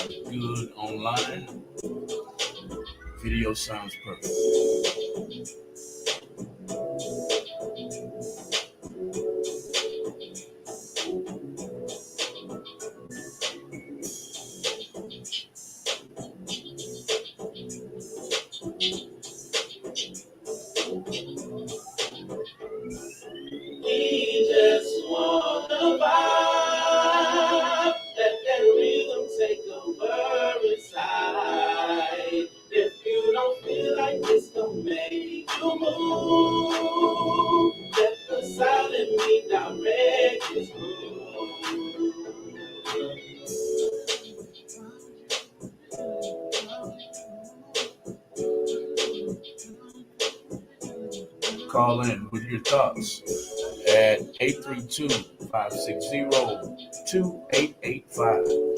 Good online. Video sounds perfect. We just wanna vibe, let that rhythm take over inside. If you don't feel like this, don't make you move. Let the silent me direct this groove. Call in with your thoughts at 832-560-2885.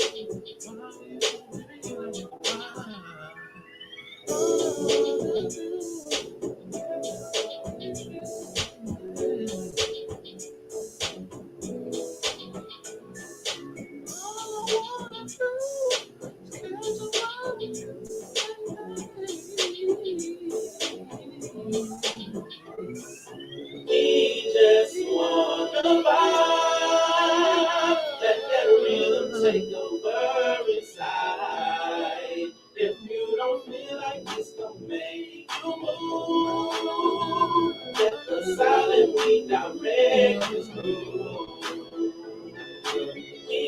We just wanna vibe, let that rhythm take over inside. If you don't feel like this, don't make you move. Let the silent be direct this groove. We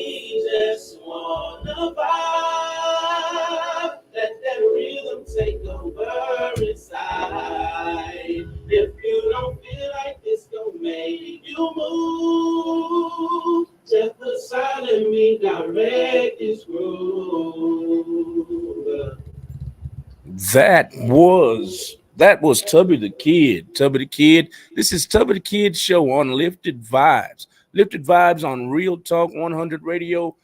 just wanna vibe, let that rhythm take over inside. If you don't feel like this, don't make you move. Let the silent me direct this groove. That was Tubby the Kid. Tubby the Kid. This is Tubby the Kid show on Lifted Vibes. Lifted Vibes on Real Talk 100 Radio.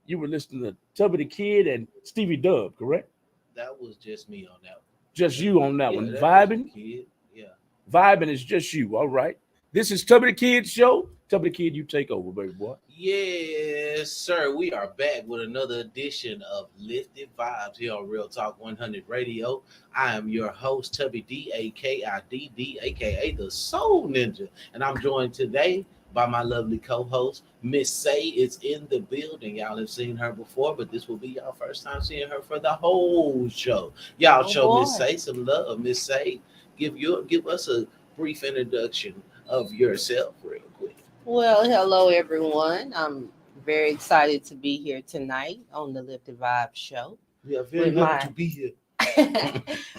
You were listening to Tubby the Kid and Stevie Dub, correct? That was just me on that one. Just you on that Yeah, one. that was Vibing? kid. Yeah. Vibing is just you. All right. This is Tubby the Kid show. Tubby the Kid, you take over, baby boy. Yes, sir. We are back with another edition of Lifted Vibes here on Real Talk 100 Radio. I am your host, Tubby D, A-K-I-D-D, a.k.a. the Soul Ninja. And I'm joined today by my lovely co-host, Miss Say is in the building. Y'all have seen her before, but this will be y'all first time seeing her for the whole show. Y'all show boy. Miss Say some love. Miss Say, give us a brief introduction of yourself real quick. Well, hello everyone. I'm very excited to be here tonight on the Lift'd Vybez show We are very with happy my to be here.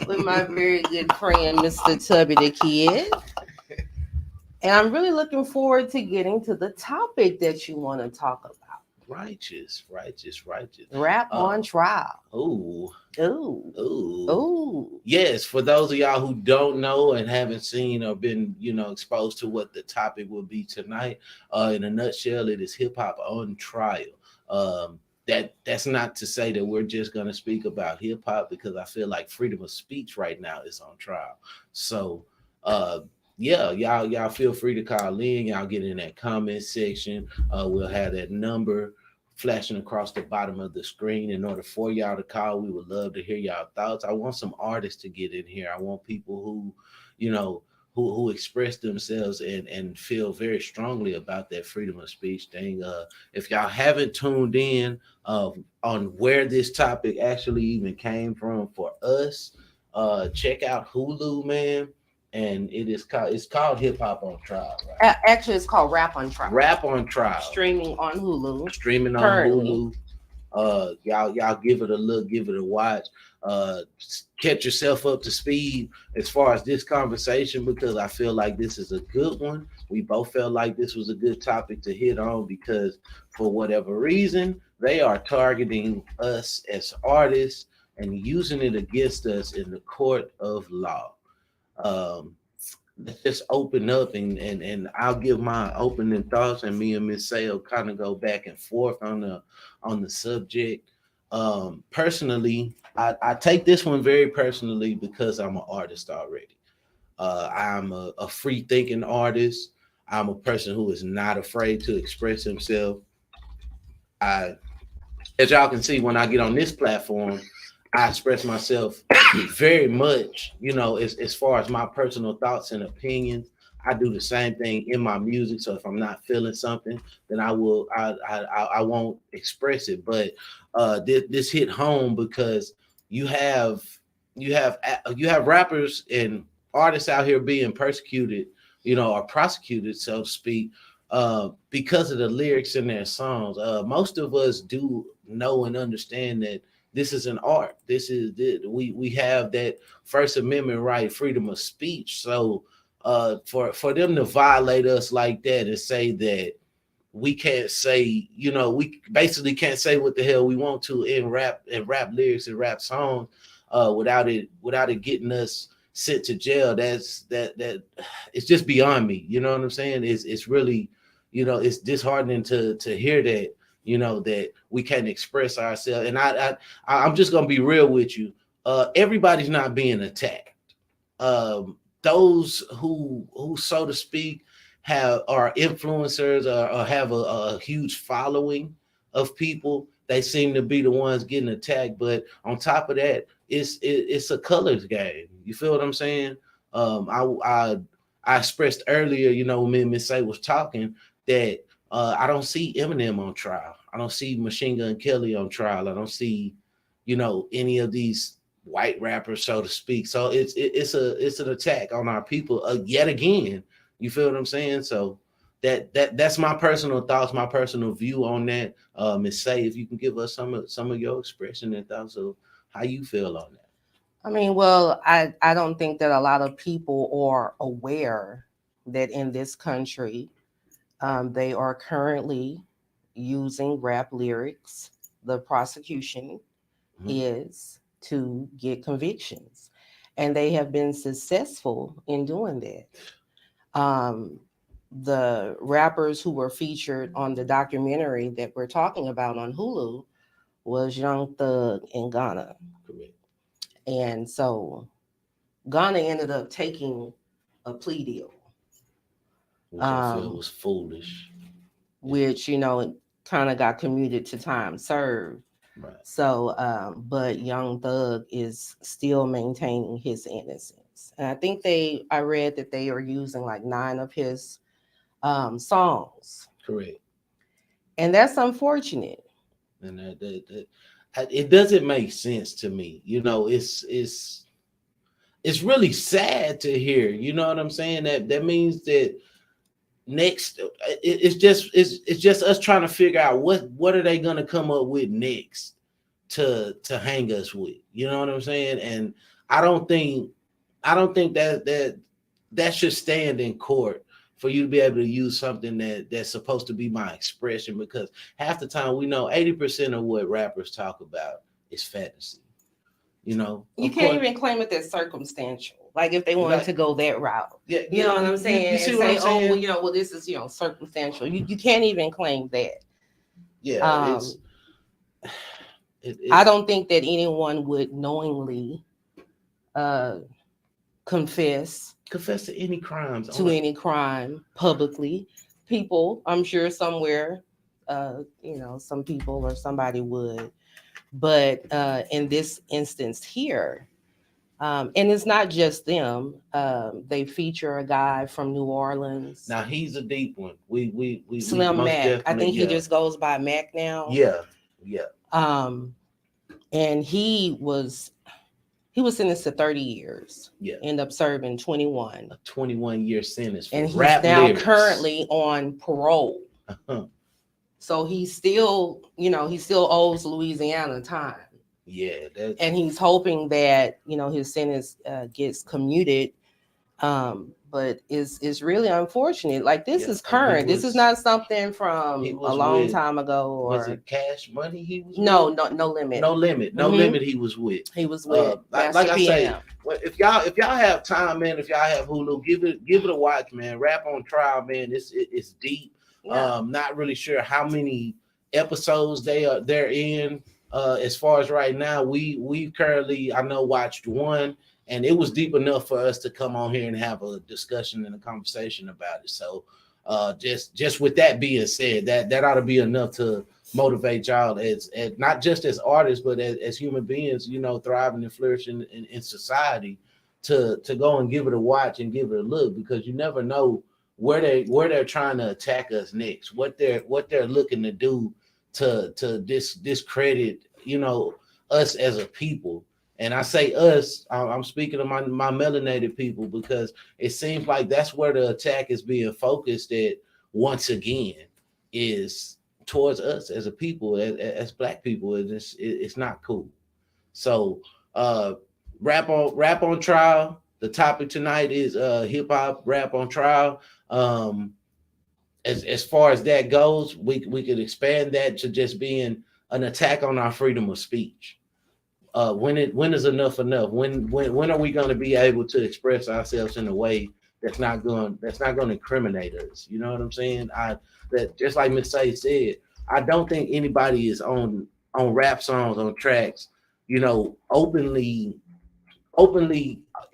with my very good friend Mr. Tubby the Kid. And I'm really looking forward to getting to the topic that you want to talk about. Righteous. Rap on trial. Oh, Ooh. oh. Ooh. Yes, for those of y'all who don't know and haven't seen or been, exposed to what the topic will be tonight, in a nutshell, it is hip hop on trial. That's not to say that we're just gonna speak about hip hop because I feel like freedom of speech right now is on trial. So, uh, yeah, y'all feel free to call in. Y'all get in that comment section. We'll have that number flashing across the bottom of the screen. In order for y'all to call, we would love to hear y'all thoughts. I want some artists to get in here. I want people who, you know, who express themselves and feel very strongly about that freedom of speech thing. If y'all haven't tuned in on where this topic actually even came from for us, check out Hulu, man. And it's called Hip Hop on Trial, right? Actually, it's called Rap on Trial. Rap on Trial. Streaming on Hulu. Streaming on currently. Hulu. Y'all give it a look, give it a watch. Catch yourself up to speed as far as this conversation because I feel like this is a good one. We both felt like this was a good topic to hit on because for whatever reason they are targeting us as artists and using it against us in the court of law. Um, let's just open up and I'll give my opening thoughts and me and Miss Sale kind of go back and forth on the subject. Personally, I take this one very personally because I'm an artist already. I'm a free thinking artist. I'm a person who is not afraid to express himself. I as y'all can see, when I get on this platform, I express myself very much, as far as my personal thoughts and opinions. I do the same thing in my music. So if I'm not feeling something, then I won't express it. But this hit home because you have rappers and artists out here being persecuted, or prosecuted, so to speak, because of the lyrics in their songs. Most of us do know and understand that this is an art. We have that First Amendment right, freedom of speech. So for them to violate us like that and say that we can't say, we basically can't say what the hell we want to in rap lyrics and rap songs, without it getting us sent to jail. That it's just beyond me. You know what I'm saying? It's really, it's disheartening to hear that, that we can't express ourselves. And I'm just gonna be real with you. Everybody's not being attacked. Those who so to speak are influencers or have a huge following of people, they seem to be the ones getting attacked. But on top of that, it's a colors game. You feel what I'm saying? I expressed earlier, when me and Miss A was talking, that I don't see Eminem on trial. I don't see Machine Gun Kelly on trial. I don't see, any of these white rappers, so to speak. So it's an attack on our people yet again. You feel what I'm saying? So that's my personal thoughts, my personal view on that. Miss Say, if you can give us some of your expression and thoughts of how you feel on that. I mean, well, I don't think that a lot of people are aware that in this country, they are currently using rap lyrics. The prosecution is to get convictions, and they have been successful in doing that. The rappers who were featured on the documentary that we're talking about on Hulu was Young Thug and Ghana. Correct. And so Ghana ended up taking a plea deal, which I feel was foolish. Which, kind of got commuted to time served. Right. So, but Young Thug is still maintaining his innocence. And I think I read that they are using like 9 of his songs. Correct. And that's unfortunate. And that it doesn't make sense to me. It's really sad to hear. You know what I'm saying? That means that next, it's just us trying to figure out what are they gonna come up with next to hang us with. You know what I'm saying? And I don't think that should stand in court for you to be able to use something that's supposed to be my expression, because half the time we know 80% of what rappers talk about is fantasy. You can't even claim it as circumstantial. Like if they wanted to go that route, you know what I'm saying? You see what I'm saying? Oh, well, this is circumstantial. You can't even claim that. Yeah, I don't think that anyone would knowingly confess to any crimes, any crime publicly. People, I'm sure somewhere, some people or somebody would, but in this instance here, and it's not just them. They feature a guy from New Orleans. Now he's a deep one. We Slim Mac. I think he just goes by Mac now. Yeah. And he was sentenced to 30 years. Yeah. Ended up serving 21. A 21-year sentence. And he's now currently on parole. So he still owes Louisiana time. Yeah. And he's hoping that, his sentence gets commuted. But it's really unfortunate. Like this is current. This is not something from a long time ago. Or was it Cash Money he was no, with? No limit. No limit. No limit he was with. He was with like I say, if y'all have time, man, if y'all have Hulu, give it a watch, man. Rap on Trial, man. It's deep. Yeah. Not really sure how many episodes they're in. As far as right now, we currently, I know, watched one. And it was deep enough for us to come on here and have a discussion and a conversation about it. So just with that being said, that ought to be enough to motivate y'all as not just as artists, but as human beings, thriving and flourishing in society, to go and give it a watch and give it a look, because you never know where they're trying to attack us next, what they're looking to do to discredit, us as a people. And I say us, I'm speaking of my melanated people, because it seems like that's where the attack is being focused at once again, is towards us as a people, as black people. It's not cool. So rap on trial. The topic tonight is hip hop rap on trial. As far as that goes, we could expand that to just being an attack on our freedom of speech. When is enough enough? When are we going to be able to express ourselves in a way that's not going to incriminate us? You know what I'm saying? That just like Miss Say said, I don't think anybody is on rap songs, on tracks, openly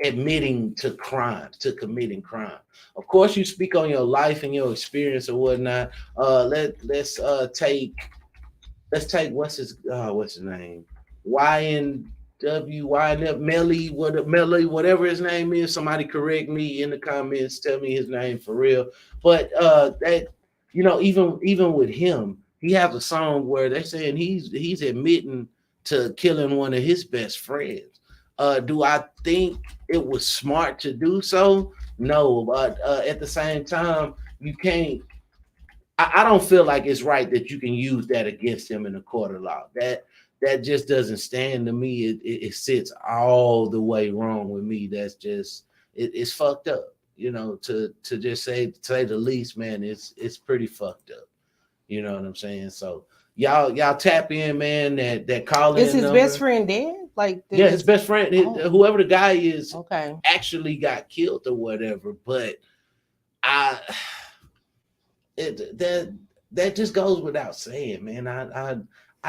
admitting to crimes, to committing crime. Of course, you speak on your life and your experience or whatnot. Let's take what's his name? Melly, whatever his name is. Somebody correct me in the comments, tell me his name for real. But that, even with him, he has a song where they're saying he's admitting to killing one of his best friends. Do I think it was smart to do so? No, but at the same time, you can't. I don't feel like it's right that you can use that against him in a court of law. That just doesn't stand to me. It sits all the way wrong with me. That's just it's fucked up. To just say the least, man. It's pretty fucked up. You know what I'm saying? So y'all tap in, man. That call in. Is his best friend dead? Yeah, his best friend, whoever the guy is, okay, actually got killed or whatever. But that just goes without saying, man. I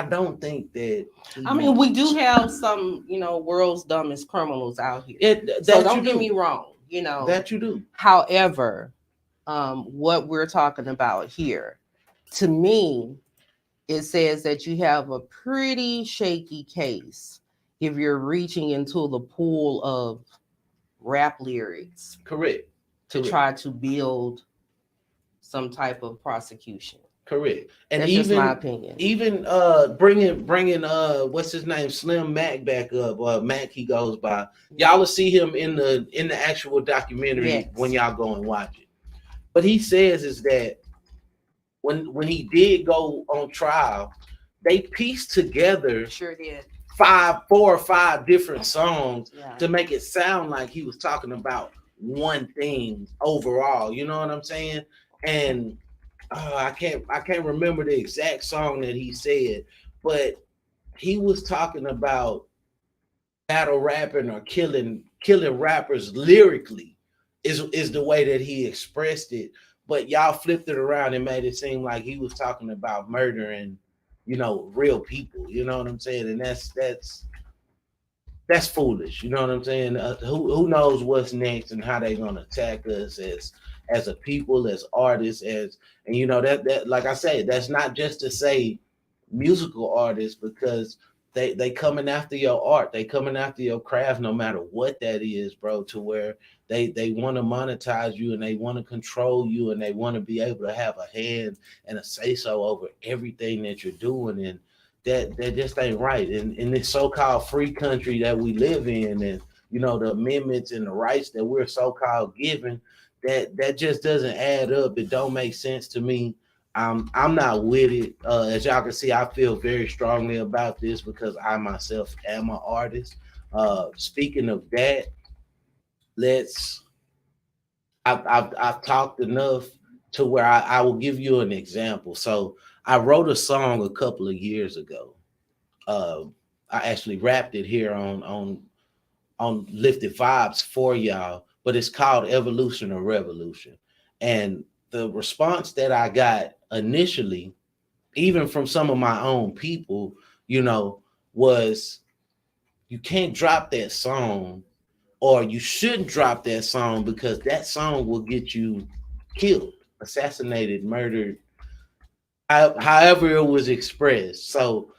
don't think that. I mean, we do have some, world's dumbest criminals out here. So don't get me wrong, that you do. However, what we're talking about here, to me, it says that you have a pretty shaky case if you're reaching into the pool of rap lyrics, correct, to try to build some type of prosecution. Correct. And that's even just my opinion. Even bringing what's his name, Slim Mac, back up. Mac, he goes by. Y'all will see him in the actual documentary, yes, when y'all go and watch it. What he says is that when he did go on trial, they pieced together, sure did, 4 or 5 different songs, yeah, to make it sound like he was talking about one thing overall. You know what I'm saying? And I can't remember the exact song that he said, but he was talking about battle rapping or killing rappers lyrically is the way that he expressed it. But y'all flipped it around and made it seem like he was talking about murdering, real people. You know what I'm saying? And that's foolish. You know what I'm saying? Who knows what's next and how they're gonna attack us as a people, as artists, and that like I say, that's not just to say musical artists, because they coming after your art, they coming after your craft, no matter what that is, bro, to where they want to monetize you and they want to control you and they want to be able to have a hand and a say so over everything that you're doing. And that just ain't right. In this so-called free country that we live in, and the amendments and the rights that we're so-called given, that just doesn't add up. It don't make sense to me. I'm not with it. As y'all can see, I feel very strongly about this because I myself am an artist. Speaking of that, I've talked enough to where I will give you an example. So I wrote a song a couple of years ago. I actually rapped it here on Lift'd Vybez for y'all, but it's called Evolution or Revolution. And the response that I got initially, even from some of my own people, was, you can't drop that song, or you shouldn't drop that song, because that song will get you killed, assassinated, murdered, however it was expressed. So,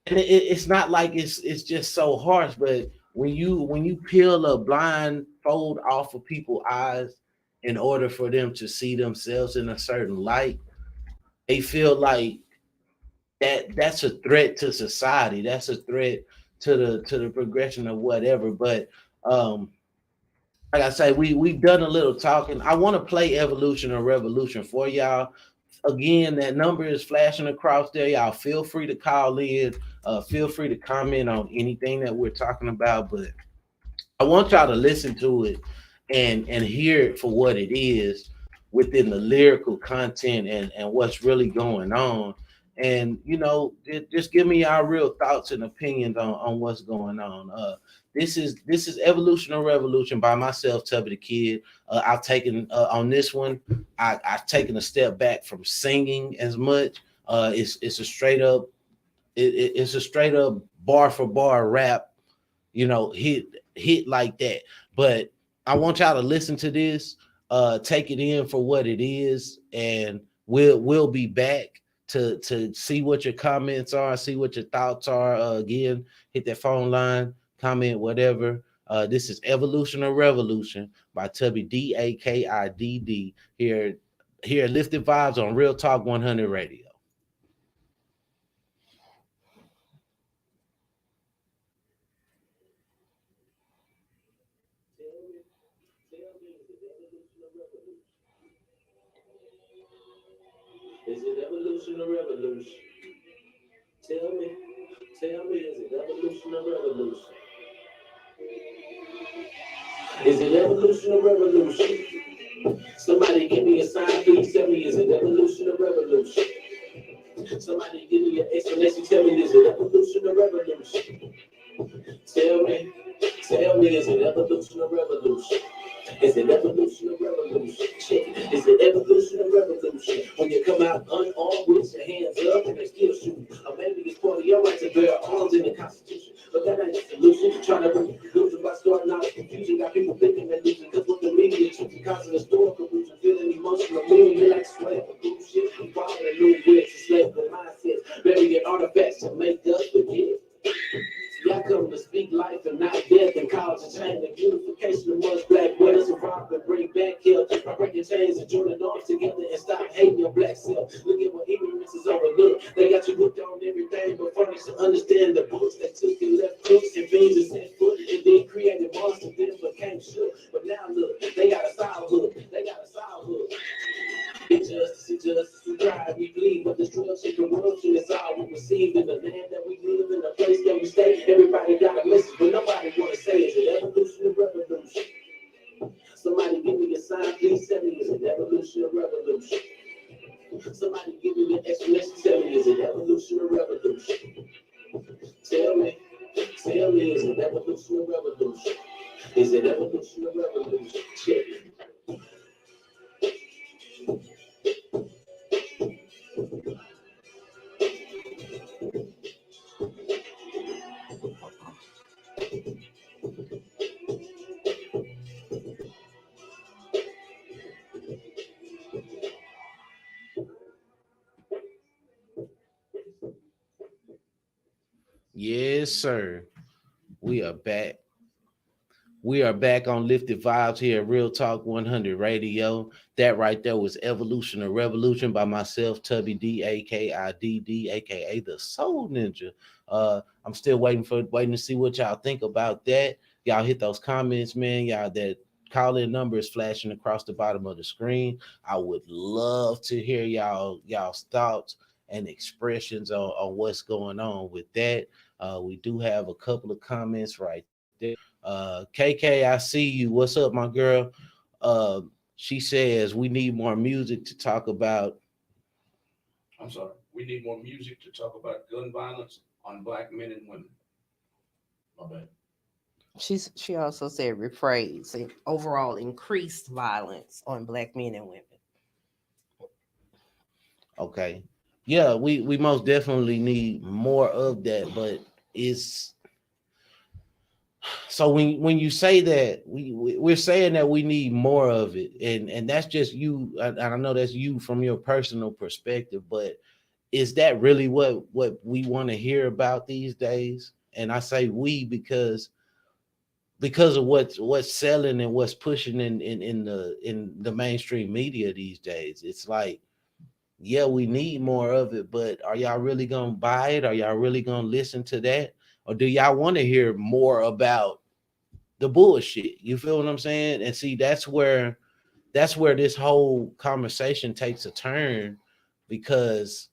and it's not like it's just so harsh, but when you peel a blindfold off of people's eyes in order for them to see themselves in a certain light, they feel like that's a threat to society. That's a threat to the progression of whatever. But um, like I say, we've done a little talking. I want to play Evolution or Revolution for y'all. Again, that number is flashing across there. Y'all feel free to call in. Feel free to comment on anything that we're talking about. But I want y'all to listen to it and hear it for what it is within the lyrical content and what's really going on. And just give me our real thoughts and opinions on what's going on. This is Evolution or Revolution by myself, Tubby the Kid. I've taken on this one. I've taken a step back from singing as much. It's a straight up it's a straight up bar for bar rap, hit like that. But I want y'all to listen to this, take it in for what it is, and we'll be back to see what your comments are, see what your thoughts are. Again, hit that phone line, comment whatever. This is Evolution or Revolution by Tubby Dakidd here at Lift'd Vybez on Real Talk 100 Radio. Is it evolution or revolution? Tell me, is it evolution or revolution? Is it evolution or revolution? Somebody give me a sign, please tell me, is it evolution or revolution? Somebody give me an explanation, tell me, is it evolution or revolution? Tell me, is it evolution or revolution? Is it evolution or revolution? Is it evolution or revolution? When you come out unarmed with your hands up and they still shoot. Or maybe it's part of your right to bear arms in the Constitution. But that ain't the solution. Trying to bring conclusion by starting out confusion. Got people thinking they're losing. Cause what the media took because of historical roots and feeling emotional meaning. They like sweat for bullshit. Following a new way to slave the mindsets. Burying artifacts to make us forget. Y'all come to speak life and not death and cause a change and beautification amongst black brothers and rock and bring back here. By breaking chains and joining arms together and stop hating your black self. Look at what ignorance is overlooked. They got you hooked on everything but furnish to understand the books. They took and left crooks and fiends and set foot and then created monsters, then became shook. But now look, they got a side hook. Injustice, we cry, we bleed, but destruction, corruption is all we receive in the land that we live, in the place that we stay. Everybody got a message, but nobody want to say, is it evolution or revolution? Somebody give me a sign, please tell me, is it evolution or revolution? Somebody give me an explanation, tell me, is it evolution or revolution? Tell me, is it evolution or revolution? Is it evolution or revolution? Check it. Yes, sir. We are back. We are back on Lift'd Vybez here at Real Talk 100 Radio. That right there was Evolution or Revolution by myself, Tubby Dakidd, aka the Soul Ninja. I'm still waiting to see what y'all think about that. Y'all hit those comments, man. Y'all, that call-in number is flashing across the bottom of the screen. I would love to hear y'all's thoughts and expressions on what's going on with that. We do have a couple of comments right there. KK, I see you. What's up, my girl? She says we need more music to talk about. I'm sorry. We need more music to talk about gun violence on black men and women. My bad. She also said rephrase and overall increased violence on black men and women. Okay. Yeah, we most definitely need more of that, but it's So when you say that, we're saying that we need more of it, and that's just you. I know that's you from your personal perspective, but is that really what we want to hear about these days? And I say we because of what's selling and what's pushing in the mainstream media these days. It's like, yeah, we need more of it, but are y'all really gonna buy it? Are y'all really gonna listen to that? Or do y'all want to hear more about the bullshit? You feel what I'm saying? And see, that's where this whole conversation takes a turn, because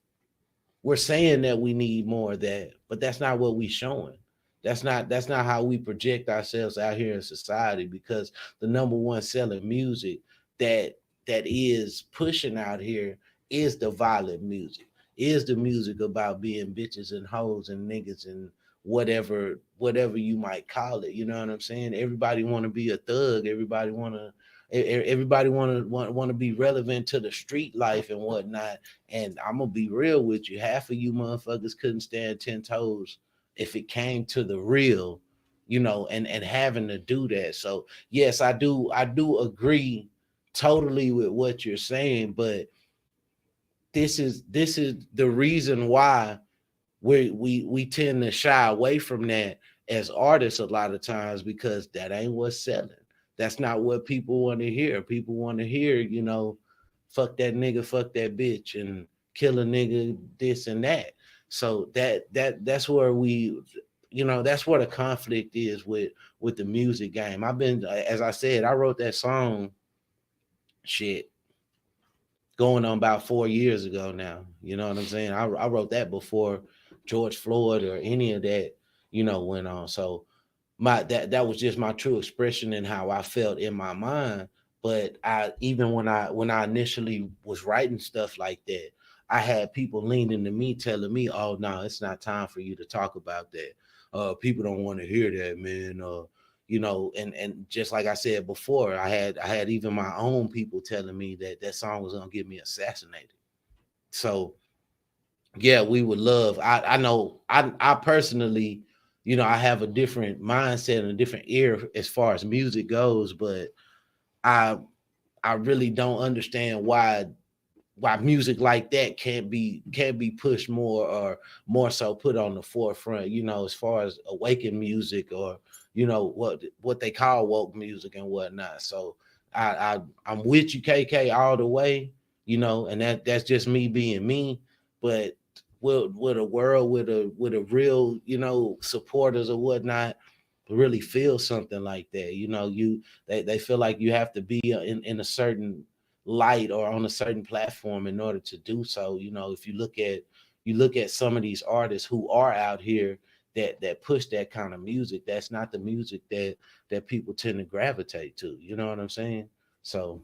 we're saying that we need more of that, but that's not what we showing. That's not how we project ourselves out here in society, because the number one selling music that that is pushing out here is the violent music, is the music about being bitches and hoes and niggas and whatever you might call it. You know what I'm saying? Everybody want to be a thug. Everybody want to be relevant to the street life and whatnot. And I'm gonna be real with you. Half of you motherfuckers couldn't stand 10 toes if it came to the real, and having to do that. So yes, I do agree totally with what you're saying, but this is the reason why we tend to shy away from that as artists a lot of times, because that ain't what's selling. That's not what people want to hear. People want to hear, fuck that nigga, fuck that bitch, and kill a nigga, this and that. So that's where that's where the conflict is with the music game. As I said, I wrote that song shit going on about 4 years ago now. You know what I'm saying? I wrote that before George Floyd or any of that, went on. So that was just my true expression and how I felt in my mind. But I even when I initially was writing stuff like that, I had people leaning to me telling me, "Oh no, it's not time for you to talk about that. People don't want to hear that, man." And just like I said before, I had even my own people telling me that song was gonna get me assassinated. So yeah, we would love. I know I personally, I have a different mindset and a different ear as far as music goes, but I I really don't understand why music like that can't be pushed more, or more so put on the forefront, as far as awakened music, or what they call woke music and whatnot. So I'm with you, KK, all the way, and that's just me being me. But with a world with a real, supporters or whatnot, really feel something like that. They feel like you have to be in a certain light or on a certain platform in order to do so. If you look at some of these artists who are out here that push that kind of music, that's not the music that people tend to gravitate to. You know what I'm saying? So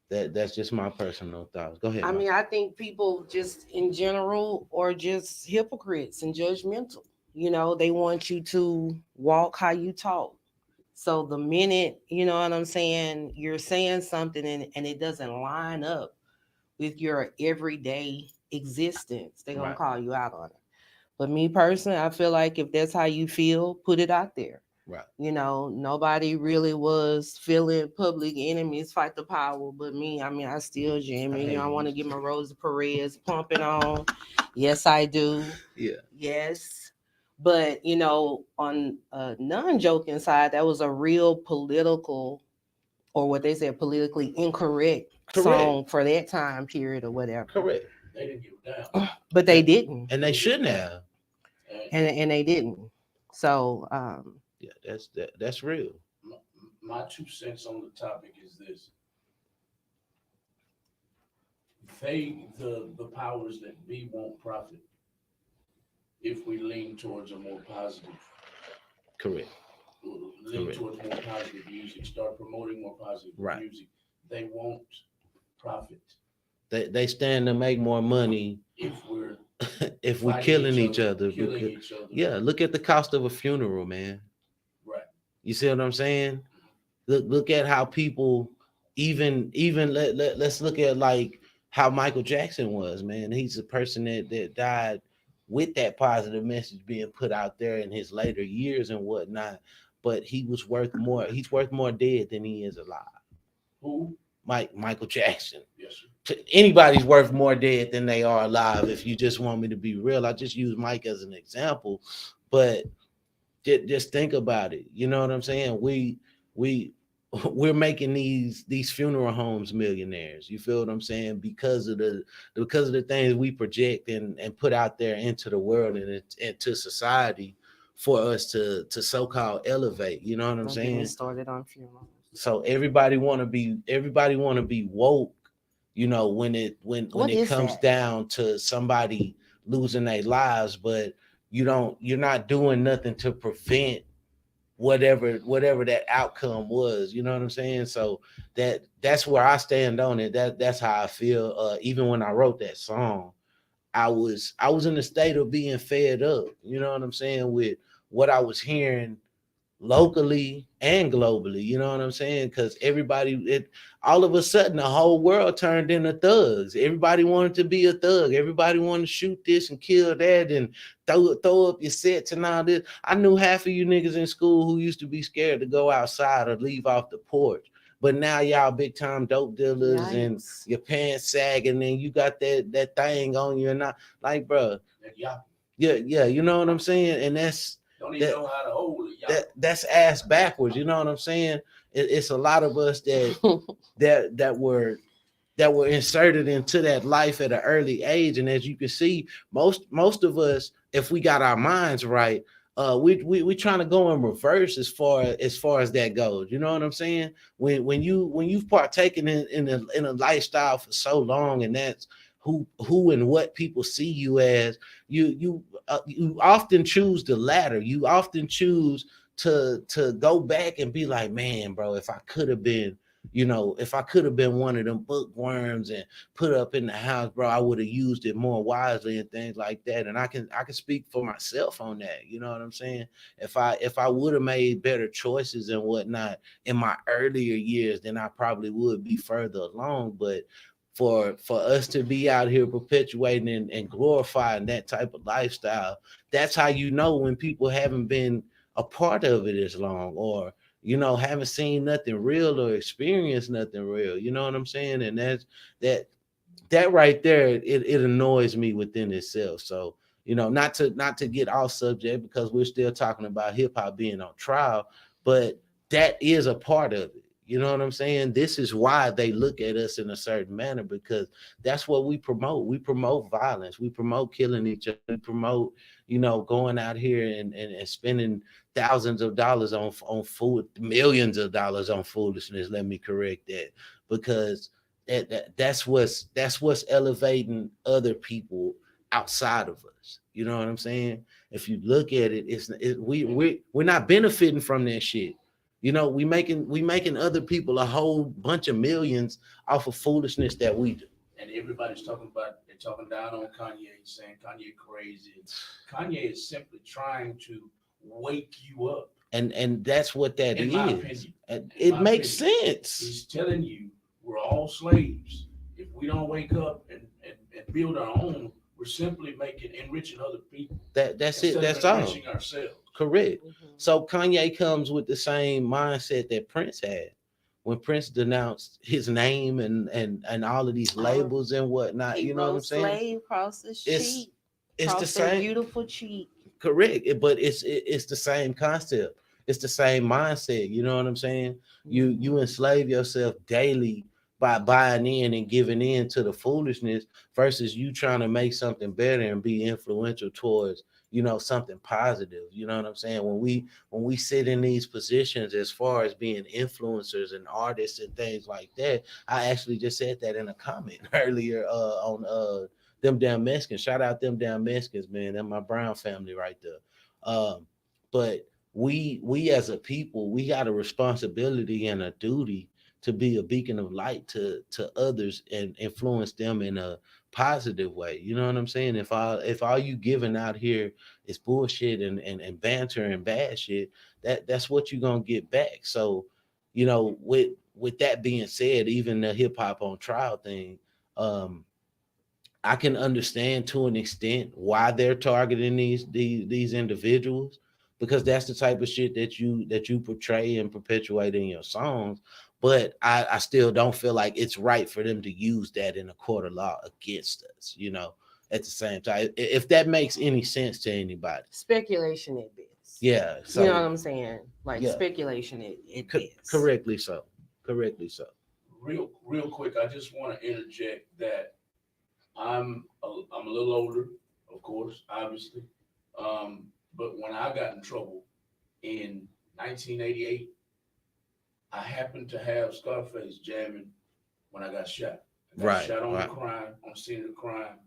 that's just my personal thoughts. Go ahead, I Mike. mean, I think people just in general are just hypocrites and judgmental. They want you to walk how you talk. So the minute, what I'm saying, you're saying something and it doesn't line up with your everyday existence, they're going to Right, call you out on it. But me personally, I feel like if that's how you feel, put it out there. right. Nobody really was feeling public enemies fight the power but me. I mean, I still jamming. Hey, I want to get my Rosa Perez pumping on. Yes, I do. yeah, Yes. But, on a non joking side, that was a real political, or what they said, politically incorrect correct, song for that time period or whatever. correct. They didn't give a damn. But they didn't. And they shouldn't have. And And they didn't. So, Yeah, that's real. my, my 2 cents on the topic is this: the powers that be won't profit if we lean towards a more positive, Correct. lean Correct. towards more positive music, start promoting more positive Right. music. They won't profit They stand to make more money if we're if we fighting killing each other. killing Because, each other. yeah, look at the cost of a funeral, man. Right. You see what I'm saying? Look at how people even let's look at like how Michael Jackson was, man. He's a person that died with that positive message being put out there in his later years and whatnot. but he was worth more. He's worth more dead than he is alive. Who? Michael Jackson. Yes, sir. Anybody's worth more dead than they are alive. If you just want me to be real, I just use Mike as an example, but just think about it. You know what I'm saying? We we're making these funeral homes millionaires. You feel what I'm saying? Because of the things we project and put out there into the world and into society for us to so-called elevate. You know what I'm Don't get me saying? started on funerals. So everybody want to be woke, you know, when What it is comes that? down to somebody losing their lives, but you're not doing nothing to prevent whatever that outcome was. You know what I'm saying? So that's where I stand on it. That's how I feel. Even when I wrote that song, I was in a state of being fed up. You know what I'm saying, with what I was hearing locally and globally. You know what I'm saying? Because all of a sudden, the whole world turned into thugs. Everybody wanted to be a thug. Everybody wanted to shoot this and kill that and throw up your sets and all this. I knew half of you niggas in school who used to be scared to go outside or leave off the porch. But now y'all big time dope dealers and Yikes. your pants sagging and you got that thing on you and not like, bro. Yeah. Yeah, you know what I'm saying? And Don't even know how to hold it. that's ass backwards. You know what I'm saying? It's a lot of us that were inserted into that life at an early age, and as you can see, most of us, if we got our minds right, we trying to go in reverse as far as that goes. You know what I'm saying? When you've partaken in a lifestyle for so long, and that's who and what people see you as, you often choose the latter. You often choose to go back and be like, man, bro, if I could have been, if I could have been one of them bookworms and put up in the house, bro, I would have used it more wisely and things like that. And I can speak for myself on that. You know what I'm saying? If I would have made better choices and whatnot in my earlier years, then I probably would be further along. But for us to be out here perpetuating and glorifying that type of lifestyle, that's how you know when people haven't been a part of it as long, or haven't seen nothing real or experienced nothing real. You know what I'm saying? And that that right there, it annoys me within itself. So, not to get off subject, because we're still talking about hip hop being on trial, but that is a part of it. You know what I'm saying? This is why they look at us in a certain manner, because that's what we promote. We promote violence. We promote killing each other. We promote, going out here and spending thousands of dollars on food, millions of dollars on foolishness. Let me correct that, because that's what's elevating other people outside of us. You know what I'm saying? If you look at it, we're not benefiting from that shit. We making other people a whole bunch of millions off of foolishness that we do. And everybody's they're talking down on Kanye, saying Kanye crazy. Kanye is simply trying to wake you up. And that's what that in is. My opinion. It makes sense. He's telling you we're all slaves. If we don't wake up and build our own, we're simply enriching other people. That's it. That's all. Enriching ourselves. Correct. Mhm. So Kanye comes with the same mindset that Prince had when Prince denounced his name and all of these labels and whatnot. He You know what I'm wrote saying? slave across his cheek, It's the across that same. beautiful cheek. Correct. But it's the same concept. It's the same mindset. You know what I'm saying? You enslave yourself daily by buying in and giving in to the foolishness, versus you trying to make something better and be influential towards, something positive. You know what I'm saying? When we sit in these positions as far as being influencers and artists and things like that, I actually just said that in a comment earlier on them damn Mexicans. Shout out them damn Mexicans, man. They're my Brown family right there. But we as a people, we got a responsibility and a duty to be a beacon of light to others and influence them in a positive way. You know what I'm saying? If all you giving out here is bullshit and banter and bad shit, that's what you're gonna get back. So, with that being said, even the hip hop on trial thing, um, I can understand to an extent why they're targeting these individuals, because that's the type of shit that you portray and perpetuate in your songs. But I still don't feel like it's right for them to use that in a court of law against us, at the same time. If that makes any sense to anybody. Speculation at best. Yeah. So you know what I'm saying? Like yeah. Speculation at best. Correctly so. Correctly so. Real quick, I just want to interject that I'm a little older, of course, obviously. But when I got in trouble in 1988, I happened to have Scarface jamming when I got shot. I got shot on the crime, on the scene of the crime,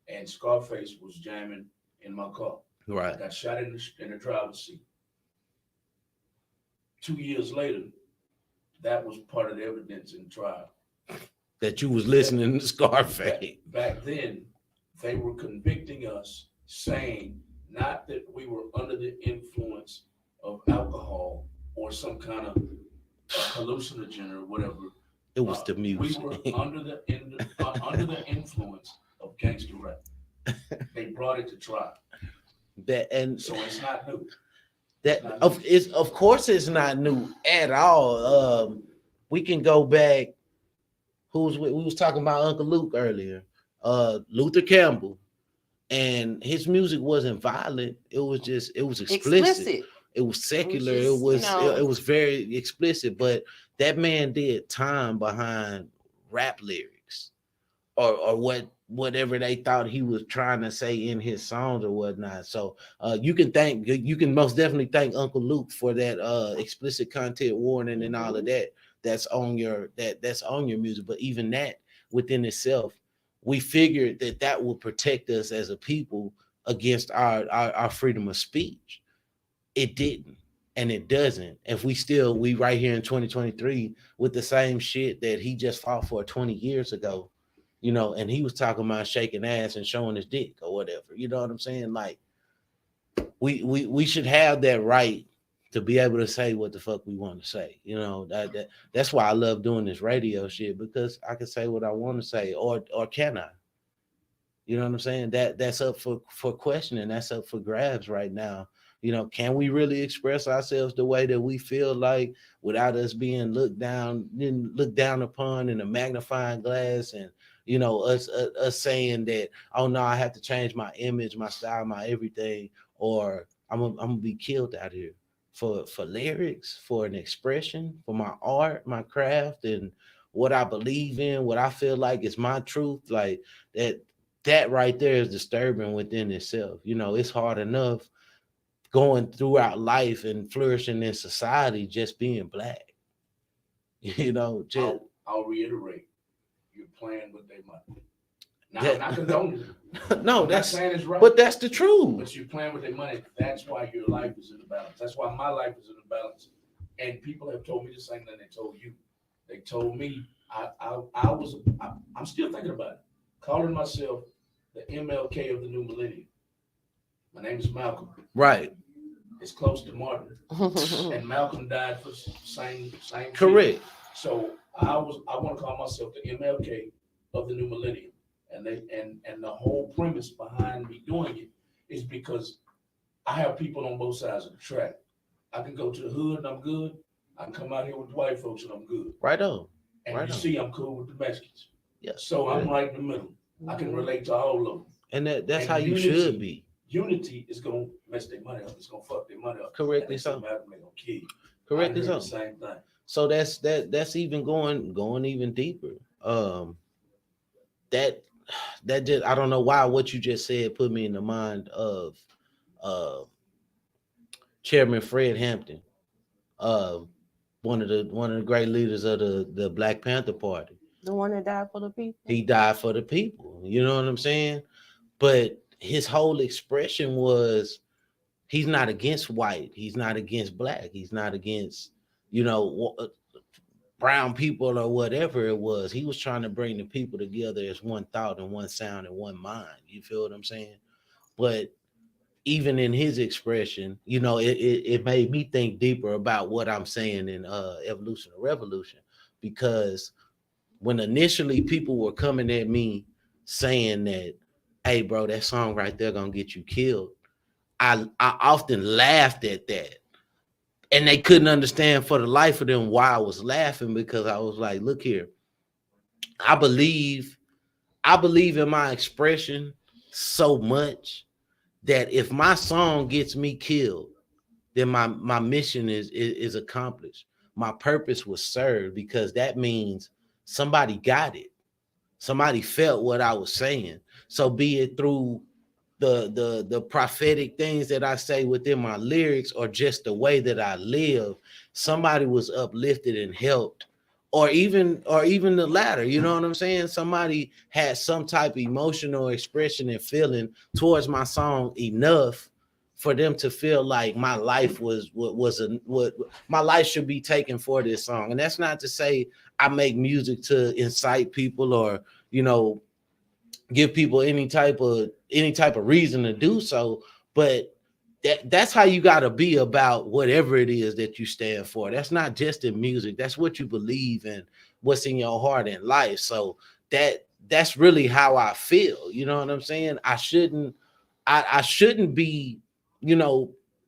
and Scarface was jamming in my car. Right. I got shot in the driver's seat. 2 years later, that was part of the evidence in the trial. That you was listening to Scarface. Back then, they were convicting us, saying not that we were under the influence of alcohol or some kind of hallucinogen or whatever. It was the music. We were under the influence of gangster rap. They brought it to trial. So it's not new. Of course it's not new at all. We can go back. We was talking about Uncle Luke earlier. Luther Campbell, and his music wasn't violent. It was explicit. It was secular. It was very explicit. But that man did time behind rap lyrics, or whatever they thought he was trying to say in his songs or whatnot. So you can most definitely thank Uncle Luke for that explicit content warning and all of that. That's on your music. But even that within itself, we figured that will protect us as a people against our freedom of speech. It didn't, and it doesn't. If we right here in 2023 with the same shit that he just fought for 20 years ago, and he was talking about shaking ass and showing his dick or whatever. You know what I'm saying? Like we should have that right to be able to say what the fuck we want to say. That's why I love doing this radio shit, because I can say what I want to say, or can I? You know what I'm saying? That's up for questioning. That's up for grabs right now. Can we really express ourselves the way that we feel like without us being looked down upon in a magnifying glass, and us saying that, oh no, I have to change my image, my style, my everything, or I'm gonna be killed out here for lyrics, for an expression, for my art, my craft, and what I believe in, what I feel like is my truth. Like that right there is disturbing within itself. It's hard enough going throughout life and flourishing in society just being black. I'll reiterate, you're playing with their money. Not condoning it. No, I'm not saying it's right, but that's the truth. But you're playing with their money. That's why your life is in the balance. That's why my life is in the balance. And people have told me the same thing they told you. They told me I'm still thinking about it, calling myself the MLK of the new millennium. My name is Malcolm. Right. It's close to Martin. And Malcolm died for same correct shit. So I want to call myself the MLK of the new millennium. And the whole premise behind me doing it is because I have people on both sides of the track. I can go to the hood and I'm good. I can come out here with the white folks and I'm good. Right on. And see I'm cool with the Mexicans. Yeah. So I'm right in the middle. I can relate to all of them. And that's how you should be. Unity is gonna mess their money up. It's gonna fuck their money up. Correctly so. They're gonna kill you. Correctly so. Same thing. So that's even going even deeper. That just, I don't know why what you just said put me in the mind of Chairman Fred Hampton, one of the great leaders of the Black Panther Party. The one that died for the people. He died for the people. You know what I'm saying? But his whole expression was, he's not against white. He's not against black. He's not against, brown people or whatever it was. He was trying to bring the people together as one thought and one sound and one mind. You feel what I'm saying? But even in his expression, it made me think deeper about what I'm saying in Evolution or Revolution, because when initially people were coming at me saying that, hey bro, that song right there gonna get you killed, I often laughed at that. And they couldn't understand for the life of them why I was laughing, because I was like, look here, I believe in my expression so much that if my song gets me killed, then my mission is accomplished. My purpose was served, because that means somebody got it. Somebody felt what I was saying. So be it through the prophetic things that I say within my lyrics, or just the way that I live, somebody was uplifted and helped, or even the latter. You know what I'm saying? Somebody had some type of emotional expression and feeling towards my song enough for them to feel like my life was what my life should be taken for this song. And that's not to say I make music to incite people, or give people any type of reason to do so, but that's how you got to be about whatever it is that you stand for. That's not just in music, that's what you believe in, what's in your heart in life. So that's really how I feel. You know what I'm saying? I shouldn't be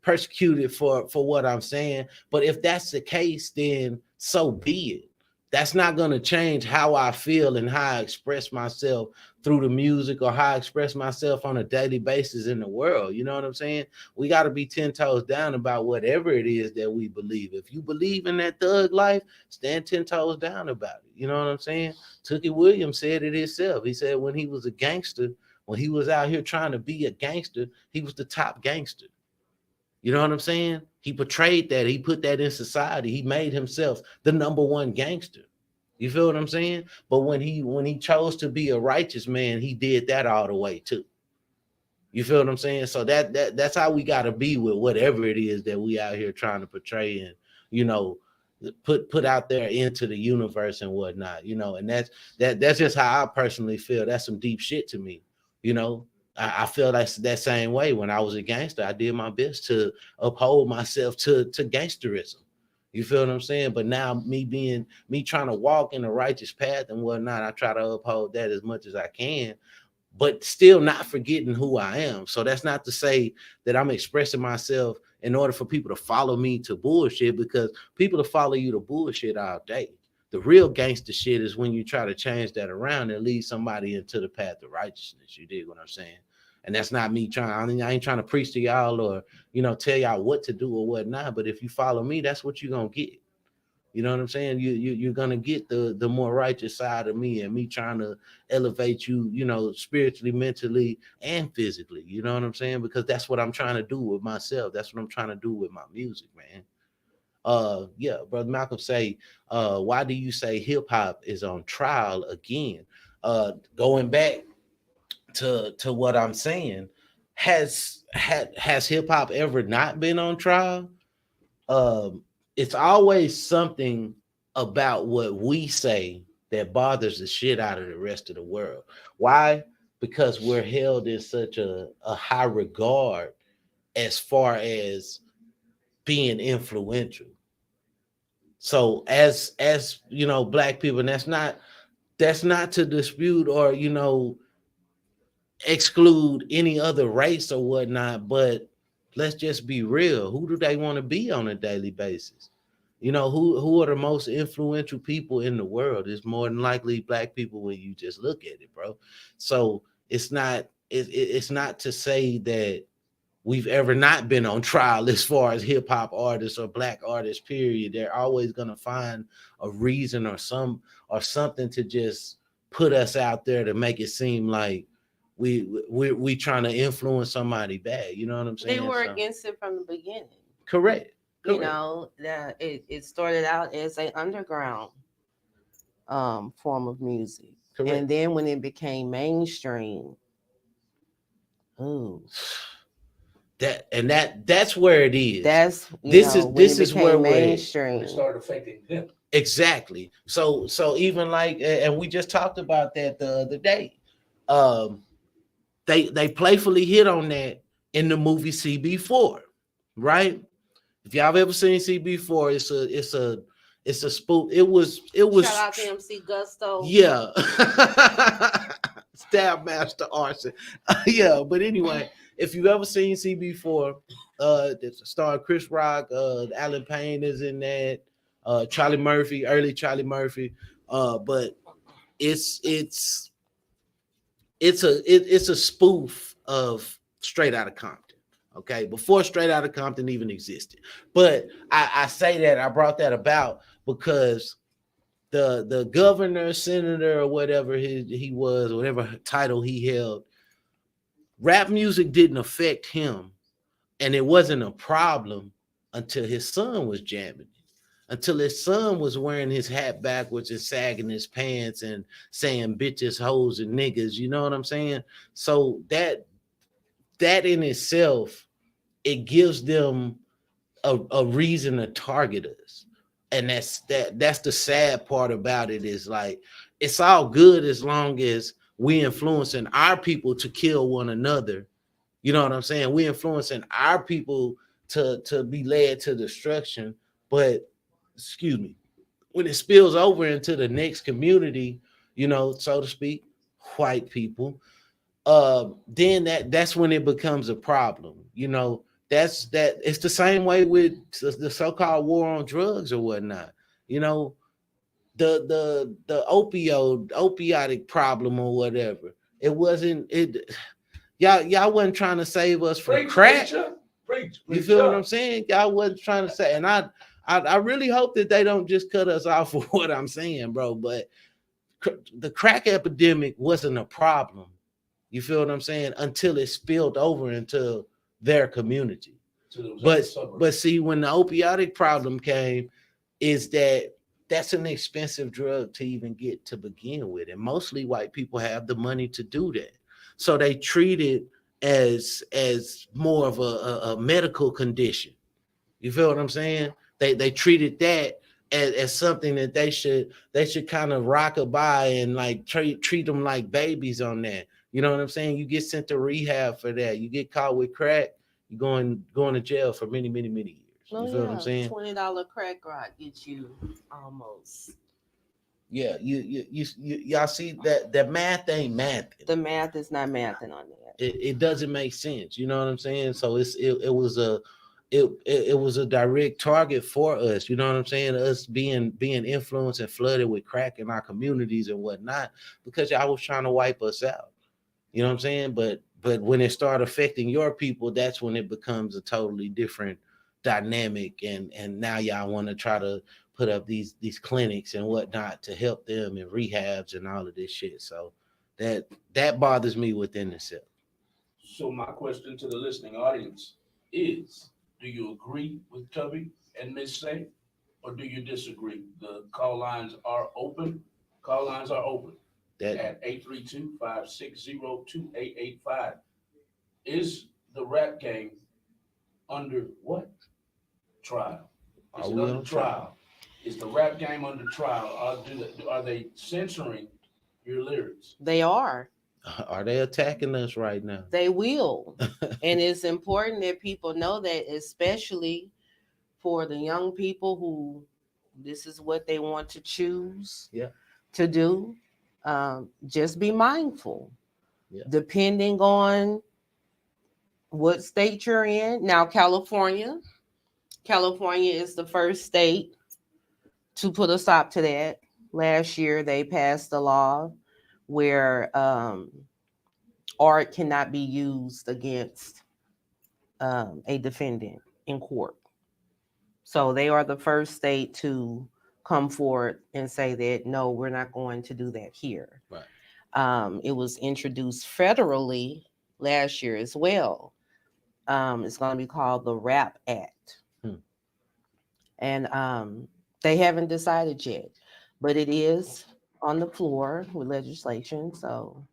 persecuted for what I'm saying, but if that's the case, then so be it. That's not going to change how I feel and how I express myself through the music, or how I express myself on a daily basis in the world. You know what I'm saying? We got to be 10 toes down about whatever it is that we believe. If you believe in that thug life, stand 10 toes down about it. You know what I'm saying? Tookie Williams said it himself. He said when he was a gangster, when he was out here trying to be a gangster, he was the top gangster. You know what I'm saying? He portrayed that. He put that in society. He made himself the number one gangster. You feel what I'm saying? But when he chose to be a righteous man, he did that all the way too. You feel what I'm saying? So that's how we got to be with whatever it is that we out here trying to portray and put out there into the universe and whatnot. And that's just how I personally feel. That's some deep shit to me. I feel that same way. When I was a gangster, I did my best to uphold myself to gangsterism. You feel what I'm saying? But now me trying to walk in the righteous path and whatnot, I try to uphold that as much as I can, but still not forgetting who I am. So that's not to say that I'm expressing myself in order for people to follow me to bullshit, because people to follow you to bullshit all day. The real gangster shit is when you try to change that around and lead somebody into the path of righteousness. You dig what I'm saying? And that's not me trying. I ain't trying to preach to y'all or, tell y'all what to do or whatnot. But if you follow me, that's what you're going to get. You know what I'm saying? You're going to get the more righteous side of me, and me trying to elevate you, spiritually, mentally, and physically. You know what I'm saying? Because that's what I'm trying to do with myself. That's what I'm trying to do with my music, man. Yeah, Brother Malcolm say, why do you say hip hop is on trial again? Going back to what I'm saying, has hip hop ever not been on trial? It's always something about what we say that bothers the shit out of the rest of the world. Why? Because we're held in such a high regard as far as being influential. So as black people, and that's not to dispute or exclude any other race or whatnot, but let's just be real. Who do they want to be on a daily basis? Who are the most influential people in the world? It's more than likely black people when you just look at it, bro. So it's not to say that we've ever not been on trial as far as hip hop artists or black artists, period. They're always going to find a reason or something to just put us out there to make it seem like we trying to influence somebody bad. You know what I'm saying? They were against it from the beginning. Correct. That it started out as an underground form of music. Correct. And then when it became mainstream, that's where it is. This is where mainstream. It started affecting them. Exactly. So even like, and we just talked about that the other day. They playfully hit on that in the movie CB4, right? If y'all have ever seen CB4, it's a spook. It was shout out to MC Gusto. Yeah. Stab Master Arson. Yeah, but anyway, if you ever seen CB4, it's starring Chris Rock, Alan Payne is in that, Charlie Murphy, early Charlie Murphy, but it's it's a spoof of Straight Outta Compton. Okay, before Straight Outta Compton even existed. But I say that I brought that about because the governor, senator, or whatever he was, whatever title he held, rap music didn't affect him, and it wasn't a problem until his son was jamming it. Until his son was wearing his hat backwards and sagging his pants and saying bitches, hoes, and niggas. You know what I'm saying? So that in itself, it gives them a reason to target us. And that's the sad part about it, is like it's all good as long as we influencing our people to kill one another. You know what I'm saying? We influencing our people to be led to destruction. But excuse me, when it spills over into the next community, you know, so to speak, white people, then that's when it becomes a problem. You know, that it's the same way with the so-called war on drugs or whatnot. You know, the opioid problem or whatever. It wasn't it. Y'all wasn't trying to save us from crack. You feel what I'm saying? Y'all wasn't trying to say, and I really hope that they don't just cut us off for what I'm saying, bro. But the crack epidemic wasn't a problem. You feel what I'm saying? Until it spilled over into their community. But see, when the opioid problem came, is that's an expensive drug to even get to begin with, and mostly white people have the money to do that, so they treat it as more of a medical condition. You feel what I'm saying? They treated that as something that they should kind of rock a by and like treat them like babies on that. You know what I'm saying? You get sent to rehab for that. You get caught with crack, you're going to jail for many, many, many years. You feel what I'm saying? $20 crack rock gets you almost. Yeah, y'all see that math ain't math. The math is not mathing on that. It doesn't make sense. You know what I'm saying? So it was a direct target for us. You know what I'm saying? Us being influenced and flooded with crack in our communities and whatnot, because y'all was trying to wipe us out. You know what I'm saying? But when it started affecting your people, that's when it becomes a totally different dynamic. And now y'all want to try to put up these clinics and whatnot to help them and rehabs and all of this shit. So that bothers me within itself. So my question to the listening audience is, do you agree with Tubby and Miss Say, or do you disagree? The call lines are open. Call lines are open at 832-560-2885. Is the rap game under what? Trial. Is it under trial? Is the rap game under trial? Are they censoring your lyrics? They are. Are they attacking us right now? They will. And it's important that people know that, especially for the young people who this is what they want to choose to do. Just be mindful. Yeah. Depending on what state you're in. Now, California is the first state to put a stop to that. Last year, they passed a law where art cannot be used against a defendant in court. So they are the first state to come forward and say that, no, we're not going to do that here. Right. It was introduced federally last year as well. It's going to be called the Rap Act. And they haven't decided yet, but it is on the floor with legislation. So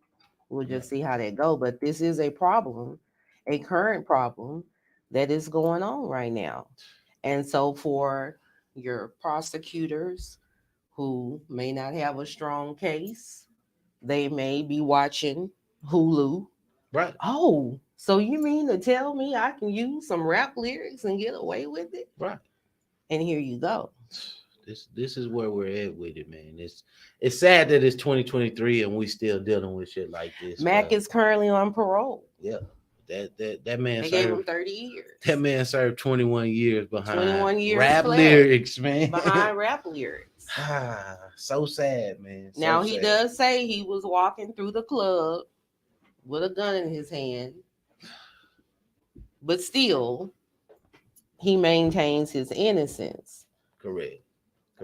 we'll just see how that goes. But this is a problem, a current problem that is going on right now. And so for your prosecutors who may not have a strong case, they may be watching Hulu. Right. Oh, so you mean to tell me I can use some rap lyrics and get away with it? Right. And here you go. This is where we're at with it, man. It's sad that it's 2023 and we still dealing with shit like this. Mac is currently on parole. Yeah. That man They gave him served 30 years. that man served 21 years behind 21 years rap flat lyrics, man. behind rap lyrics. So sad, man. So Now he sad. does say he was walking through the club with a gun in his hand, but still he maintains his innocence. Correct.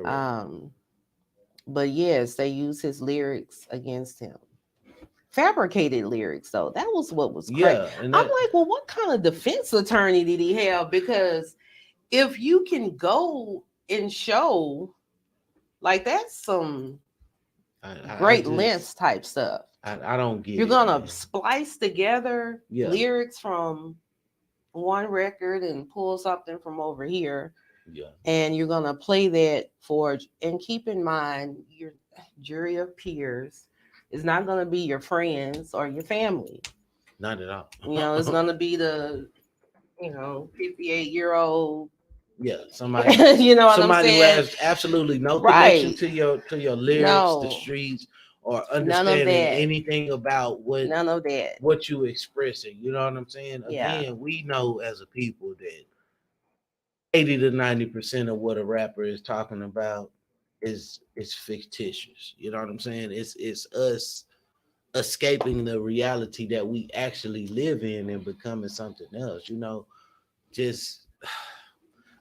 Um, but yes, they use his lyrics against him. Fabricated lyrics, though. That was what was crazy. Yeah, and I'm that, like, well, what kind of defense attorney did he have? Because if you can go and show, like, that's some great lengths type stuff. I don't get You're it. gonna Man. splice together Yeah. lyrics from one record and pull something from over here, Yeah. and you're gonna play that for. And keep in mind, your jury of peers is not gonna be your friends or your family. Not at all. You know, it's gonna be the 58-year-old. Yeah, somebody You know what somebody I'm who saying? has absolutely no Right. connection to your lyrics, No. the streets, or None of understanding that. anything about None of that. what you expressing. You know what I'm saying? Yeah. Again, we know as a people that 80 to 90% of what a rapper is talking about is fictitious. You know what I'm saying? It's us escaping the reality that we actually live in and becoming something else. You know, just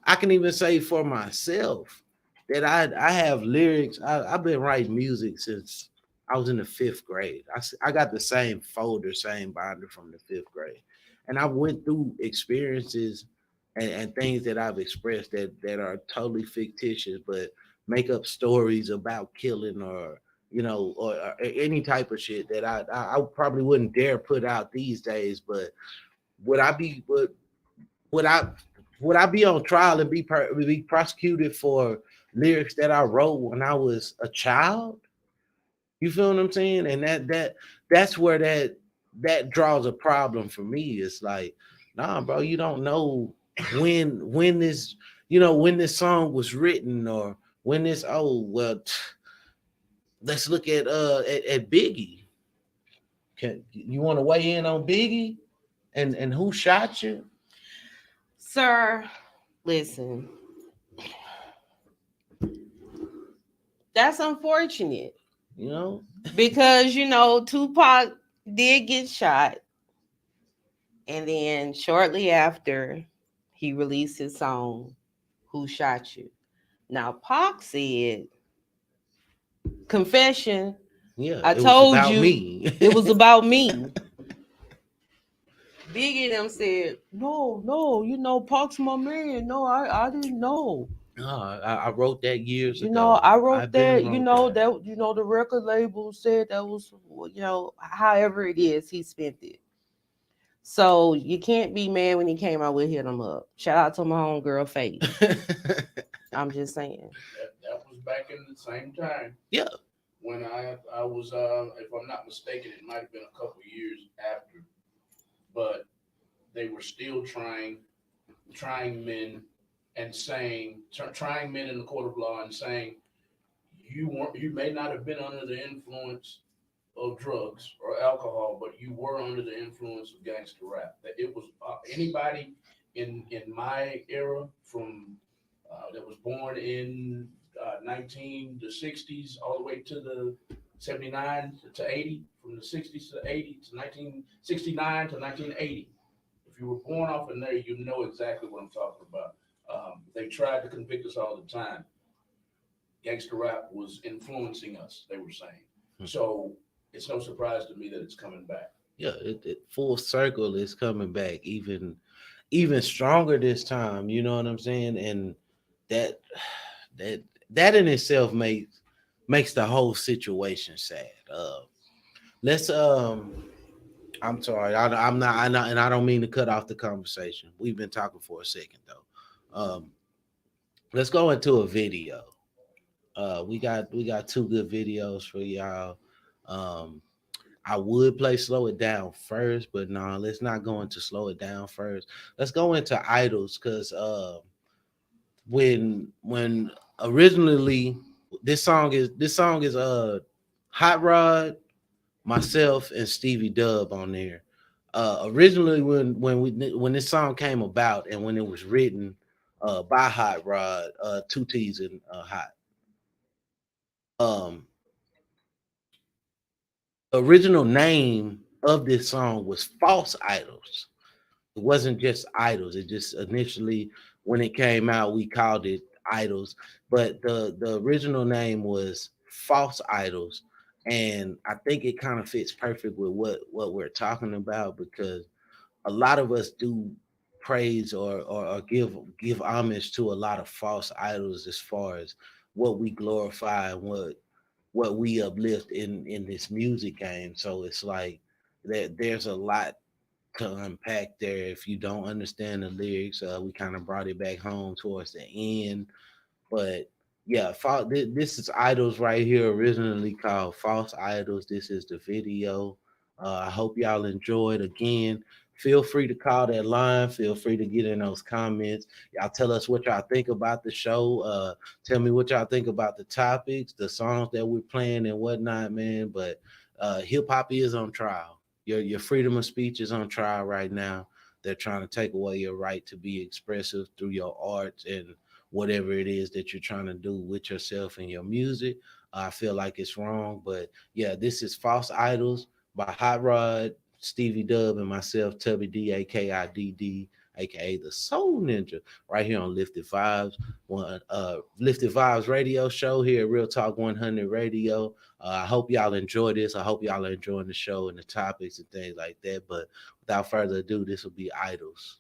I can even say for myself that I have lyrics. I've been writing music since I was in the 5th grade. I got the same folder, same binder from the 5th grade, and I went through experiences and things that I've expressed that are totally fictitious, but make up stories about killing or or any type of shit that I probably wouldn't dare put out these days. But would I be would I would I be on trial and be prosecuted for lyrics that I wrote when I was a child? You feel what I'm saying? And that's where that draws a problem for me. It's like, nah, bro, you don't know when this when this song was written or when this. Oh well, let's look at Biggie. Can you want to weigh in on Biggie and who shot you? Sir, listen. That's unfortunate. You know? Because Tupac did get shot. And then shortly after, he released his song, Who Shot You? Now, Pac said, confession. Yeah, I it told was about you me. it was about me. Biggie them said, no, Pac's my man. No, I didn't know. No, I wrote that years ago. I wrote that, that. the record label said that was, however it is, he spent it. So you can't be mad when he came out with Hit 'Em Up. Shout out to my homegirl Faith. I'm just saying. That was back in the same time. Yeah. When I was, if I'm not mistaken, it might have been a couple years after, but they were still trying men and saying, trying men in the court of law and saying, you may not have been under the influence of drugs or alcohol, but you were under the influence of gangster rap. That it was anybody in my era from that was born in 1960s all the way to the 79 to 80, from the 60s to 80 to 1969 to 1980. If you were born off in there, you know exactly what I'm talking about. They tried to convict us all the time. Gangster rap was influencing us, they were saying. So it's no surprise to me that it's coming back. Yeah, it full circle is coming back, even stronger this time. You know what I'm saying? And that in itself makes the whole situation sad. Let's I'm sorry, I'm not, and I don't mean to cut off the conversation. We've been talking for a second though. Let's go into a video. We got 2 good videos for y'all. I would play Slow It Down first, but no, let's not go into Slow It Down first. Let's go into Idols, because when originally this song is Hot Rod, myself, and Stevie Dub on there. Originally, when this song came about and when it was written by Hot Rod, Two T's and Hot. Um, original name of this song was False Idols. It wasn't just Idols. It just initially, when it came out, we called it Idols, but the original name was False Idols, and I think it kind of fits perfect with what we're talking about, because a lot of us do praise or give homage to a lot of false idols as far as what we glorify and what we uplift in this music game. So it's like that there's a lot to unpack there. If you don't understand the lyrics, we kind of brought it back home towards the end. But yeah, this is Idols right here, originally called False Idols. This is the video. I hope y'all enjoyed. Again, feel free to call that line. Feel free to get in those comments. Y'all tell us what y'all think about the show. Tell me what y'all think about the topics, the songs that we're playing and whatnot, man. But hip hop is on trial. Your freedom of speech is on trial right now. They're trying to take away your right to be expressive through your art and whatever it is that you're trying to do with yourself and your music. I feel like it's wrong, but yeah, this is False Idols by Hot Rod, Stevie Dub, and myself, Tubby D, AKIDD, aka the Soul Ninja, right here on Lift'd Vybez, Lift'd Vybez radio show here at Real Talk 100 Radio. I hope y'all enjoy this. I hope y'all are enjoying the show and the topics and things like that. But without further ado, this will be Idols.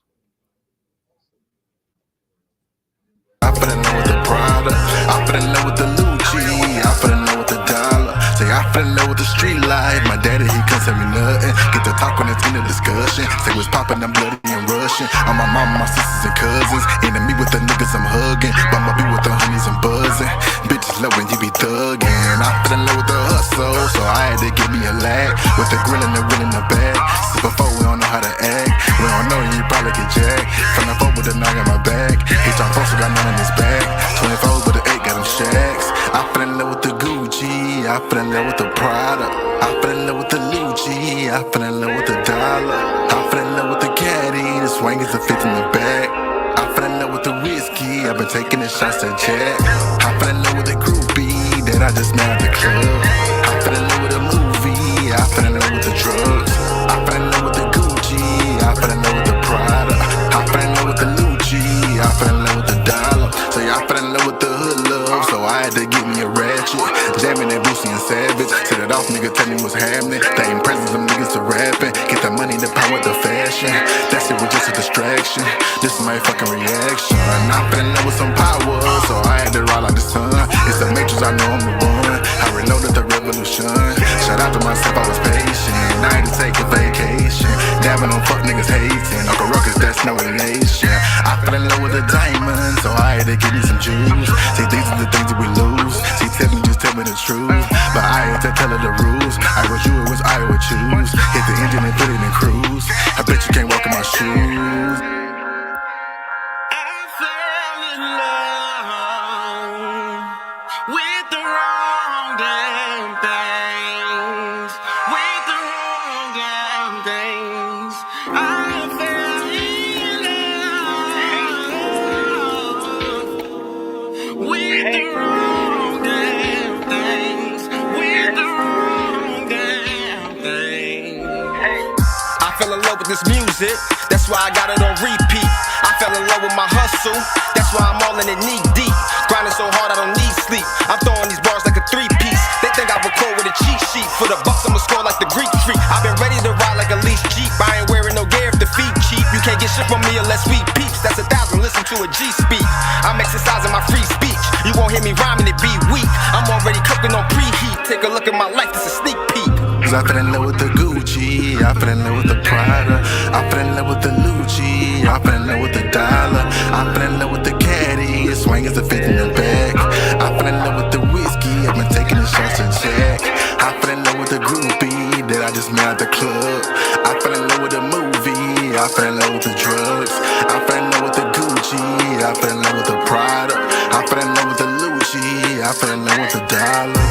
I fell in love with the Prada, I fell in love with the Lucci, I fell in love with the dollar. Say I fell in love with the street life. My daddy, he couldn't tell me nothing. Get the talk when it's in the discussion. Say what's poppin', I'm bloody and rushing. On my mama, my sisters and cousins. Enemy with the niggas I'm hugging. Bumma be with the honeys I'm buzzing. Bitches love when you be thugging. I fell in love with the hustle, so I had to give me a lag. With the grill and the wheel in the bag. Since before we don't know how to act. We don't know you probably get jacked. From the 4 with the 9 got my back. Hit y'all folks who got none in his bag. 24 with the 8 got them shacks. I fell in love with the Gucci, I fell in love with the Prada, I fell in love with the Lucci, I fell in love with the dollar, I fell in love with the caddy, the swing is a fit in the back. I fell in love with the whiskey, I've been taking the shots to Jack. I fell in love with the groupie that I just met at the club. I fell in love with a movie, I fell in love with the drugs. I fell in love with the Gucci, I fell in love with the Prada, I fell in love with the Lucci, I fell in love with the dollar. So I fell in love with the hood love, so I had to get me a ratchet. Jamming that Boosie and Savage. Set it off, nigga, tell me what's happening. They ain't presents, them niggas to rapping. Get the money, the power, the fashion. That shit was just a distraction. This is my fucking reaction. I fell in love with some power, so I had to ride like the sun. It's the matrix, I know I'm the one. I reloaded the revolution. Shout out to myself, I was patient. I had to take a vacation. Dabbing on fuck niggas hating. Uncle Ruckus, that's no relation. I fell in love with a diamond, so I had to give me some juice. See, these are the things that we lose. See, just tell me the truth. But I had to tell her the rules. I was you, it was I would choose. Hit the engine and put it in cruise. I bet you can't walk in my shoes. I fell in love with the wrong damn things. With the wrong damn things. I fell in love with the wrong damn things. With the wrong damn things. I fell in love with this music, that's why I got it on repeat. I fell in love with my hustle, that's why I'm all in it knee deep. Grinding so hard I don't need sleep. I'm throwing these bars like a 3-piece. They think I record with a cheat sheet. For the bucks I'ma score like the Greek freak. I've been ready to ride like a leashed Jeep. I ain't wearing no gear if the feet cheap. You can't get shit from me unless we peeps. That's 1,000, listen to a G speak. I'm exercising my free speech. You won't hear me rhyming, it be weak. I'm already cooking on preheat. Take a look at my life, this a sneak peek. Cause I fell in love with the Gucci, I fell in love with the Prada, I fell in love with the Lucci, I fell in love with the dollar, I fell in love with the caddy, the swing is a fit in the back. I fell in love with the whiskey, I've been taking the shots to Jack. I fell in love with the groupie that I just met at the club. I fell in love with the movie, I fell in love with the drugs. I fell in love with the Gucci, I fell in love with the Prada, I fell in love with the Lucci, I fell in love with the dollar.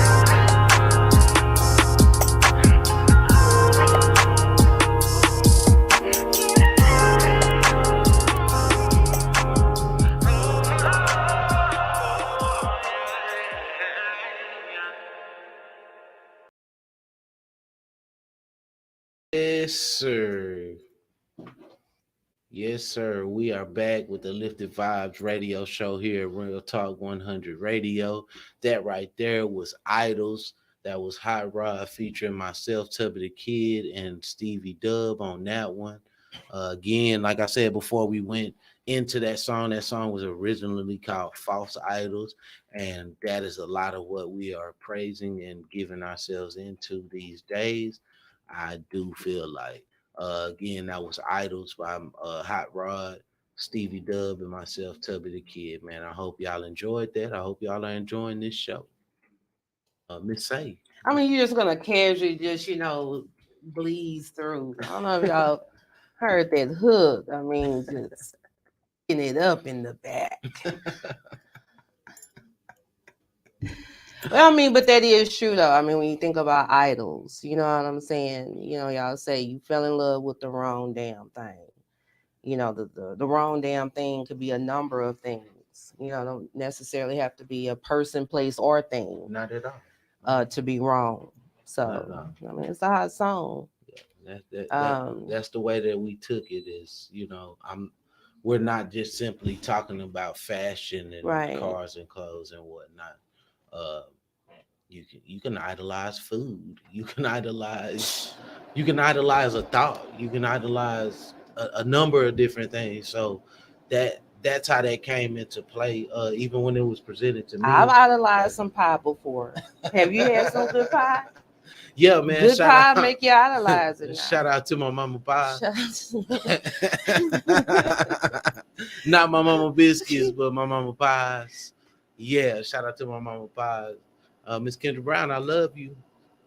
Yes, sir. Yes, sir. We are back with the Lifted Vibes radio show here at Real Talk 100 Radio. That right there was Idols. That was Hot Rod featuring myself, Tubby the Kid, and Stevie Dub on that one. Again, like I said before, we went into that song was originally called False Idols, and that is a lot of what we are praising and giving ourselves into these days. I do feel like. Again, that was Idols by Hot Rod, Stevie Dub, and myself, Tubby the Kid. Man, I hope y'all enjoyed that. I hope y'all are enjoying this show. Miss Say. I mean, you're just gonna casually just, bleeze through. I don't know if y'all heard that hook. I mean, just picking it up in the back. Well, I mean, but that is true though. I mean, when you think about idols, you know what I'm saying? Y'all say you fell in love with the wrong damn thing. The wrong damn thing could be a number of things. Don't necessarily have to be a person, place, or thing. Not at all. To be wrong. So I mean, it's a hot song. Yeah, that's the way that we took it. Is we're not just simply talking about fashion and cars and clothes and whatnot. You can idolize food. You can idolize a thought. You can idolize a number of different things. So that's how that came into play. Even when it was presented to me, I've idolized some pie before. Have you had some good pie? Yeah, man. Good pie make you idolize it. Now. Shout out to my mama pie. Not my mama biscuits, but my mama pies. Yeah, shout out to my mama pies. Miss Kendra Brown, I love you.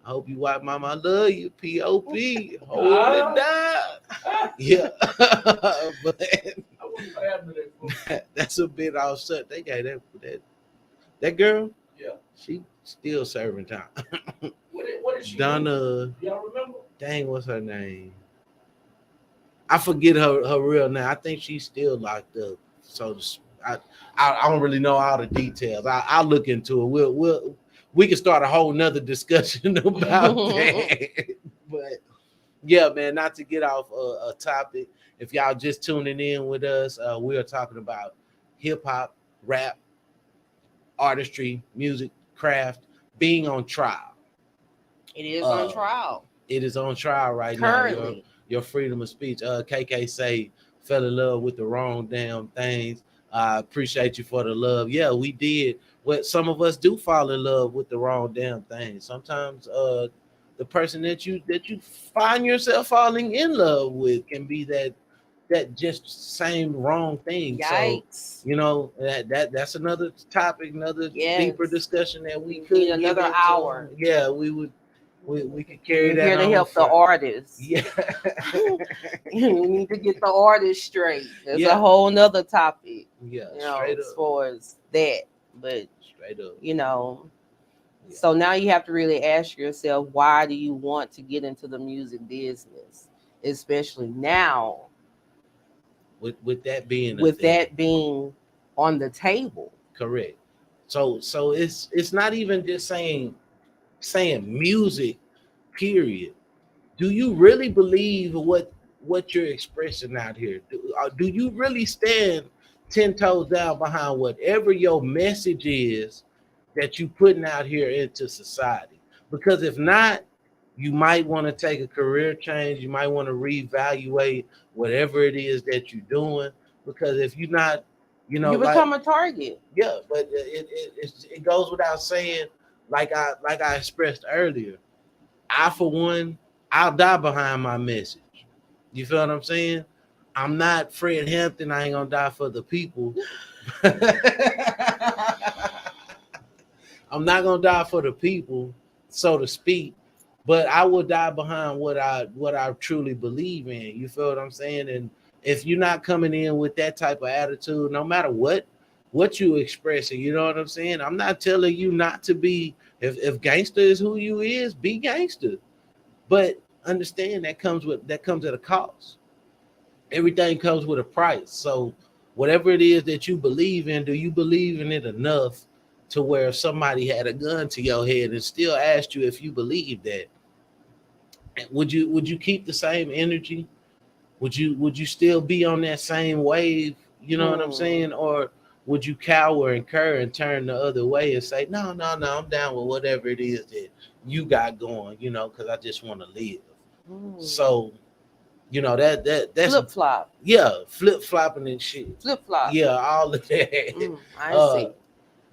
I hope you wipe mama. I love you. P.O.P. Hold it down. Yeah. But that's a bit offset. They got that girl. Yeah. She still serving time. What is she? Donna. Y'all remember? Dang, what's her name? I forget her real name. I think she's still locked up. So I don't really know all the details. I'll look into it. We can start a whole nother discussion about that. But yeah, man, not to get off a topic. If y'all just tuning in with us, we are talking about hip hop, rap, artistry, music, craft being on trial. It is on trial. It is on trial right currently. Now. Your freedom of speech. KK say fell in love with the wrong damn things. I appreciate you for the love. Yeah, we did. What some of us do fall in love with the wrong damn thing. Sometimes the person that you find yourself falling in love with can be that just same wrong thing. Yikes. So that's another topic, another deeper discussion that we could need another hour. Yeah, we could carry that here to on help the artists. Yeah. We need to get the artist straight. There's a whole nother topic. Yeah, straight as far as that. But straight up. So now you have to really ask yourself, why do you want to get into the music business? Especially now. With that being on the table. Correct. So it's not even just saying music, period. Do you really believe what you're expressing out here? Do you really stand 10 toes down behind whatever your message is that you putting out here into society? Because if not, you might want to take a career change. You might want to reevaluate whatever it is that you're doing. Because if you're not, you become a target. Yeah, but it goes without saying. Like I expressed earlier, I for one, I'll die behind my message. You feel what I'm saying? I'm not Fred Hampton. I ain't gonna die for the people. I'm not gonna die for the people, so to speak. But I will die behind what I truly believe in. You feel what I'm saying? And if you're not coming in with that type of attitude, no matter what you expressing, you know what I'm saying? I'm not telling you not to be, if gangster is who you is, be gangster. But understand that comes at a cost. Everything comes with a price. So whatever it is that you believe in, do you believe in it enough to where if somebody had a gun to your head and still asked you if you believe that, would you keep the same energy? Would you still be on that same wave? You know what I'm saying? Or would you cower and cur and turn the other way and say, no, I'm down with whatever it is that you got going, you know, because I just want to live. So, you know, that's flip flop. Yeah, flip flopping and shit. Flip flop. Yeah, all of that. I see.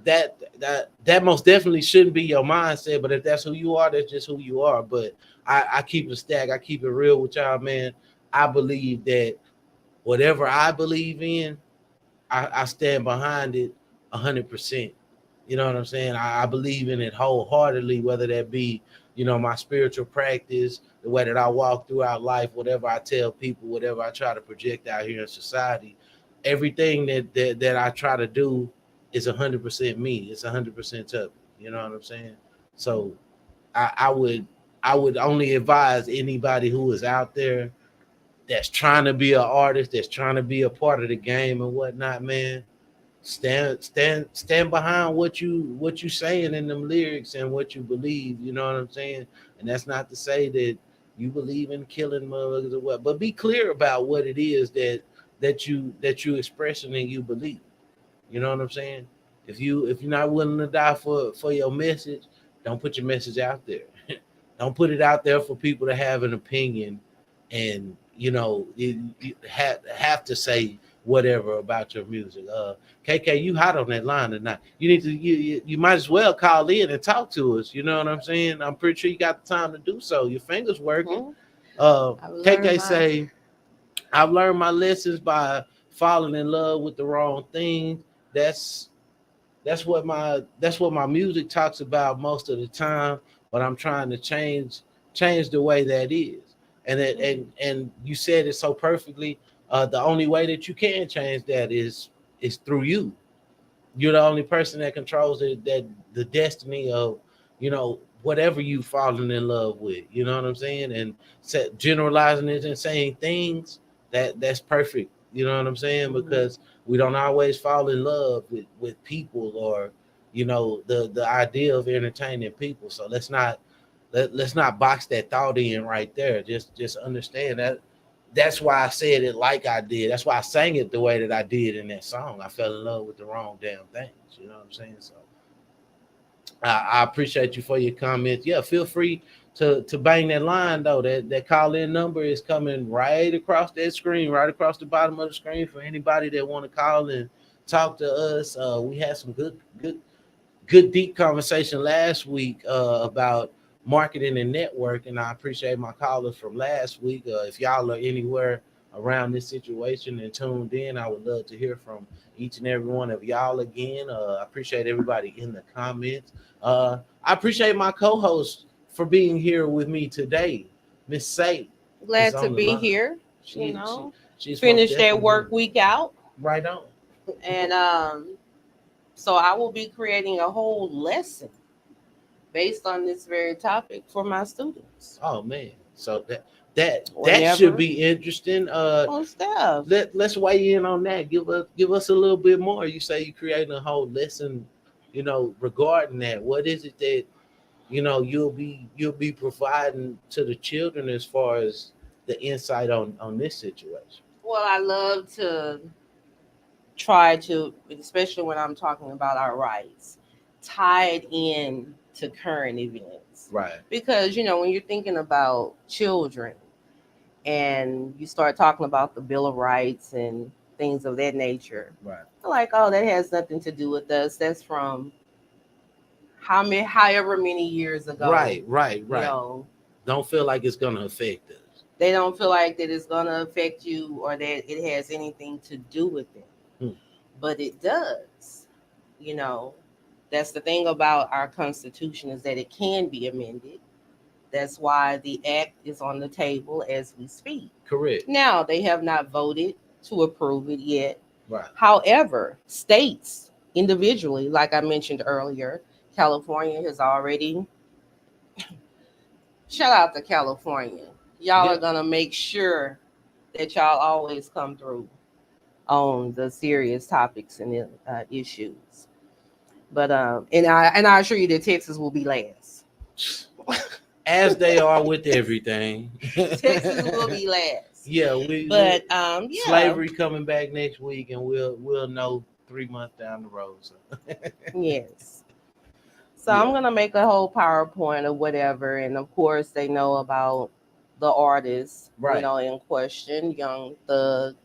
That most definitely shouldn't be your mindset, but if that's who you are, that's just who you are. But I keep it stacked. I keep it real with y'all, man. I believe that whatever I believe in, I stand behind it 100%. You know what I'm saying? I believe in it wholeheartedly, whether that be, you know, my spiritual practice, the way that I walk throughout life, whatever I tell people, whatever I try to project out here in society, everything that I try to do is 100% me. It's 100% Tubby. You know what I'm saying? So I would only advise anybody who is out there that's trying to be an artist, that's trying to be a part of the game and whatnot, man. Stand behind what you saying in them lyrics and what you believe. You know what I'm saying? And that's not to say that you believe in killing motherfuckers or what, but be clear about what it is that you expressing and you believe. You know what I'm saying? If you're not willing to die for your message, don't put your message out there. Don't put it out there for people to have an opinion, and you know you have to say whatever about your music. KK, you hot on that line tonight. You need to you might as well call in and talk to us. You know what I'm saying? I'm pretty sure you got the time to do so. Your fingers working. KK say, I've learned my lessons by falling in love with the wrong thing. That's what my music talks about most of the time, but I'm trying to change the way that is. And you said it so perfectly. The only way that you can change that is through you. You're the only person that controls the destiny of, you know, whatever you fallen in love with. You know what I'm saying? And generalizing it and saying things that's perfect. You know what I'm saying? Because we don't always fall in love with people, or, you know, the idea of entertaining people. So let's not box that thought in right there. Just understand that. That's why I said it like I did. That's why I sang it the way that I did in that song. I fell in love with the wrong damn things. You know what I'm saying? So I appreciate you for your comments. Yeah, feel free to bang that line though. That call-in number is coming right across that screen, right across the bottom of the screen for anybody that want to call and talk to us. We had some good deep conversation last week about marketing and networking. I appreciate my callers from last week. If y'all are anywhere around this situation and tuned in, I would love to hear from each and every one of y'all again. I appreciate everybody in the comments. I appreciate my co-host for being here with me today, Miss Say. Glad to be here. She's finished that work week out. Right on. And so I will be creating a whole lesson based on this very topic for my students. Oh man, so that should be interesting. Let's weigh in on that. Give us a little bit more. You say you're creating a whole lesson, you know, regarding that. What is it that, you know, you'll be providing to the children as far as the insight on this situation? Well, I love to try to, especially when I'm talking about our rights, tied in to current events. Right. Because, you know, when you're thinking about children and you start talking about the Bill of Rights and things of that nature, right, like, oh, that has nothing to do with us. That's from however many years ago. Right. You know, don't feel like it's going to affect us. They don't feel like that it's going to affect you or that it has anything to do with them. But it does. You know, that's the thing about our Constitution, is that it can be amended. That's why the act is on the table as we speak. Correct. Now, they have not voted to approve it yet. Right. However, states individually, like I mentioned earlier, California has already, shout out to California. Y'all are going to make sure that y'all always come through on the serious topics and issues. But and I assure you that Texas will be last. as they are with everything. Texas will be last. Yeah, But yeah, slavery coming back next week, and we'll know 3 months down the road. So. Yes. So Yeah. I'm gonna make a whole PowerPoint or whatever, and of course they know about the artist, Right. in question, Young Thug,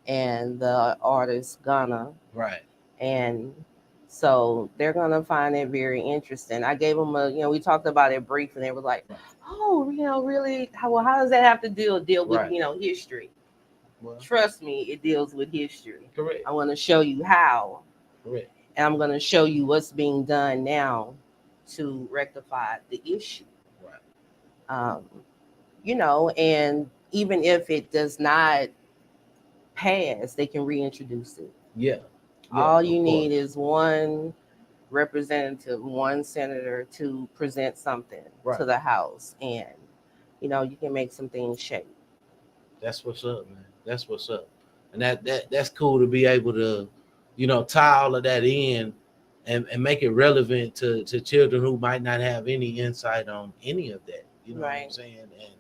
and the artist Gunna, Right. and so they're gonna find it very interesting. I gave them we talked about it briefly. They were like, Right. "Oh, really? How does that have to deal with Right. history?" Well, Trust me, it deals with history. correct. I want to show you how, Correct. and I'm going to show you what's being done now to rectify the issue. Right. And even if it does not pass, they can reintroduce it. Yeah. All you need is one representative, one senator to present something to the House, and you can make some things shake. That's what's up, man. That's what's up, and that's cool to be able to, tie all of that in, and make it relevant to children who might not have any insight on any of that. You know what I'm saying? And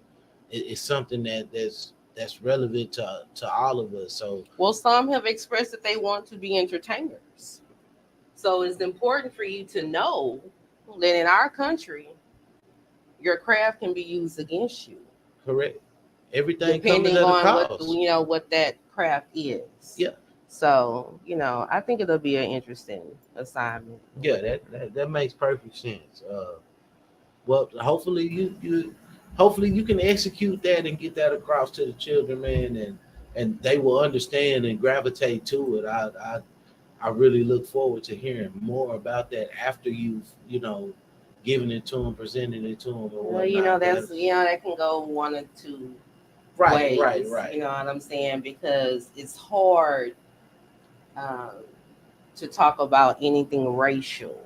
it's something that's relevant to all of us. So, well, some have expressed that they want to be entertainers. So it's important for you to know that in our country, your craft can be used against you. Correct. Everything depending on what that craft is. Yeah. So I think it'll be an interesting assignment. Yeah, that makes perfect sense. Well, hopefully you can execute that and get that across to the children, man, and they will understand and gravitate to it. I really look forward to hearing more about that after you've given it to them, presented it to them. Well, that can go one or two ways. Right. You know what I'm saying? Because it's hard to talk about anything racial,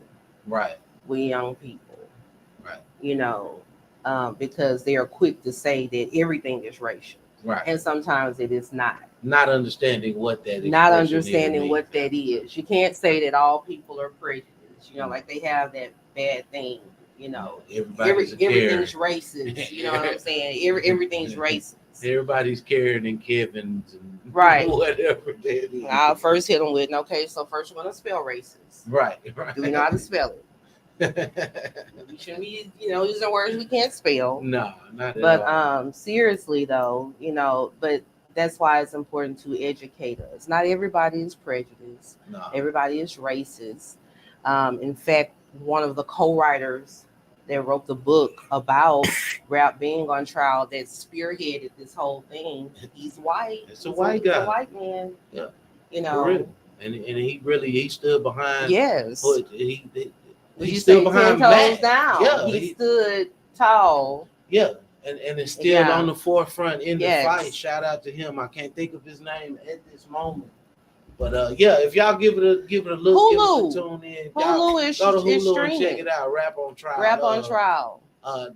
right, with young people, right. Because they are quick to say that everything is racial, right, and sometimes it is not. Not understanding what that is. Not understanding what that is. You can't say that all people are prejudiced. Like they have that bad thing. Everything's racist. You know what I'm saying? Everything's racist. Everybody's Karen and Kevin's and right. Whatever that is. I'll first hit them with, okay, so first we're going to spell racist. Right. Do we know how to spell it? We shouldn't be, using words we can't spell. No, not at all. But seriously though, but that's why it's important to educate us. Not everybody is prejudiced. No. Everybody is racist. In fact, one of the co-writers that wrote the book about rap being on trial that spearheaded this whole thing, he's white. It's a white guy. He's a white man. Yeah. For real. And he stood behind. Yes. He stood behind Matt. Down. Yeah. He stood tall. Yeah. And it's still on the forefront in the fight. Shout out to him. I can't think of his name at this moment. But if y'all give it a look, Hulu. Give it a tune in. Hulu is go to Hulu streaming. And check it out. Rap on Trial. Rap on Trial.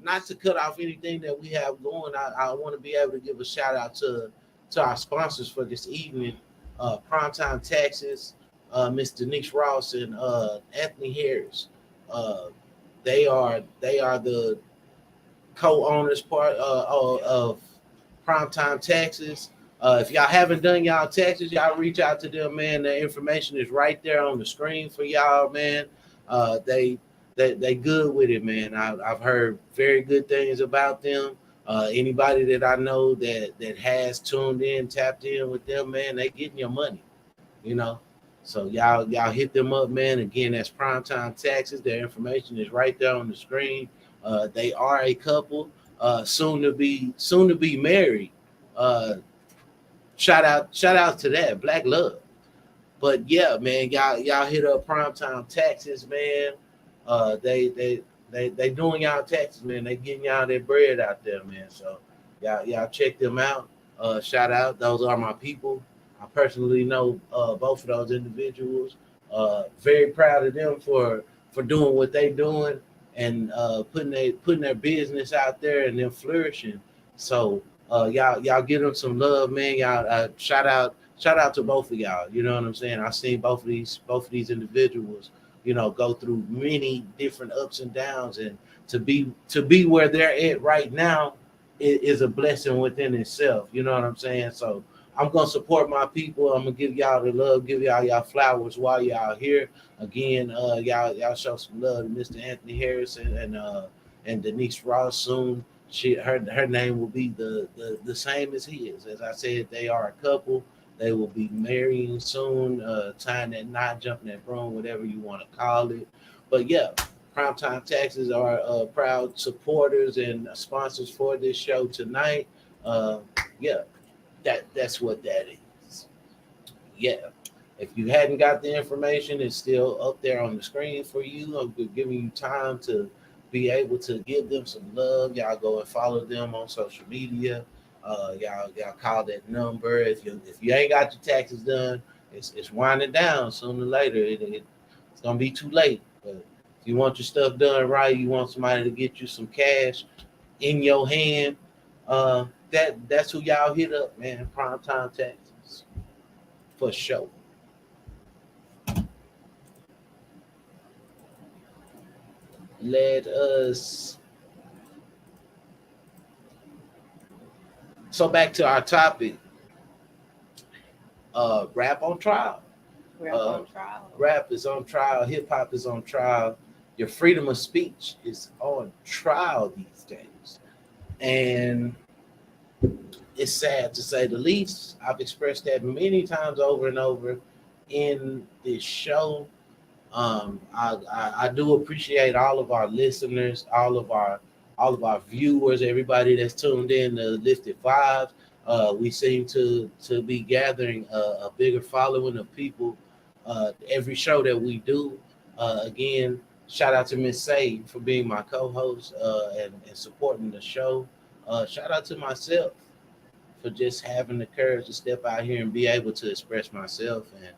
Not to cut off anything that we have going, I want to be able to give a shout out to our sponsors for this evening. Primetime Texas, Miss Denise Ross and Anthony Harris. They are the co-owners part of Primetime Texas. If y'all haven't done y'all taxes, y'all reach out to them, man. The information is right there on the screen for y'all, man. They good with it, man. I've heard very good things about them. Anybody that I know that has tuned in, tapped in with them, man, they getting your money, So y'all hit them up, man. Again, that's Primetime Taxes. Their information is right there on the screen. They are a couple, soon to be married. Shout out to that, Black Love. But yeah, man, y'all hit up Primetime Taxes, man. They doing y'all taxes, man. They getting y'all their bread out there, man. So y'all check them out. Shout out, those are my people. I personally know both of those individuals. Very proud of them for doing what they doing and putting their business out there and them flourishing. So y'all give them some love, man. Y'all shout out to both of y'all. You know what I'm saying? I've seen both of these individuals go through many different ups and downs, and to be where they're at right now is a blessing within itself. You know what I'm saying? So I'm gonna support my people. I'm gonna give y'all the love, give y'all flowers while y'all here. Again, y'all show some love to Mr. Anthony Harris and Denise Ross soon. Her name will be the same as his. As I said, they are a couple. They will be marrying soon, tying that knot, jumping that broom, whatever you want to call it. But yeah, Primetime Taxes are proud supporters and sponsors for this show tonight. Yeah, that's what that is. Yeah. If you hadn't got the information, it's still up there on the screen for you. I'm giving you time to be able to give them some love. Y'all go and follow them on social media. Y'all call that number. If you ain't got your taxes done, it's winding down sooner or later. It's gonna be too late. But if you want your stuff done right, you want somebody to get you some cash in your hand. That's who y'all hit up, man. Primetime Taxes for sure. Let us. So back to our topic. Rap on trial. Rap on trial. Rap is on trial. Hip hop is on trial. Your freedom of speech is on trial these days, and it's sad to say the least. I've expressed that many times over and over in this show. I do appreciate all of our listeners, all of our viewers, everybody that's tuned in to Lift'd Vybez. We seem to be gathering a bigger following of people every show that we do. Again, shout out to Miss Say for being my co-host and supporting the show. Shout out to myself for just having the courage to step out here and be able to express myself, and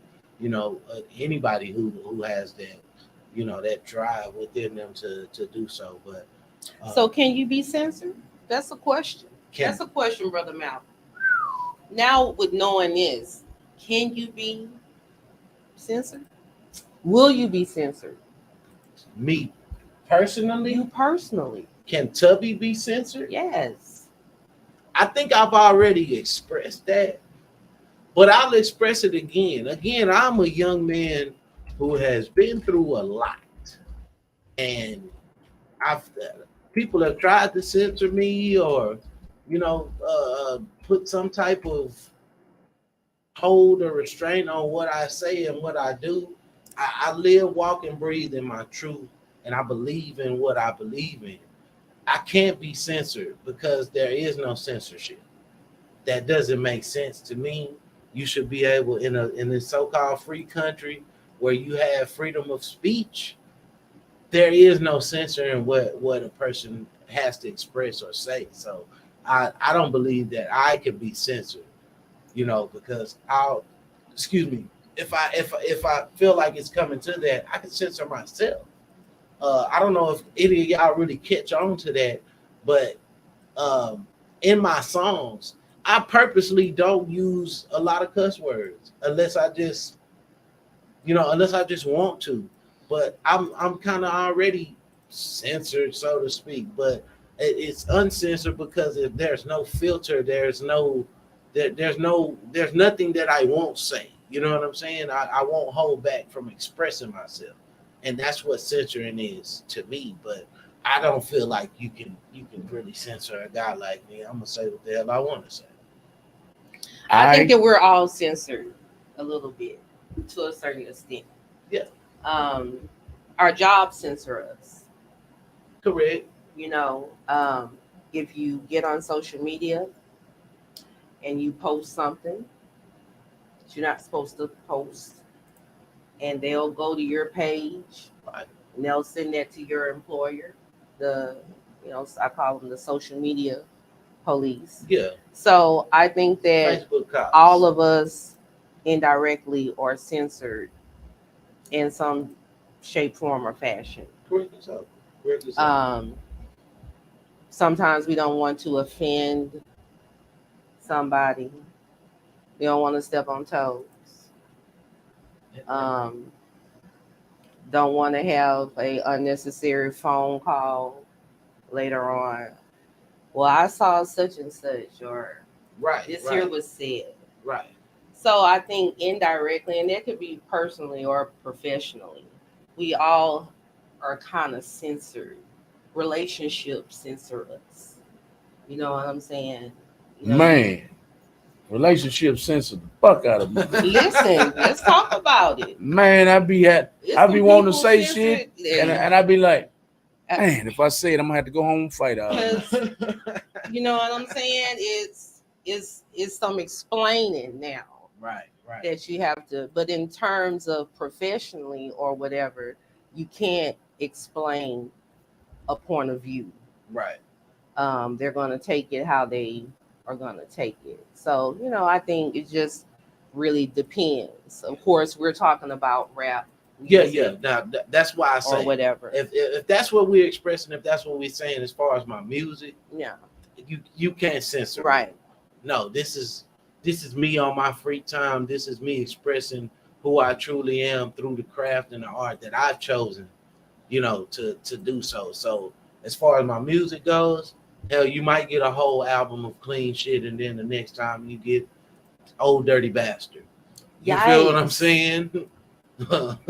anybody who has that that drive within them to do so. But so can you be censored? That's a question. That's a question, Brother Malcolm. Now, with knowing this, can you be censored? Will you be censored? Me personally? You personally. Can Tubby be censored? Yes. I think I've already expressed that, but I'll express it again. Again, I'm a young man who has been through a lot, and people have tried to censor me or put some type of hold or restraint on what I say and what I do. I live, walk, and breathe in my truth, and I believe in what I believe in. I can't be censored because there is no censorship. That doesn't make sense to me. You should be able, in this so-called free country where you have freedom of speech, there is no censoring what a person has to express or say. So I don't believe that I can be censored, because if I feel like it's coming to that, I can censor myself. I don't know if any of y'all really catch on to that, but in my songs, I purposely don't use a lot of cuss words unless I just want to. But I'm kind of already censored, so to speak. But it's uncensored because if there's no filter, there's nothing that I won't say. You know what I'm saying? I won't hold back from expressing myself, and that's what censoring is to me. But I don't feel like you can really censor a guy like me. I'm gonna say what the hell I want to say. I think that we're all censored a little bit to a certain extent. Yeah. Our jobs censor us. Correct. If you get on social media and you post something that you're not supposed to post, and they'll go to your page, Right. and they'll send that to your employer. I call them the social media police. Yeah. So I think that Facebook cops. all of us indirectly are censored in some shape, form, or fashion. Correct yourself. Sometimes we don't want to offend somebody. We don't want to step on toes. don't want to have a unnecessary phone call later on. Well, I saw such and such, or Right, this right, here was said. right. So I think indirectly, and that could be personally or professionally, we all are kind of censored. Relationships censor us. You know what I'm saying? You know, Man, relationship censor the fuck out of me. listen, let's talk about it. Man, I be It's wanting to people say shit, censored, and I be like, uh, man, if I say it, I'm gonna have to go home and fight out. because you know what I'm saying. It's some explaining now Right, right, that you have to. But in terms of professionally or whatever, you can't explain a point of view. right. They're going to take it how they are going to take it. So, you know, I think it just really depends. Of course, we're talking about rap Yeah, music yeah. Now that's why I or say whatever. if that's what we're expressing, if that's what we're saying as far as my music, Yeah, you can't censor me. right. No, this is me on my free time. This is me expressing who I truly am through the craft and the art that I've chosen, to do so. So as far as my music goes, hell, you might get a whole album of clean shit, and then the next time you get Old Dirty Bastard. You feel what I'm Yikes. saying?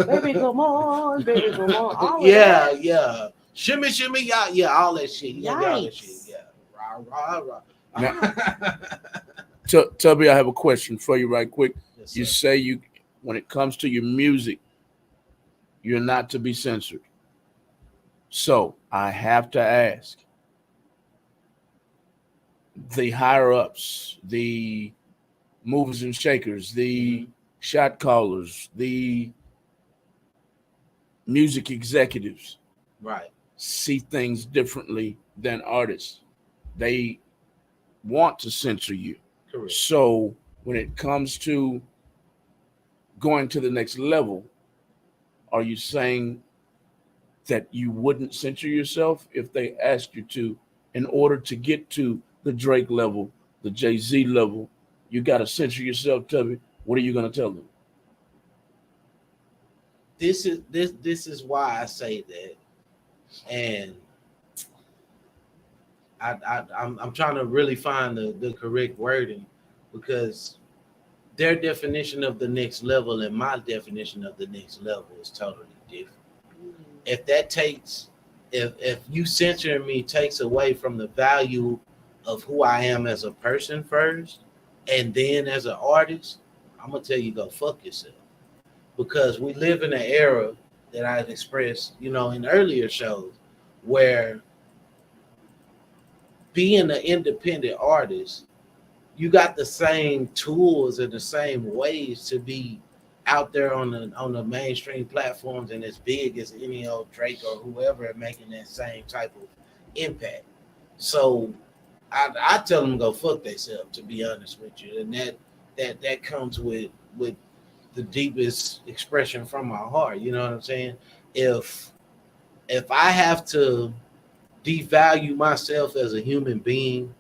Baby, come on, baby, come on. All of Yeah, that. yeah. Shimmy, shimmy, yeah, all that shit. You gonna get all that shit. Yikes. Yeah. Rah, rah, Now, rah. Tubby, I have a question for you, right quick. Yes, You sir. say when it comes to your music, you're not to be censored. So I have to ask the higher ups, the movers and shakers, the shot callers, the music executives Right. see things differently than artists. They want to censor you. Correct. So when it comes to going to the next level, are you saying that you wouldn't censor yourself if they asked you to in order to get to the Drake level, the Jay-Z level? You got to censor yourself, Tubby. What are you going to tell them? This is why I say that, and I'm trying to really find the correct wording, because their definition of the next level and my definition of the next level is totally different. If that takes, if you censoring me takes away from the value of who I am as a person first, and then as an artist, I'm gonna tell you, go fuck yourself, because we live in an era that I've expressed, in earlier shows, where being an independent artist, you got the same tools and the same ways to be out there on the mainstream platforms and as big as any old Drake or whoever, making that same type of impact. So I tell them go fuck themselves, to be honest with you, and that comes with the deepest expression from my heart. You know what I'm saying? If I have to devalue myself as a human being,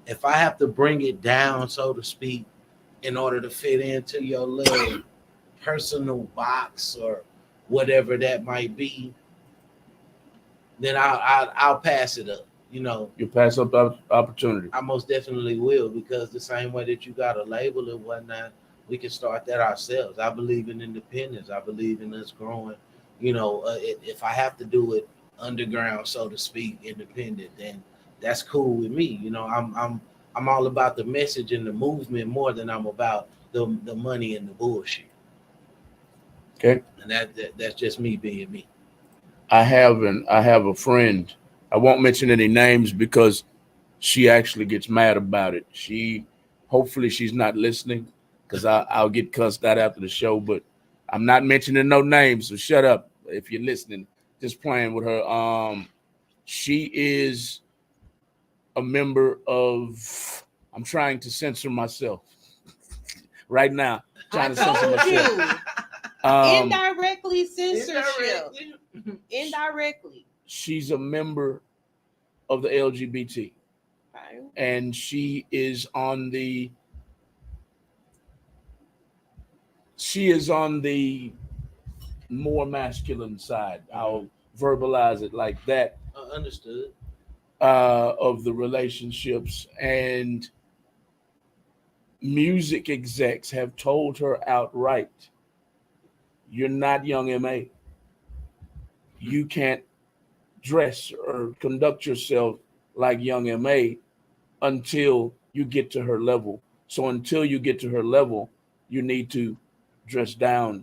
if I have to bring it down, so to speak, in order to fit into your little personal box or whatever that might be, then I'll pass it up. You pass up the opportunity. I most definitely will, because the same way that you got a label and whatnot, we can start that ourselves. I believe in independence. I believe in us growing. If I have to do it underground, so to speak, independent, then that's cool with me. I'm all about the message and the movement more than I'm about the money and the bullshit. Okay. And that's just me being me. I have a friend. I won't mention any names because she actually gets mad about it. Hopefully she's not listening, because I'll get cussed out after the show. But I'm not mentioning no names, so shut up if you're listening. Just playing with her. She is a member of. I'm trying to censor myself right now. I Trying to censor told myself. you. Indirectly censorship. Indirectly. Indirectly. She's a member of the LGBT, Okay. and she is on the more masculine side. I'll verbalize it like that. Understood. Of the relationships, and music execs have told her outright, "You're not Young M.A. You can't dress or conduct yourself like Young M.A. until you get to her level. So until you get to her level, you need to dress down."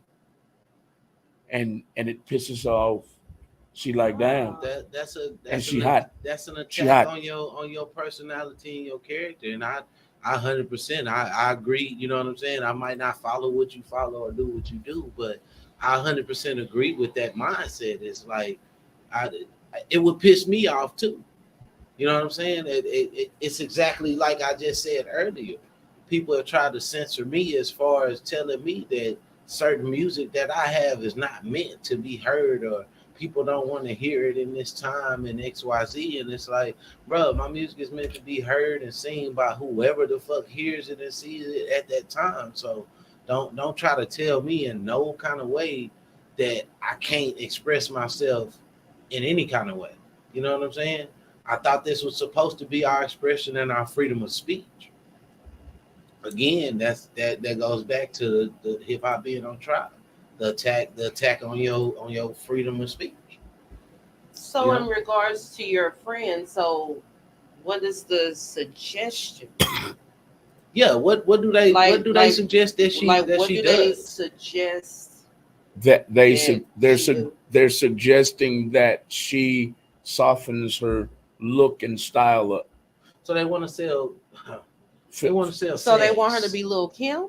And it pisses her off. She like, damn. And she hot. That's an She attack hot. on your personality and your character. And I 100%, I agree. You know what I'm saying? I might not follow what you follow or do what you do, but I 100% agree with that mindset. It's like, it would piss me off too. You know what I'm saying? It's exactly like I just said earlier. People have tried to censor me as far as telling me that certain music that I have is not meant to be heard, or people don't want to hear it in this time and XYZ. And it's like, bro, my music is meant to be heard and seen by whoever the fuck hears it and sees it at that time. So don't try to tell me in no kind of way that I can't express myself in any kind of way. You know what I'm saying? I thought this was supposed to be our expression and our freedom of speech. Again, that goes back to the hip hop being on trial. The attack on your freedom of speech. So in regards to your friend, so what is the suggestion? Yeah, what do they suggest that she like, that what she do does? they suggest? That they're suggesting that she softens her look and style up. So they want to sell. They want to sell. So they want her to be Lil Kim.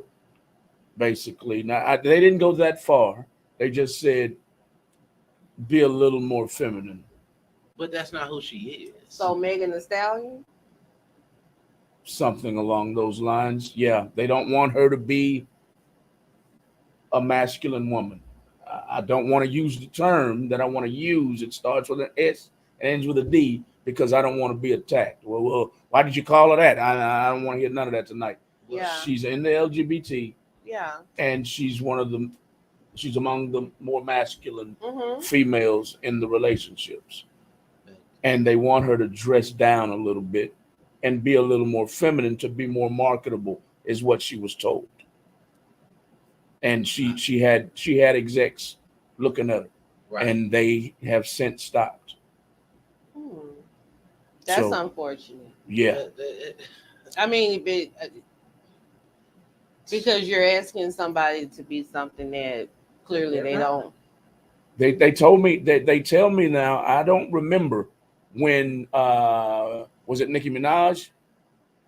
Basically, now they didn't go that far. They just said be a little more feminine. But that's not who she is. So Megan Thee Stallion. Something along those lines. Yeah, they don't want her to be a masculine woman. I don't want to use the term that I want to use. It starts with an S and ends with a D because I don't want to be attacked. Well, why did you call her that? I don't want to hear none of that tonight. Yeah. She's in the LGBT. Yeah. And she's among the more masculine females in the relationships. And they want her to dress down a little bit and be a little more feminine to be more marketable, is what she was told. And she had execs looking at her, right. And they have since stopped. That's unfortunate. Yeah. I mean, because you're asking somebody to be something that clearly they don't. They told me that they tell me now. I don't remember when was it Nicki Minaj?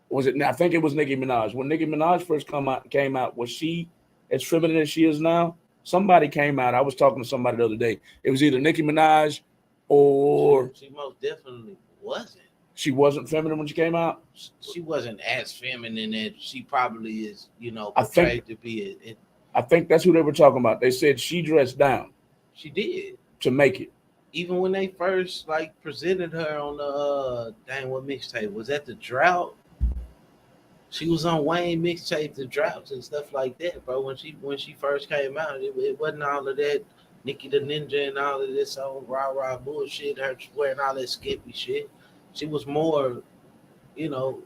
Was it? I think it was Nicki Minaj. When Nicki Minaj first came out, was she as feminine as she is now? Somebody came out. I was talking to somebody the other day. It was either Nicki Minaj or she most definitely wasn't. She wasn't feminine when she came out. She wasn't as feminine as she probably is, portrayed to be. I think that's who they were talking about. They said she dressed down. She did to make it. Even when they first presented her on the what mixtape was that? The Drought. She was on Wayne mixtape, The Droughts and stuff like that, bro. When she first came out, it wasn't all of that Nicki the Ninja and all of this old rah bullshit. Her wearing all that skippy shit. She was more, along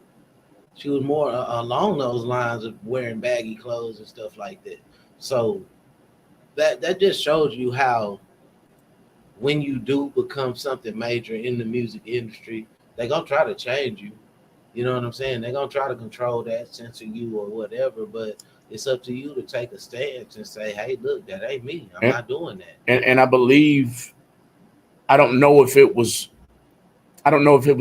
those lines of wearing baggy clothes and stuff like that. So that just shows you how when you do become something major in the music industry, they're going to try to change you. You know what I'm saying? They're going to try to control that, censor you or whatever, but it's up to you to take a stance and say, hey, look, that ain't me. I'm not doing that. And I believe, I don't know if it was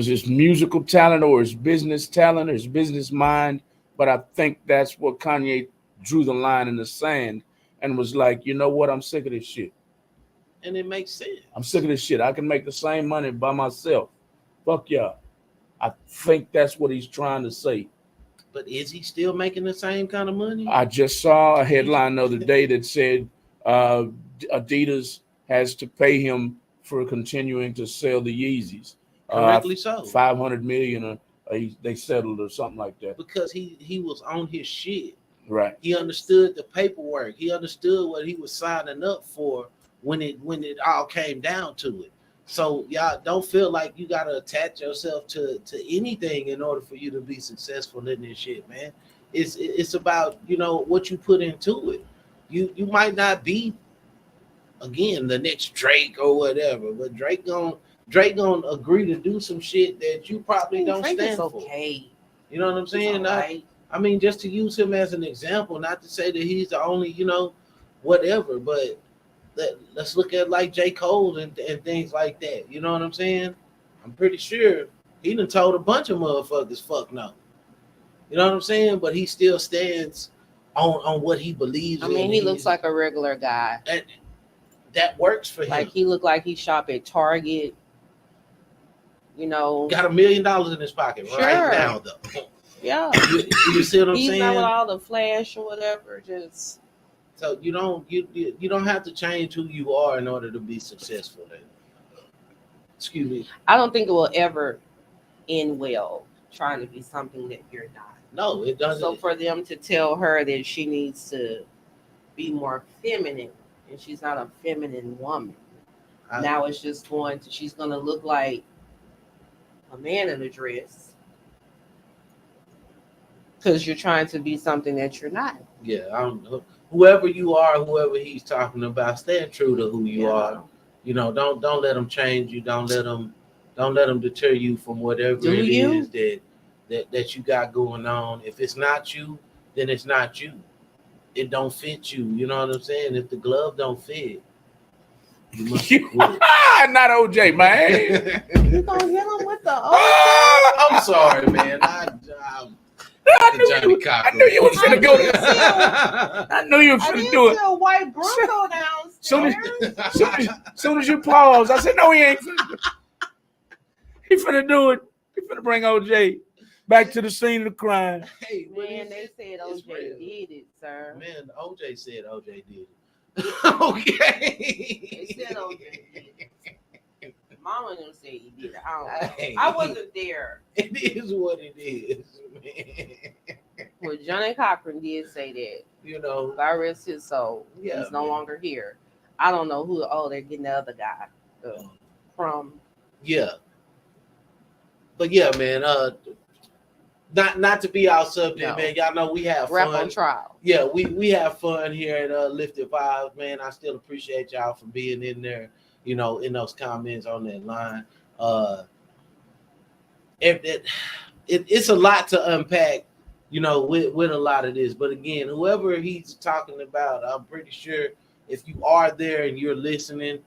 his musical talent or his business talent or his business mind, but I think that's what Kanye drew the line in the sand and was like, you know what? I'm sick of this shit. And it makes sense. I'm sick of this shit. I can make the same money by myself. Fuck y'all. I think that's what he's trying to say. But is he still making the same kind of money? I just saw a headline the other day that said Adidas has to pay him for continuing to sell the Yeezys. Correctly so. $500 million they settled or something like that. Because he was on his shit. Right. He understood the paperwork. He understood what he was signing up for when it all came down to it. So y'all don't feel like you gotta attach yourself to anything in order for you to be successful in this shit, man. It's about, you know, what you put into it. You might not be, again, the next Drake or whatever, but Drake gonna agree to do some shit that you probably don't Drake stand is for. okay. You know what I'm saying? It's all right. I mean, just to use him as an example, not to say that he's the only, you know, whatever, but let's look at like J. Cole and things like that. You know what I'm saying? I'm pretty sure he done told a bunch of motherfuckers fuck no. You know what I'm saying? But he still stands on what he believes in. I mean, he looks like a regular guy. That works for him. Like he looked like he shop at Target. You know, Got $1 million in his pocket right now, though. Yeah. You see what I'm He's saying? not with all the flash or whatever. Just so you don't have to change who you are in order to be successful. Then. Excuse me. I don't think it will ever end well trying to be something that you're not. No, it doesn't. So for them to tell her that she needs to be more feminine, and she's not a feminine woman. Now it's just she's going to look like a man in a dress because you're trying to be something that you're not. Yeah, whoever you are, whoever he's talking about, stand true to who you are. You know, don't let them change you. Don't let them deter you from whatever is that you got going on. If it's not you, then it's not you. It don't fit you. You know what I'm saying? If the glove don't fit, you must quit. Not OJ, man. You gonna hit him with the I'm sorry, man. I knew you was finna go there. I knew you was finna do it. I a white Bronco downstairs. Soon as you pause, I said, no, he ain't finna do it. He finna do it. He finna bring OJ back to the scene of the crime. Hey, man, they said OJ did it, sir. Man, OJ said OJ did it. Okay. They said OJ did it. Mama and them said he did it. I wasn't there. It is what it is, man. Well, Johnny Cochran did say that. You know, God rest his soul. Yeah, he's no longer here. I don't know who. Oh, they're getting the other guy from. Yeah. But yeah, man. Not to be our subject, man. Y'all know we have Rap fun. On trial. Yeah, we have fun here at Lift'd Vybez, man. I still appreciate y'all for being in there. You know, in those comments on that line. It's a lot to unpack, you know, with a lot of this. But again, whoever he's talking about, I'm pretty sure if you are there and you're listening,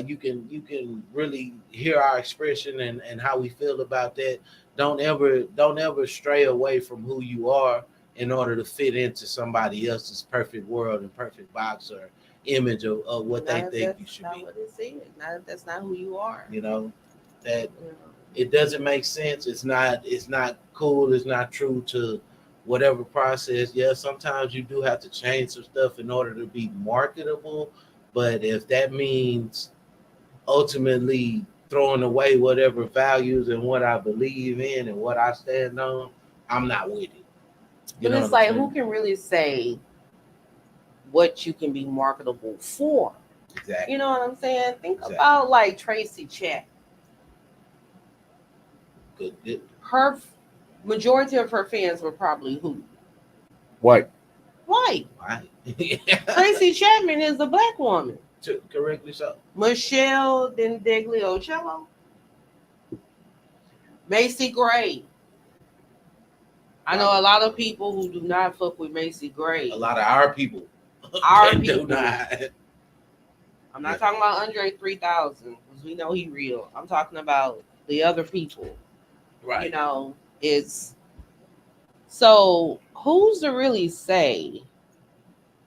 you can really hear our expression and how we feel about that. Don't ever stray away from who you are in order to fit into somebody else's perfect world and perfect box or image of what they think you should be. That's not who you are. You know, that it doesn't make sense. It's not cool. It's not true to whatever process. Yeah, sometimes you do have to change some stuff in order to be marketable. But if that means ultimately throwing away whatever values and what I believe in and what I stand on, I'm not with it. But it's like, who can really say what you can be marketable for? Exactly. You know what I'm saying? Think about like Tracy Chapman. Good. Her majority of her fans were probably who? White. Tracy Chapman is a black woman. Correctly so. Michelle Dendegliocello. Macy Gray. I know a lot of people who do not fuck with Macy Gray. A lot of our people. Our people. Do not. I'm not talking about Andre 3000 because we know he real. I'm talking about the other people. Right. You know, it's so who's to really say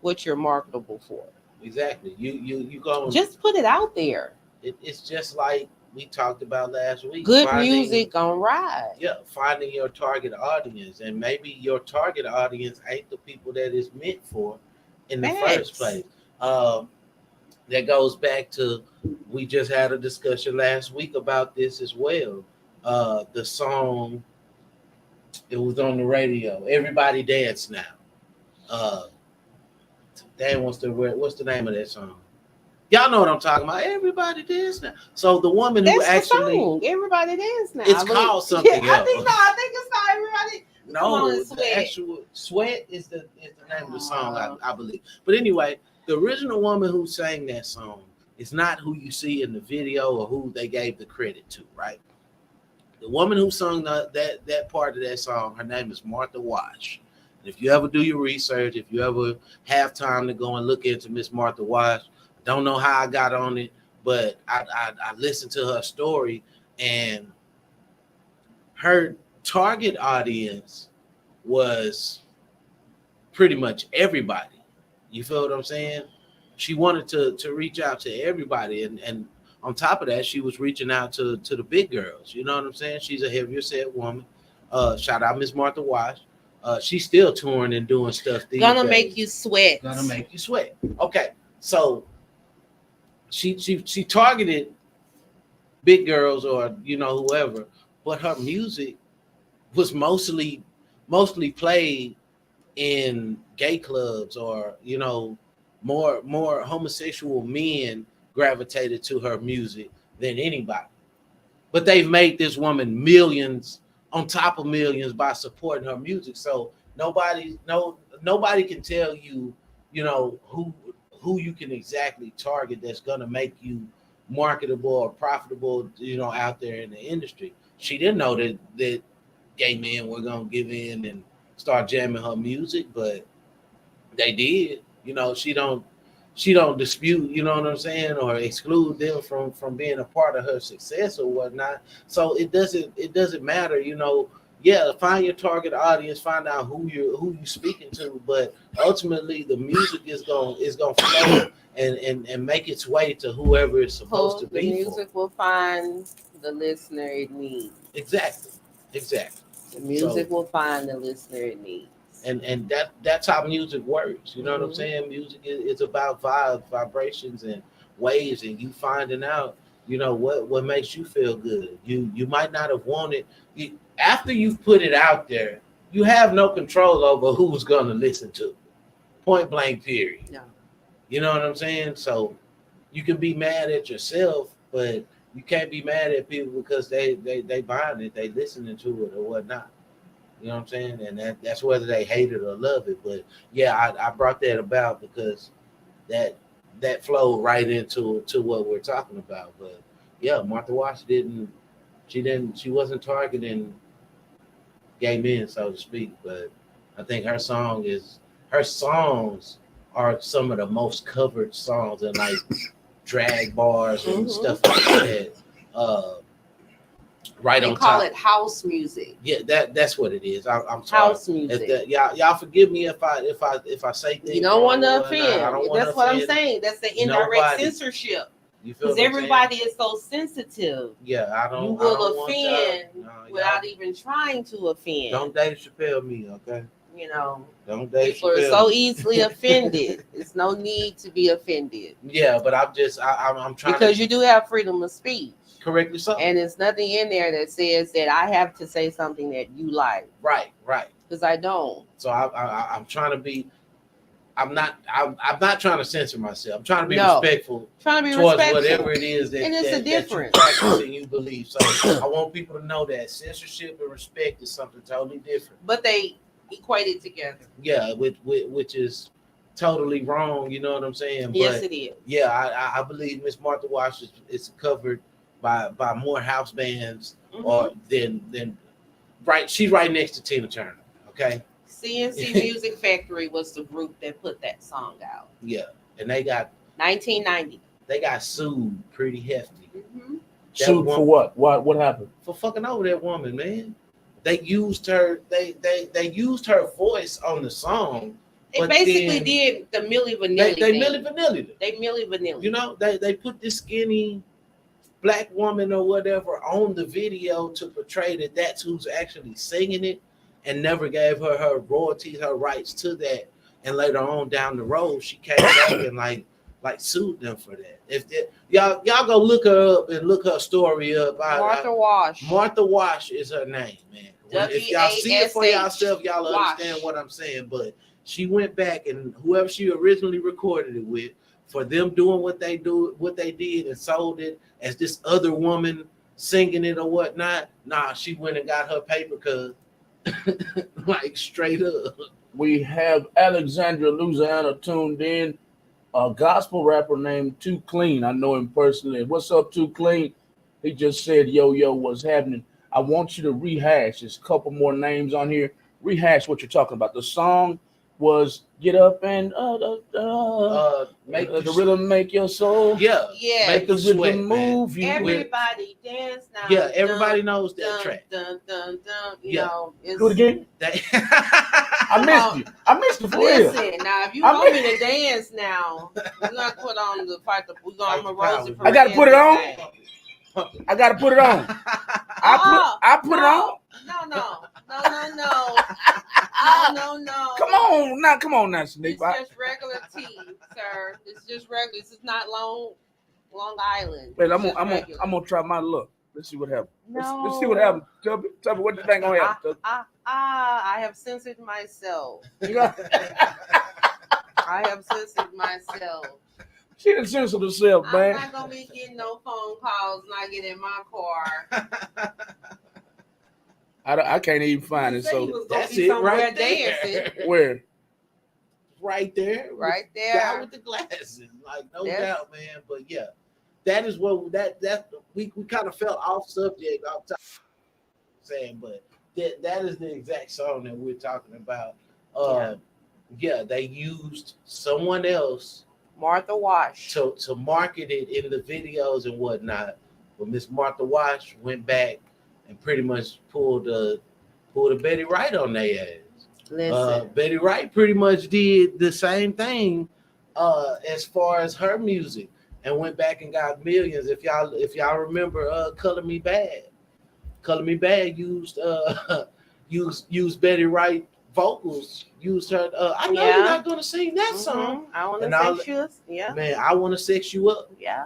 what you're marketable for? Exactly. You go just put it out there. It's just like we talked about last week. Good music on ride. Yeah, finding your target audience, and maybe your target audience ain't the people that it's meant for in the first place. That goes back to, we just had a discussion last week about this as well. The song, it was on the radio. Everybody Dance Now. Dan wants to wear. What's the name of that song? Y'all know what I'm talking about. Everybody dance now. So the woman who That's actually the song. Everybody dance now. it's called something else. I think it's called Everybody. Come on, No, Sweat. the actual Sweat is the name of the song, I believe. But anyway, the original woman who sang that song is not who you see in the video or who they gave the credit to, right? The woman who sung that part of that song, her name is Martha Wash. And if you ever do your research, if you ever have time to go and look into Miss Martha Wash, I don't know how I got on it, but I listened to her story, and her target audience was pretty much everybody. You feel what I'm saying? She wanted to reach out to everybody, and on top of that, she was reaching out to the big girls. You know what I'm saying? She's a heavier set woman. Shout out Miss Martha Wash. She's still touring and doing stuff. Gonna make you sweat. Gonna make you sweat. Okay, so she targeted big girls or whoever, but her music was mostly played in gay clubs, or more homosexual men gravitated to her music than anybody. But they've made this woman millions on top of millions by supporting her music. So nobody can tell you, who you can exactly target that's gonna make you marketable or profitable, out there in the industry. She didn't know that gay men were gonna give in and start jamming her music, but they did. She don't dispute, you know what I'm saying, or exclude them from being a part of her success or whatnot. So it doesn't matter, Yeah, find your target audience, find out who you speaking to, but ultimately the music is gonna flow and make its way to whoever it's supposed to be. The music will find the listener it needs. Exactly. The music will find the listener it needs. And that's how music works. You know what I'm saying? Music is about vibrations and waves, and you finding out, what makes you feel good. You might not have wanted after you've put it out there, you have no control over who's gonna listen to it. Point blank period. No. You know what I'm saying? So you can be mad at yourself, but you can't be mad at people because they buying it, they listening to it or whatnot. You know what I'm saying? And that's whether they hate it or love it. But yeah, I brought that about because that flowed right into what we're talking about. But yeah, Martha Wash she wasn't targeting gay men, so to speak. But I think her songs are some of the most covered songs in like drag bars and stuff like that. Right they on call top. It house music. Yeah, that's what it is. I'm sorry. House music. Y'all forgive me if I say things. You don't want to offend. That's what I'm saying. That's the indirect censorship. Because everybody is so sensitive. Yeah, I don't. You will offend without even trying to offend. Don't Dave Chappelle me, okay? Don't Dave people are so easily offended. There's no need to be offended. Yeah, but I'm trying because you do have freedom of speech. Correctly so. And there's nothing in there that says that I have to say something that you like. Right. Because I don't. So I'm trying to be. I'm not trying to censor myself. I'm trying to be respectful. Towards whatever it is that, and it's that, a difference. that you practice and you believe. So I want people to know that censorship and respect is something totally different. But they equate it together. Yeah, which is totally wrong. You know what I'm saying? Yes, it is. Yeah, I believe Miss Martha Wash is covered by more house bands or than right. She's right next to Tina Turner. Okay. CNC Music Factory was the group that put that song out. Yeah, and they got 1990. They got sued pretty hefty. Sued for what? What happened? For fucking over that woman, man. They used her. They used her voice on the song. They basically did the Milli Vanilli. They Milli Vanilli. They Milli Vanilli. They put this skinny black woman or whatever on the video to portray that's who's actually singing it, and never gave her royalties, her rights to that. And later on down the road, she came back and like sued them for that. If y'all go look her up and look her story up. Martha Wash. Martha Wash is her name, man. If y'all see it for yourself, y'all understand what I'm saying. But she went back, and whoever she originally recorded it with for them doing what they did and sold it as this other woman singing it or whatnot. Nah, she went and got her paper because like straight up. We have Alexandria, Louisiana tuned in. A gospel rapper named Too Clean. I know him personally. What's up, Too Clean? He just said, yo, what's happening? I want you to rehash. There's a couple more names on here. Rehash what you're talking about. The song was Get Up and Make the rhythm make your soul. Yeah. Yeah. Make the rhythm move you. Everybody dance now. Yeah, everybody knows that track. Dun, you Yeah. know, it's, Do it again. I missed you. I missed you for real. listen, now if you want me to dance now, we're gonna put on the fight. We're gonna Rosie. I gotta put it on. I gotta put it on. I put it on. No. Come on now, Sneak. It's just regular tea, sir. It's just regular. This is not Long Island. Wait, I'm gonna try my luck. Let's see what happens. No. Let's see what happens. Tell me what you think gonna happen. I have censored myself. I have censored myself. She done censored herself, man. I'm not gonna be getting no phone calls when I get in my car. I can't even find it. So that's it right there. Dancing. Where? Right there. Right there. Guy with the glasses. Like, no doubt, man. But yeah, that is what we kind of felt off subject, off top saying, but that is the exact song that we're talking about. Yeah, they used someone else, Martha Wash, to market it in the videos and whatnot. But Miss Martha Wash went back and pretty much pulled a Betty Wright on their ass. Listen, Betty Wright pretty much did the same thing as far as her music, and went back and got millions. If y'all remember, Color Me Bad. Color Me Bad used Betty Wright vocals. Used her. I know you're not gonna sing that song. I want to sex you. Yeah, man, I want to sex you up. Yeah,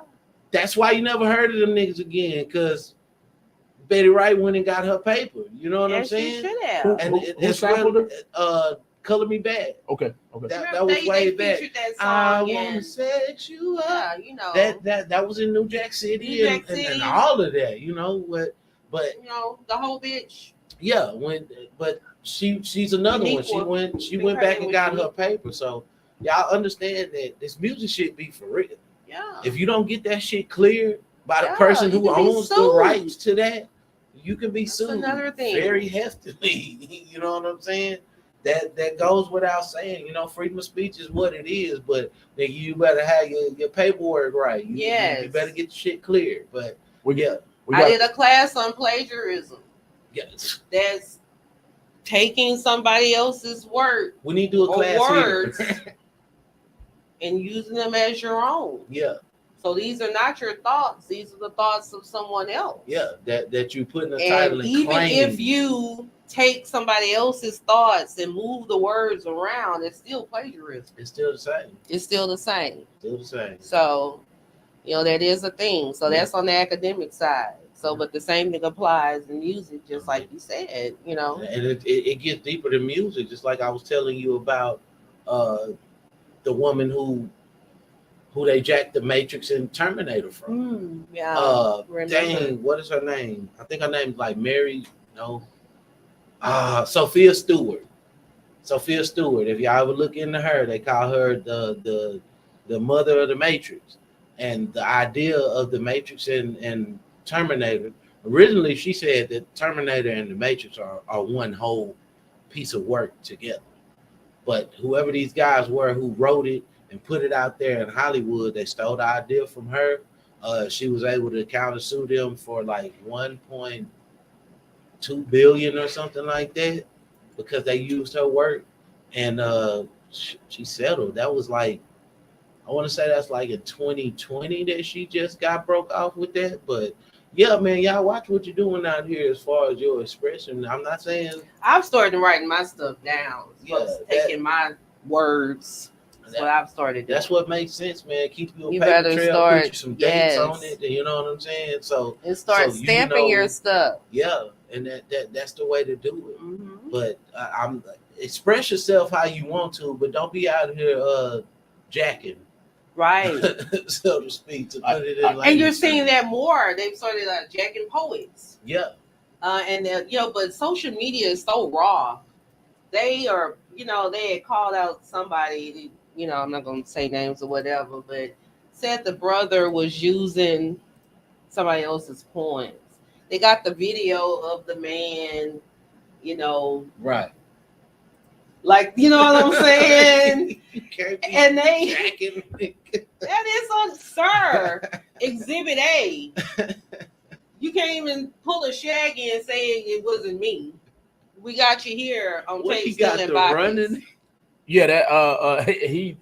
that's why you never heard of them niggas again, because Betty Wright went and got her paper. You know what I'm saying? She should have. And who sampled it? Color Me Bad. Okay. That was way back. I want to sex you up. Yeah, you know that was in New Jack City, and all of that. You know what? But you know the whole bitch. Yeah, but she's another one. She went back and got her paper. So y'all understand that this music shit be for real. Yeah. If you don't get that shit cleared by the person who owns the rights to that, you can be sued very heftily. You know what I'm saying? That goes without saying. You know, freedom of speech is what it is, but nigga, you better have your paperwork right. You better get the shit cleared. But I did a class on plagiarism. Yes. That's taking somebody else's word. We need to do a class words here. And using them as your own. Yeah. So these are not your thoughts. These are the thoughts of someone else. Yeah, that you put in the title. And even if you take somebody else's thoughts and move the words around, it's still plagiarism. It's still the same. It's still the same. Still the same. So, you know, that is a thing. So that's on the academic side. So, but the same thing applies in music, just like you said, you know. And it gets deeper than music, just like I was telling you about the woman who they jacked the Matrix and Terminator from. Dang, what is her name? I think her name's like Mary. No. Sophia Stewart. Sophia Stewart. If y'all ever look into her, they call her the mother of the Matrix. And the idea of the Matrix and Terminator, originally she said that Terminator and the Matrix are one whole piece of work together. But whoever these guys were who wrote it and put it out there in Hollywood, they stole the idea from her. She was able to countersue them for like 1.2 billion or something like that because they used her work, and she settled. That was like, I want to say that's like in 2020 that she just got broke off with that. But yeah, man, y'all watch what you're doing out here as far as your expression. I'm not saying I've started writing my stuff down. Taking my words. That's what I've started doing. That's what makes sense, man. Keep you a paper better trail, put you some dates on it, you know what I'm saying? So and start stamping your stuff. Yeah, and that's the way to do it. Mm-hmm. But express yourself how you want to, but don't be out here jacking Right. so to speak, to put it in And language. you're seeing that more. They've started jacking poets. Yeah. And but social media is so raw. They are, they had called out somebody, I'm not going to say names or whatever, but said the brother was using somebody else's poems. They got the video of the man, Right. like, you know what I'm saying? You can't be And they, jacking. that is on, sir, Exhibit A. You can't even pull a Shaggy and say it wasn't me. We got you here on What tape he got stealing the Vybez. running? Yeah, that he,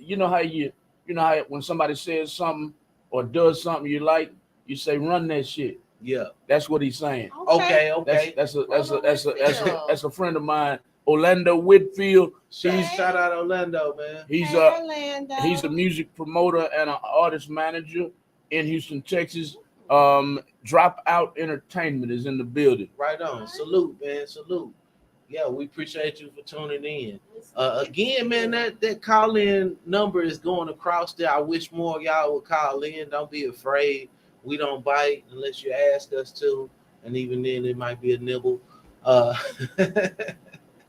how when somebody says something or does something you like, you say run that shit. Yeah. That's what he's saying. Okay. That's a friend of mine, Orlando Whitfield. Shout out Orlando, man. He's Orlando. he's a music promoter and an artist manager in Houston, Texas. Dropout Entertainment is in the building. Right on. Salute, man. Salute. Yeah, we appreciate you for tuning in. Again, man, that call-in number is going across there. I wish more of y'all would call in. Don't be afraid. We don't bite unless you ask us to, and even then, it might be a nibble. I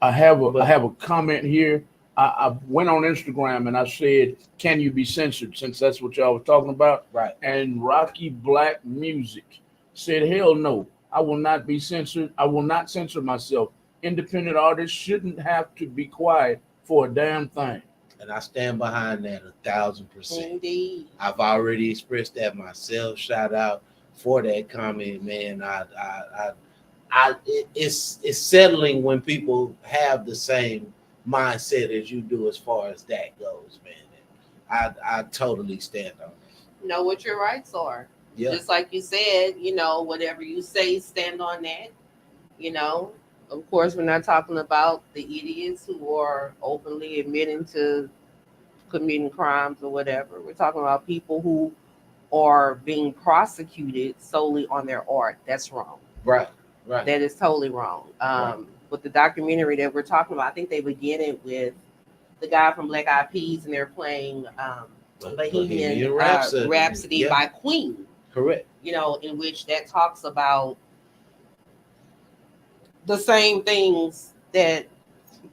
have a comment here. I went on Instagram and I said, "Can you be censored?" Since that's what y'all were talking about. Right. And Rocky Black Music said, "Hell no, I will not be censored. I will not censor myself. Independent artists shouldn't have to be quiet for a damn thing." And I stand behind that 1,000%. Indeed. I've already expressed that myself. Shout out for that comment, man. It's settling when people have the same mindset as you do as far as that goes, man. I totally stand on that. Know what your rights are. Yeah. Just like you said, whatever you say, stand on that. Of course, we're not talking about the idiots who are openly admitting to committing crimes or whatever. We're talking about people who are being prosecuted solely on their art. That's wrong. Right. That is totally wrong. With the documentary that we're talking about, I think they begin it with the guy from Black Eyed Peas, and they're playing Bohemian Rhapsody by Queen. Correct. In which that talks about the same things that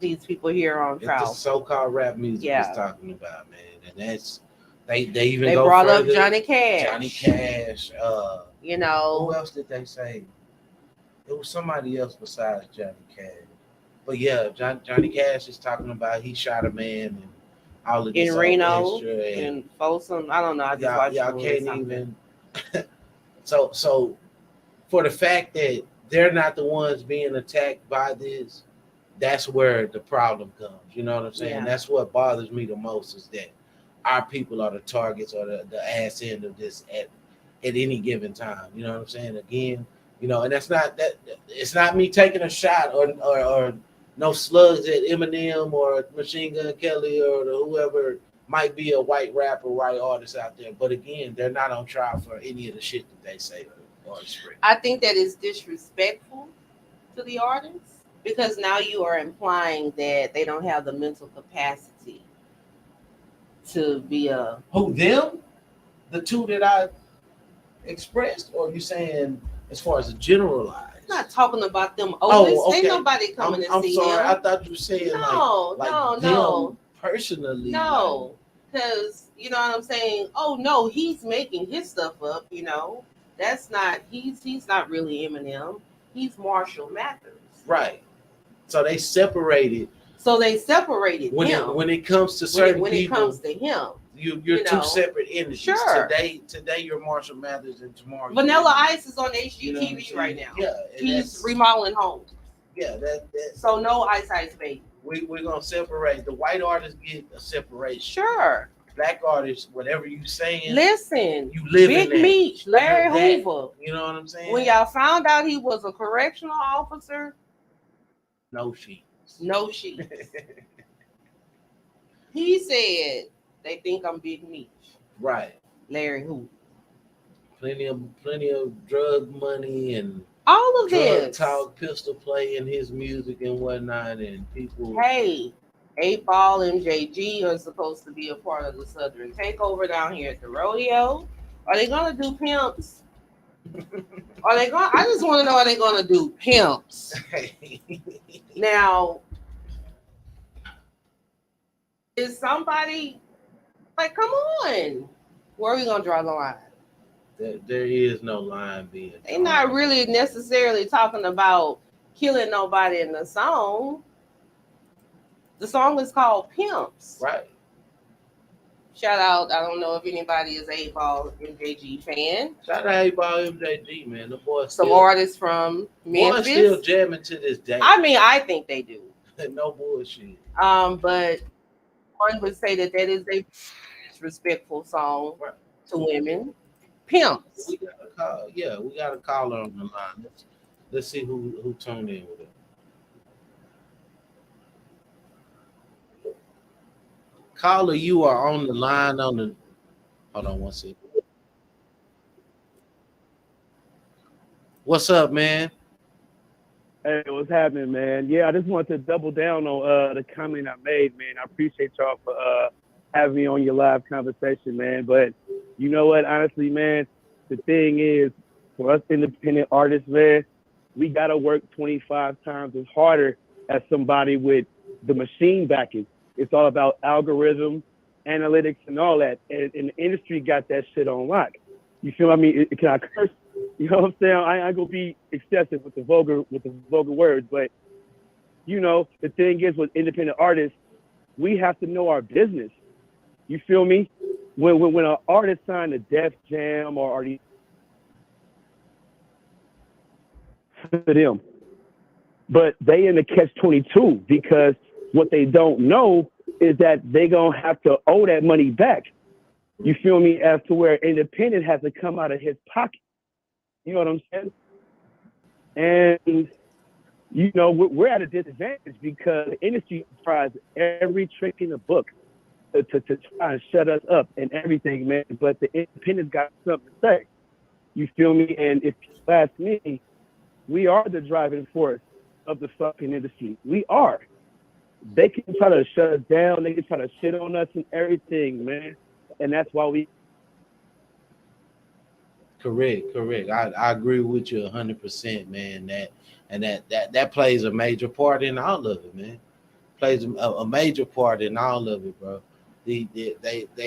these people here on trial. It's the so-called rap music is talking about, man. And that's they even they go brought further. up Johnny Cash. Who else did they say? It was somebody else besides Johnny Cash. But yeah, Johnny Cash is talking about he shot a man and all of this in Reno and in Folsom. I don't know. I just watched y'all can't even. so for the fact that they're not the ones being attacked by this, that's where the problem comes. You know what I'm saying? Yeah. That's what bothers me the most is that our people are the targets or the ass end of this at any given time. You know what I'm saying? Again, and that's not that. It's not me taking a shot or no slugs at Eminem or Machine Gun Kelly or whoever might be a white rapper, white artist out there. But again, they're not on trial for any of the shit that they say or spread. I think that is disrespectful to the artists because now you are implying that they don't have the mental capacity to be Who, them? The two that I expressed? Or are you saying as far as a generalized? I'm not talking about them. Okay. Ain't nobody coming to see sorry. him. I thought you were saying No. Personally. No, because you know what I'm saying. Oh no, he's making his stuff up. That's not. He's not really Eminem. He's Marshall Mathers. Right. So they separated. When him. When it comes to certain when people, it comes to him, you're two separate entities. Sure. Today you're Marshall Mathers, and tomorrow Vanilla Ice is on HGTV right now. Yeah, he's remodeling homes. Yeah, so no Ice Baby. We're gonna separate. The white artists get a separation. Sure. Black artists, whatever you saying. Listen, you live Big in that. Meech, Larry Hoover. You know what I'm saying? When y'all found out he was a correctional officer, no sheets. He said they think I'm Big Meech. Right. Larry Hoover. Plenty of drug money and all of drug this talk, pistol play in his music and whatnot, and people. Hey, 8 Ball, MJG are supposed to be a part of the Southern Takeover down here at the rodeo. Are they gonna do pimps? Are they going? I just want to know, are they gonna do pimps? Now, is somebody like, come on? Where are we gonna draw the line? There is no line being. They're not really necessarily talking about killing nobody in the song. The song is called Pimps. Right. Shout out, I don't know if anybody is a 8 Ball MJG fan. Shout out 8 Ball MJG, man. The boy Some still, artists from Memphis. still jamming to this day. I mean, I think they do. No bullshit. But one would say that is a disrespectful song to women. Pimps. We got a call. Yeah, we got a caller on the line. Let's see who tuned in with it. Caller, you are on the line on the. Hold on one second. What's up, man? Hey, what's happening, man? Yeah, I just wanted to double down on the comment I made, man. I appreciate y'all for having me on your live conversation, man. But you know what? Honestly, man, the thing is, for us independent artists, man, we got to work 25 times as harder as somebody with the machine backing. It's all about algorithms, analytics, and all that. And the industry got that shit on lock. You feel what I mean? Can I curse? You know what I'm saying? I ain't gonna be excessive with the vulgar words, but you know, the thing is with independent artists, we have to know our business. You feel me? When an artist signed to Def Jam or the for them, but they in the catch-22 because what they don't know is that they gonna have to owe that money back. You feel me? As to where independent has to come out of his pocket. You know what I'm saying? And, you know, we're at a disadvantage because the industry tries every trick in the book to try and shut us up and everything, man. But the independents got something to say. You feel me? And if you ask me, we are the driving force of the fucking industry. We are. They can try to shut us down. They can try to shit on us and everything, man. And that's why we. Correct. I agree with you 100%, man. That plays a major part in all of it, man. Plays a major part in all of it, bro. They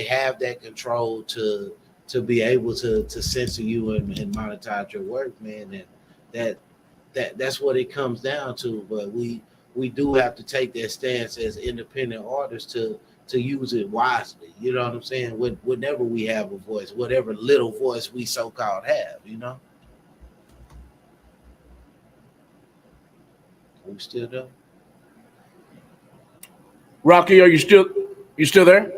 have that control to be able to censor you and monetize your work, man. And that's what it comes down to. But we do have to take that stance as independent artists to use it wisely. You know what I'm saying? Whenever we have a voice, whatever little voice we so-called have, you know? Are we still there? Rocky, are you still there?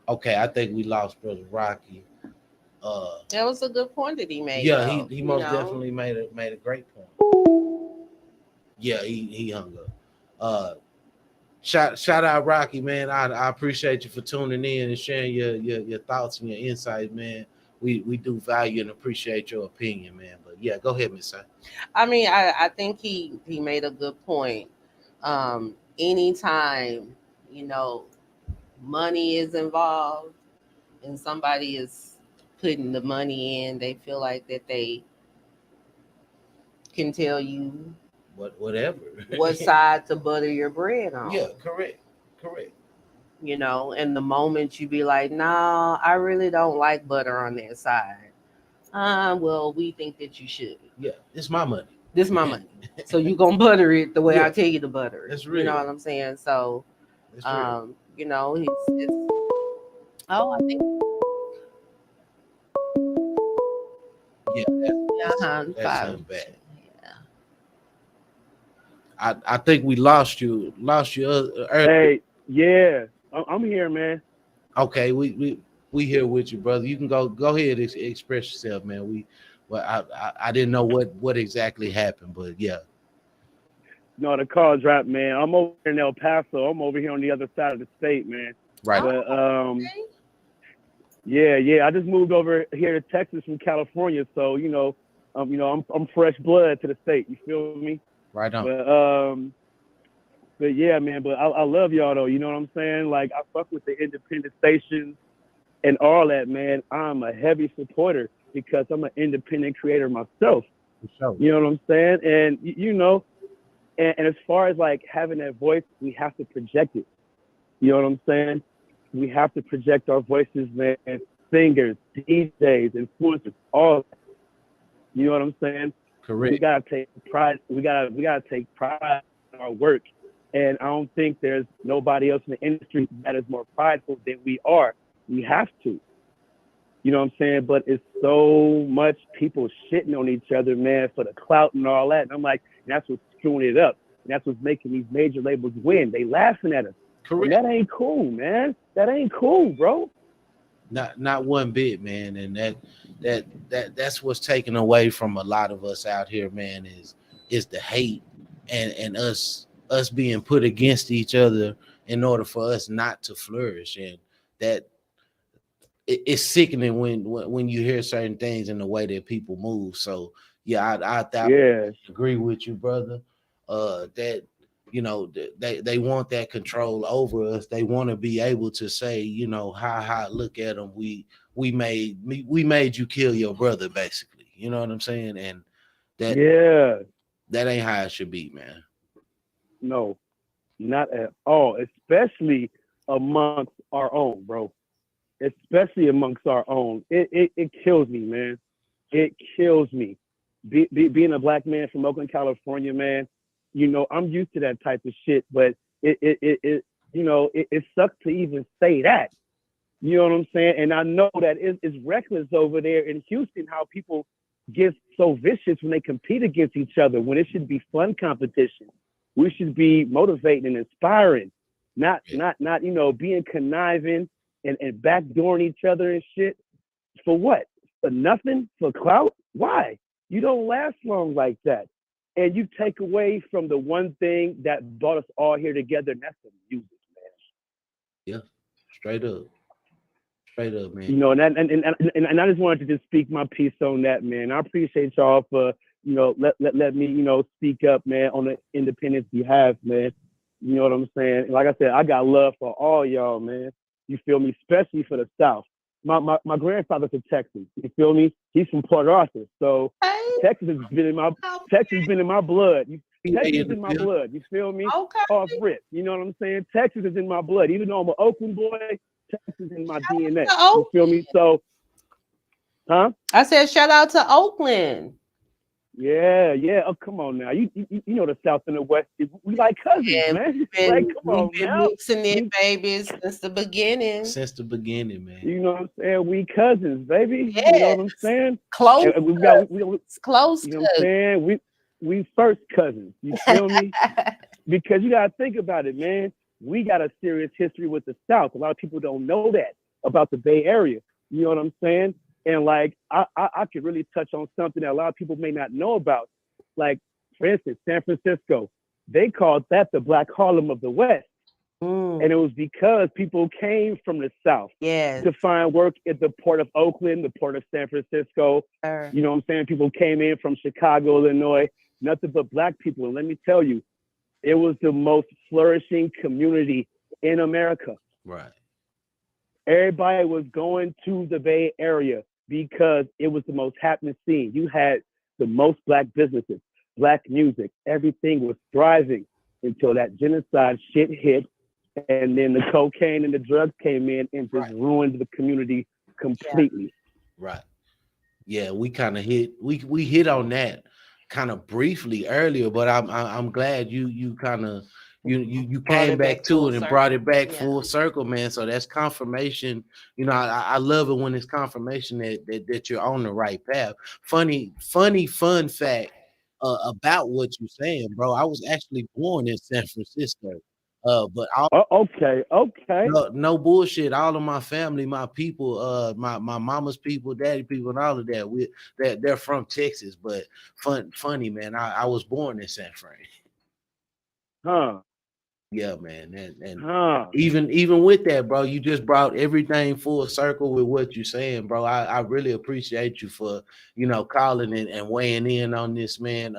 Okay, I think we lost Brother Rocky. That was a good point that he made. Yeah, though, he most definitely made a great point. Yeah, he hung up. Shout out Rocky, man. I appreciate you for tuning in and sharing your thoughts and your insights, man. We do value and appreciate your opinion, man. But yeah, go ahead, Miss. I mean, I think he made a good point. Anytime, you know, money is involved and somebody is putting the money in, they feel like that they can tell you whatever what side to butter your bread on. Yeah, correct. You know, and the moment you be like, nah, I really don't like butter on that side. Well, we think that you should. Yeah, it's my money. This is my money. So you gonna butter it the way I tell you to butter it. That's real. You know what I'm saying? So you know, it's I think that's bad. Yeah. I think we lost you earlier. Hey, yeah, I'm here, man. Okay, we here with you, brother. You can go ahead and express yourself, man. I didn't know what exactly happened, but yeah. No, the call dropped, man. I'm over in El Paso. I'm over here on the other side of the state, man. Right. But yeah. I just moved over here to Texas from California, so I'm fresh blood to the state. You feel me? Right on. But yeah, man. But I love y'all though. You know what I'm saying? Like I fuck with the independent stations and all that, man. I'm a heavy supporter because I'm an independent creator myself. For sure. You know what I'm saying? And you know, and as far as like having that voice, we have to project it. You know what I'm saying? We have to project our voices, man. Singers, DJs, influencers, all that. You know what I'm saying? Correct. We gotta take pride. We gotta take pride in our work. And I don't think there's nobody else in the industry that is more prideful than we are. We have to. You know what I'm saying? But it's so much people shitting on each other, man, for the clout and all that. And I'm like, that's what's screwing it up. And that's what's making these major labels win. They laughing at us. Correct. And that ain't cool, man. That ain't cool, bro. Not one bit, man. And that's what's taken away from a lot of us out here, man, is the hate and us being put against each other in order for us not to flourish. And that it's sickening when you hear certain things in the way that people move. So yeah, I agree with you, brother. That you know they want that control over us. They want to be able to say, you know, how look at them. We made you kill your brother, basically. You know what I'm saying? And that ain't how it should be, man. No, not at all. Especially amongst our own, bro. Especially amongst our own. It kills me, man. It kills me. Being a black man from Oakland, California, man, you know, I'm used to that type of shit, but it you know, it sucks to even say that. You know what I'm saying? And I know that it's reckless over there in Houston how people get so vicious when they compete against each other, when it should be fun competition. We should be motivating and inspiring, not you know, being conniving and backdooring each other and shit. For what? For nothing? For clout? Why? You don't last long like that. And you take away from the one thing that brought us all here together, and that's the music, man. Yeah, straight up, man. You know, and I just wanted to just speak my piece on that, man. I appreciate y'all for, you know, let me, you know, speak up, man, on the independence behalf, man. You know what I'm saying? Like I said, I got love for all y'all, man. You feel me? Especially for the South. My grandfather's a Texan. You feel me? He's from Port Arthur, so Texas has been in my blood. Texas is in my blood. You feel me? Okay. Off rip. You know what I'm saying? Texas is in my blood. Even though I'm an Oakland boy, Texas is in my DNA. You feel me? So, I said shout out to Oakland. Yeah. Oh, come on now. You know the South and the West. We like cousins, man. Like, come on now. Mixing it, baby, since the beginning. Man. You know what I'm saying? We cousins, baby. Yes. You know what I'm saying? Close. Close. You know what I'm saying? We first cousins. You feel me? Because you gotta think about it, man. We got a serious history with the South. A lot of people don't know that about the Bay Area. You know what I'm saying? And like, I could really touch on something that a lot of people may not know about. Like, for instance, San Francisco, they called that the Black Harlem of the West. And it was because people came from the South to find work at the Port of Oakland, the Port of San Francisco. You know what I'm saying? People came in from Chicago, Illinois, nothing but Black people. And let me tell you, it was the most flourishing community in America. Right. Everybody was going to the Bay Area because it was the most happening scene. You had the most Black businesses, Black music. Everything was thriving until that genocide shit hit. And then the cocaine and the drugs came in and just ruined the community completely. Right. Yeah, we kind of hit we hit on that kind of briefly earlier, but I'm glad you kind of you came back to it and brought it back full circle, man. So that's confirmation. You know, I love it when it's confirmation that you're on the right path. Funny fun fact about what you're saying, bro. I was actually born in San Francisco. But okay. No bullshit. All of my family, my people, my mama's people, daddy people, and all of that, they're from Texas. But funny, man. I was born in San Fran. Yeah, man. And Huh. even with that, bro, you just brought everything full circle with what you're saying, bro. I really appreciate you for, calling and weighing in on this, man.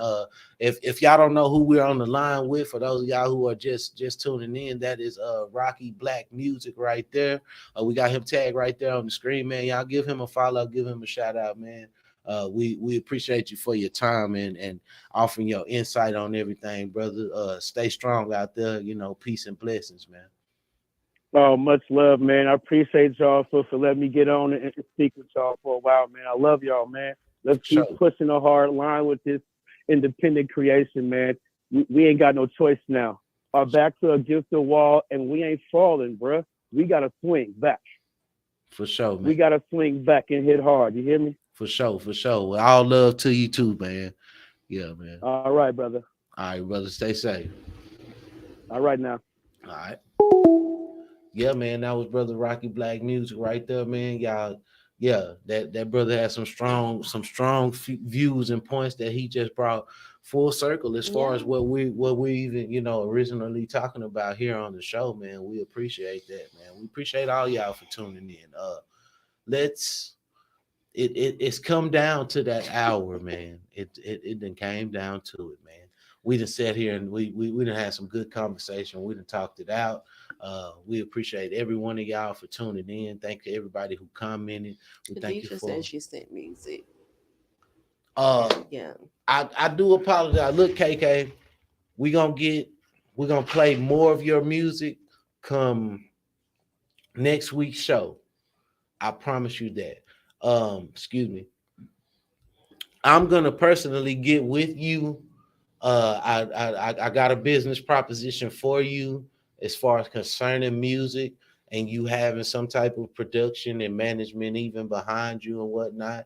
If y'all don't know who we're on the line with, for those of y'all who are just tuning in, that is Rocky Black Music right there. We got him tagged right there on the screen, man. Y'all give him a follow, give him a shout out, man. We appreciate you for your time and offering your insight on everything, brother. Stay strong out there, peace and blessings, man. Oh, much love, man. I appreciate y'all for letting me get on and speak with y'all for a while, man. I love y'all, man. Let's keep pushing a hard line with this independent creation, man. We ain't got no choice now. Our backs are against the wall, and we ain't falling, bruh. We got to swing back. For sure, man. We got to swing back and hit hard. You hear me? For sure. Well, all love to you too, man. Yeah, man. All right, brother. All right, brother. Stay safe. All right now. All right. Yeah, man. That was Brother Rocky Black Music right there, man. Y'all, yeah, that brother has some strong views and points that he just brought full circle as far as what we even originally talking about here on the show, man. We appreciate that, man. We appreciate all y'all for tuning in. It's come down to that hour, man. It done came down to it, man. We done sat here and we done had some good conversation. We done talked it out. We appreciate every one of y'all for tuning in. Thank you everybody who commented. We thank you for. Said she sent music. Yeah. I do apologize. Look, KK, we're gonna play more of your music come next week's show. I promise you that. Excuse me. I'm gonna personally get with you. I got a business proposition for you as far as concerning music and you having some type of production and management even behind you and whatnot.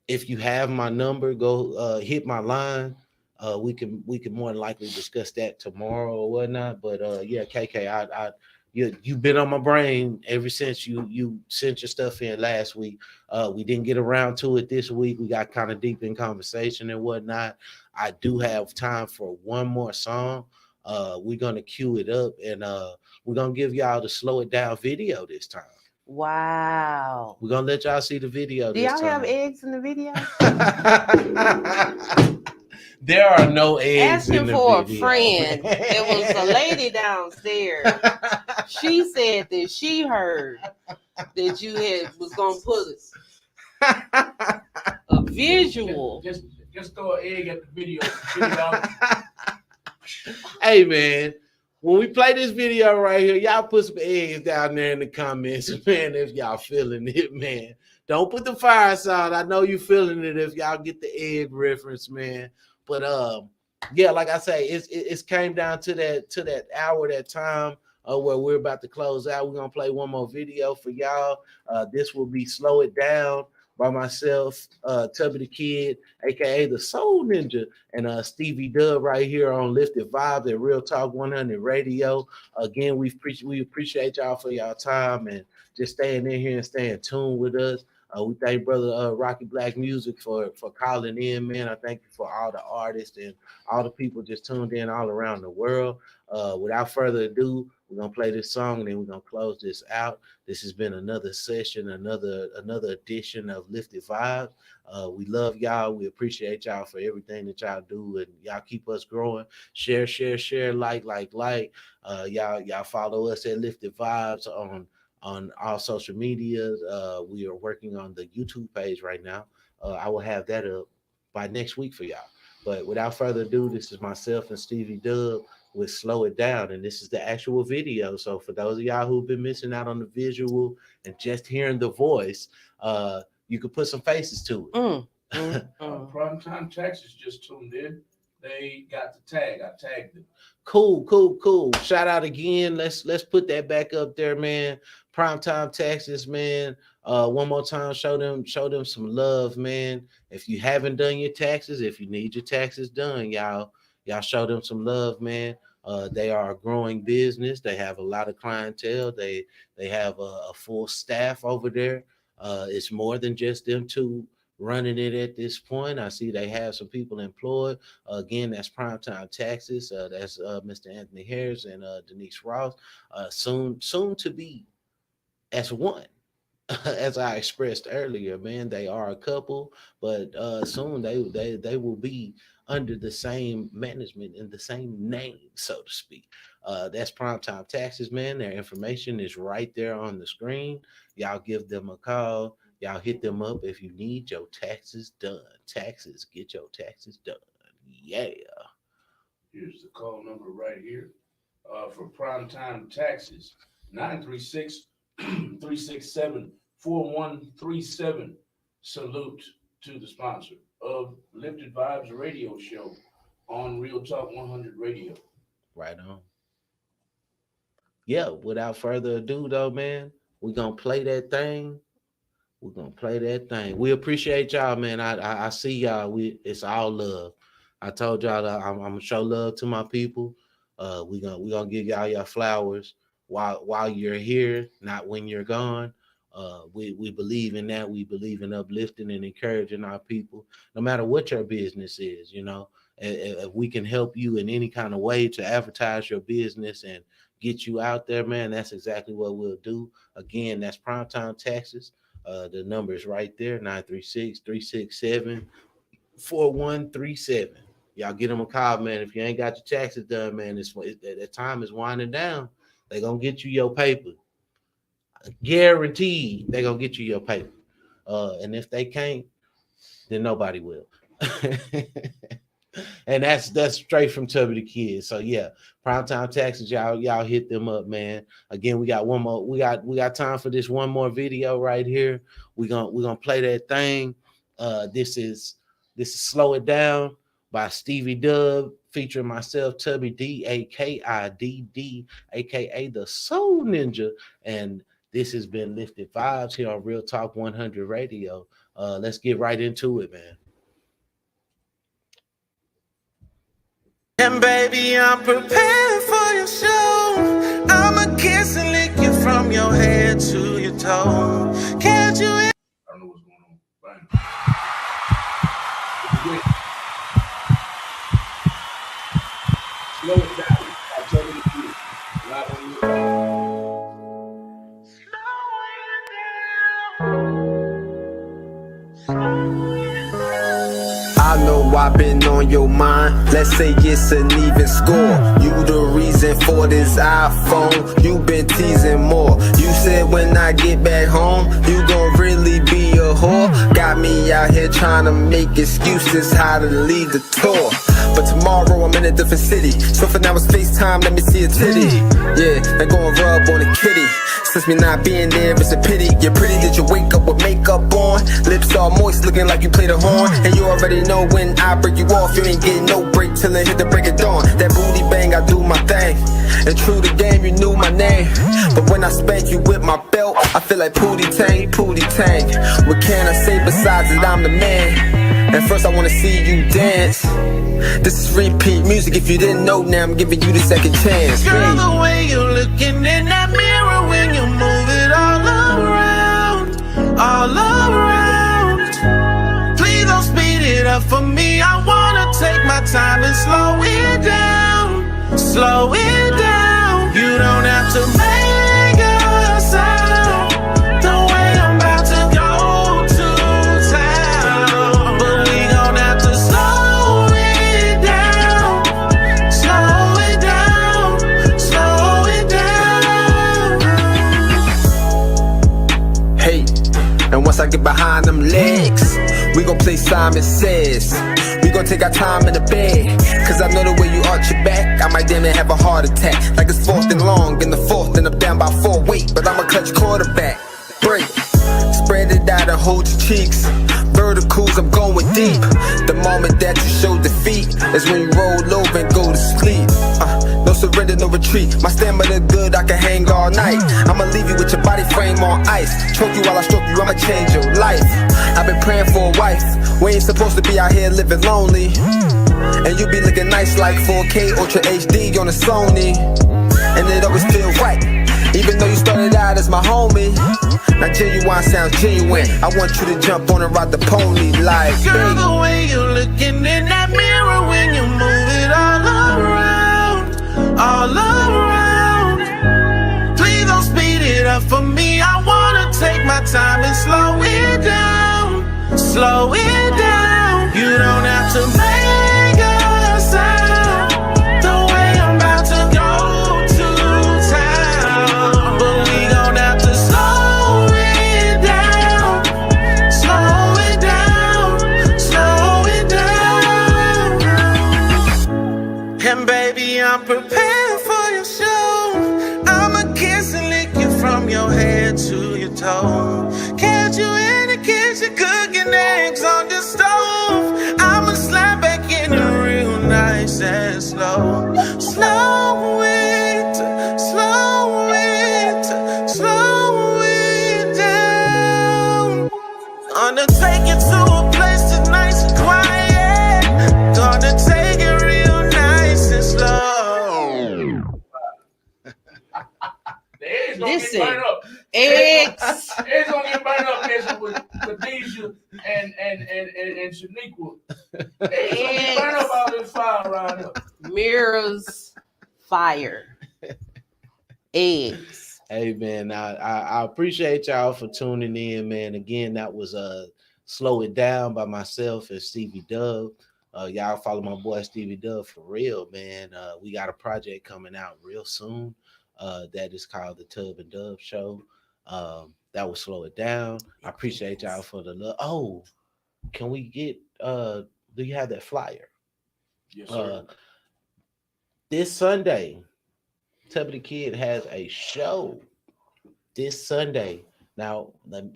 If you have my number, go hit my line. We can more than likely discuss that tomorrow or whatnot. But yeah, KK, you've been on my brain ever since you sent your stuff in last week. We didn't get around to it this week. We got kind of deep in conversation and whatnot. I do have time for one more song. We're gonna cue it up and we're gonna give y'all the Slow It Down video this time. Wow. We're gonna let y'all see the video. Do y'all have eggs in the video? There are no eggs Asking in the for video, a friend. There was a lady downstairs. She said that she heard that you was gonna put a visual. Just throw an egg at the video. Hey man, when we play this video right here, y'all put some eggs down there in the comments, man. If y'all feeling it, man, don't put the fire side. I know you feeling it if y'all get the egg reference, man. But yeah, like I say, it's came down to that hour, that time where we're about to close out. We're gonna play one more video for y'all. This will be Slow It Down by myself, Tubby the Kid, aka the Soul Ninja, and Stevie Dub right here on Lift'd Vybez at Real Talk 100 Radio. Again, we appreciate y'all for y'all time and just staying in here and staying tuned with us. We thank Brother Rocky Black Music for calling in, man. I thank you for all the artists and all the people just tuned in all around the world. Without further ado, we're gonna play this song and then we're gonna close this out. This has been another session, another edition of Lift'd Vybez. We love y'all. We appreciate y'all for everything that y'all do, and y'all keep us growing. Share, like. Y'all follow us at Lift'd Vybez on all social media. We are working on the YouTube page right now. I will have that up by next week for y'all. But without further ado, this is myself and Stevie Dub with Slow It Down, and this is the actual video. So for those of y'all who've been missing out on the visual and just hearing the voice, you could put some faces to it. Primetime Texas just tuned in. They got the tag. I tagged them. Cool. Shout out again. Let's put that back up there, man. Primetime Texas, man. One more time, show them some love, man. If you haven't done your taxes, if you need your taxes done, y'all show them some love, man. They are a growing business. They have a lot of clientele. They have a full staff over there. It's more than just them two running it at this point. I see they have some people employed. Again, that's Primetime Taxes. That's Mr. Anthony Harris and Denise Ross. Soon to be as one. As I expressed earlier, man, they are a couple, but soon they will be under the same management and the same name, so to speak. That's Primetime Taxes, man. Their information is right there on the screen. Y'all give them a call. Y'all hit them up if you need your taxes done. Taxes, get your taxes done. Yeah. Here's the call number right here for Primetime Taxes, 936-367-4137. Salute to the sponsor of Lift'd Vybez radio show on Real Talk 100 Radio. Right on. Yeah, without further ado, though, man, we're going to play that thing. We appreciate y'all, man. I see y'all. It's all love. I told y'all that I'm going to show love to my people. We're gonna give y'all your flowers while you're here, not when you're gone. We believe in that. We believe in uplifting and encouraging our people, no matter what your business is. You know, if we can help you in any kind of way to advertise your business and get you out there, man, that's exactly what we'll do. Again, that's Primetime Taxes. The number is right there, 936-367-4137. Y'all get them a call, man. If you ain't got your taxes done, man, that time is winding down. They're going to get you your paper. Guaranteed they're going to get you your paper. And if they can't, then nobody will. And that's straight from Tubby the Kid. So yeah, Primetime Taxes, y'all hit them up, man. Again, we got one more. We got time for this one more video right here. We're gonna play that thing. This is Slow It Down by Stevie Dub, featuring myself, Tubby D, AKIDD, aka the Soul Ninja. And this has been Lift'd Vybez here on Real Talk 100 Radio. Let's get right into it, man. And baby, I'm prepared for your show. I'ma kiss and lick you from your head to your toe. Can't you? I don't know what's going on. Bang. Slow it down. I'll tell you the truth. Not on your I know I've been on your mind. Let's say it's an even score. You the reason for this iPhone. You been teasing more. You said when I get back home, you gon' really be a whore. Got me out here trying to make excuses how to lead the tour. But tomorrow I'm in a different city. So for now it's FaceTime, let me see a titty. Yeah, they gon' rub on a kitty. Since me not being there, it's a pity. You're pretty, did you wake up with makeup on? Lips all moist, looking like you played a horn. And you already know when I break you off, you ain't getting no break till it hit the break of dawn. That booty bang, I do my thing. And true to game, you knew my name. But when I spank you with my belt, I feel like Pootie Tang, Pootie Tang. What can I say besides that I'm the man? And first I wanna see you dance. This is repeat music, if you didn't know, now I'm giving you the second chance. Girl, the way you're looking in that mirror when you move it all around, all around. Please don't speed it up for me. I wanna take my time and slow it down, slow it down. You don't have to make a sound. The way I'm about to go to town, but we gon' have to slow it down, slow it down, slow it down. Hey, and once I get behind them legs, we gon' play Simon Says. We gon' take our time in the bed, cause I know the way you arch your back, I might damn near have a heart attack. Like it's fourth and long, in the fourth and I'm down by 4. Wait, but I'm a clutch quarterback. Break, spread it out and hold your cheeks. Verticals, I'm going deep. The moment that you show defeat is when you roll over and go to sleep. No surrender, no retreat. My stamina good, I can hang all night. I'ma leave you with your body frame on ice. Choke you while I stroke you, I'ma change your life. I've been praying for a wife. We ain't supposed to be out here living lonely. And you be looking nice like 4K Ultra HD on a Sony. And it always feel right, even though you started out as my homie. Now genuine sounds genuine. I want you to jump on and ride the pony like Girl, baby. the way you're looking in that mirror when you move it all around, all around. Please don't speed it up for me. I wanna take my time and slow it down, slow it down. You don't have to make a sound. The way I'm about to go to town, but we gon' have to slow it down, slow it down, slow it down. And baby, I'm prepared for your show. I'ma kiss and lick you from your head to your toe. Catch you in the kitchen cooking eggs on the stove. I'ma slide back in it real nice and slow. Slow it, slow it, slow it down. Gonna take you to a place that's nice and quiet. Gonna take it real nice and slow. The eggs gonna Listen, get burned up. eggs. Eggs gonna get burned up messing with Khadijah and Shaniqua. Eggs gonna get burned up all this fire around here. Mirrors, fire, eggs. Hey man, I appreciate y'all for tuning in, man. Again, that was Slow It Down by myself and Stevie Dub. Y'all follow my boy Stevie Dub for real, man. We got a project coming out real soon. That is called the Tub and Dub Show. That will Slow It Down. I appreciate y'all for the love. Oh, can we get do you have that flyer? Yes, sir. This Sunday, Tubby the Kid has a show this Sunday. Now,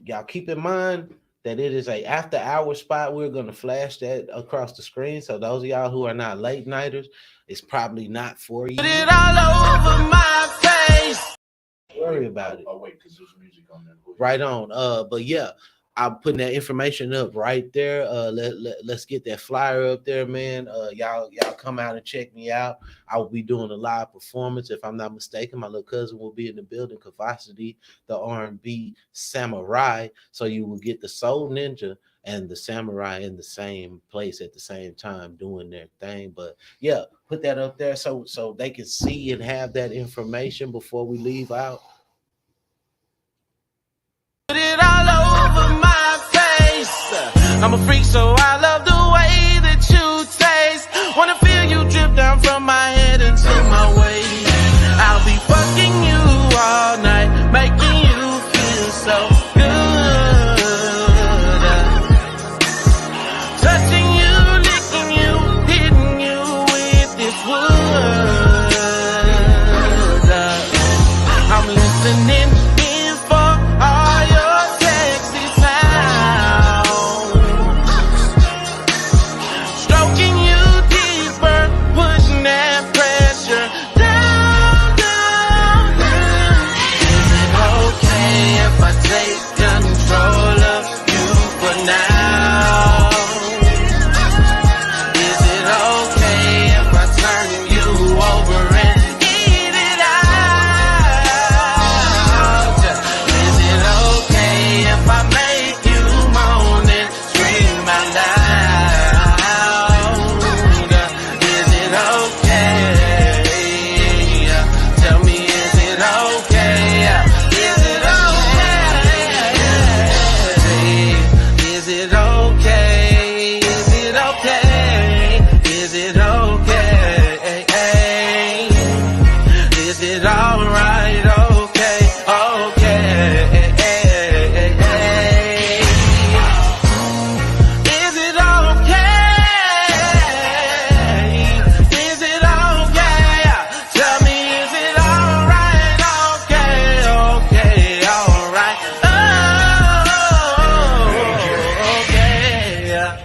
y'all keep in mind that it is a after hour spot. We're going to flash that across the screen. So those of y'all who are not late nighters, it's probably not for you. Put it all over my face. Worry about it. Oh wait, because there's music on there. Right on. But yeah, I'm putting that information up right there. Let's get that flyer up there, man. Y'all come out and check me out. I will be doing a live performance. If I'm not mistaken, my little cousin will be in the building, Capacity, the R&B Samurai. So you will get the Soul Ninja and the Samurai in the same place at the same time doing their thing. But yeah, put that up there so they can see and have that information before we leave out. Put it all over my face. I'm a freak, so I love the way that you taste. Wanna feel you drip down from my head into my waist. I'll be fucking you all night, making you feel so good. Touching you, licking you, hitting you with this wood. I'm listening in for all your sexy sounds. Stroking you deeper, pushing that pressure down, down, down. Is it okay if I take control of you for now? Is it okay if I turn you over and eat it out? Is it okay if I make you moan and scream out loud? Is it okay? Tell me, is it okay? Is it okay? Is it okay? Is it okay? Is it okay? Is it alright? Okay, okay. Is it okay? Is it okay? Tell me, is it alright? Okay, okay, alright. Oh, okay.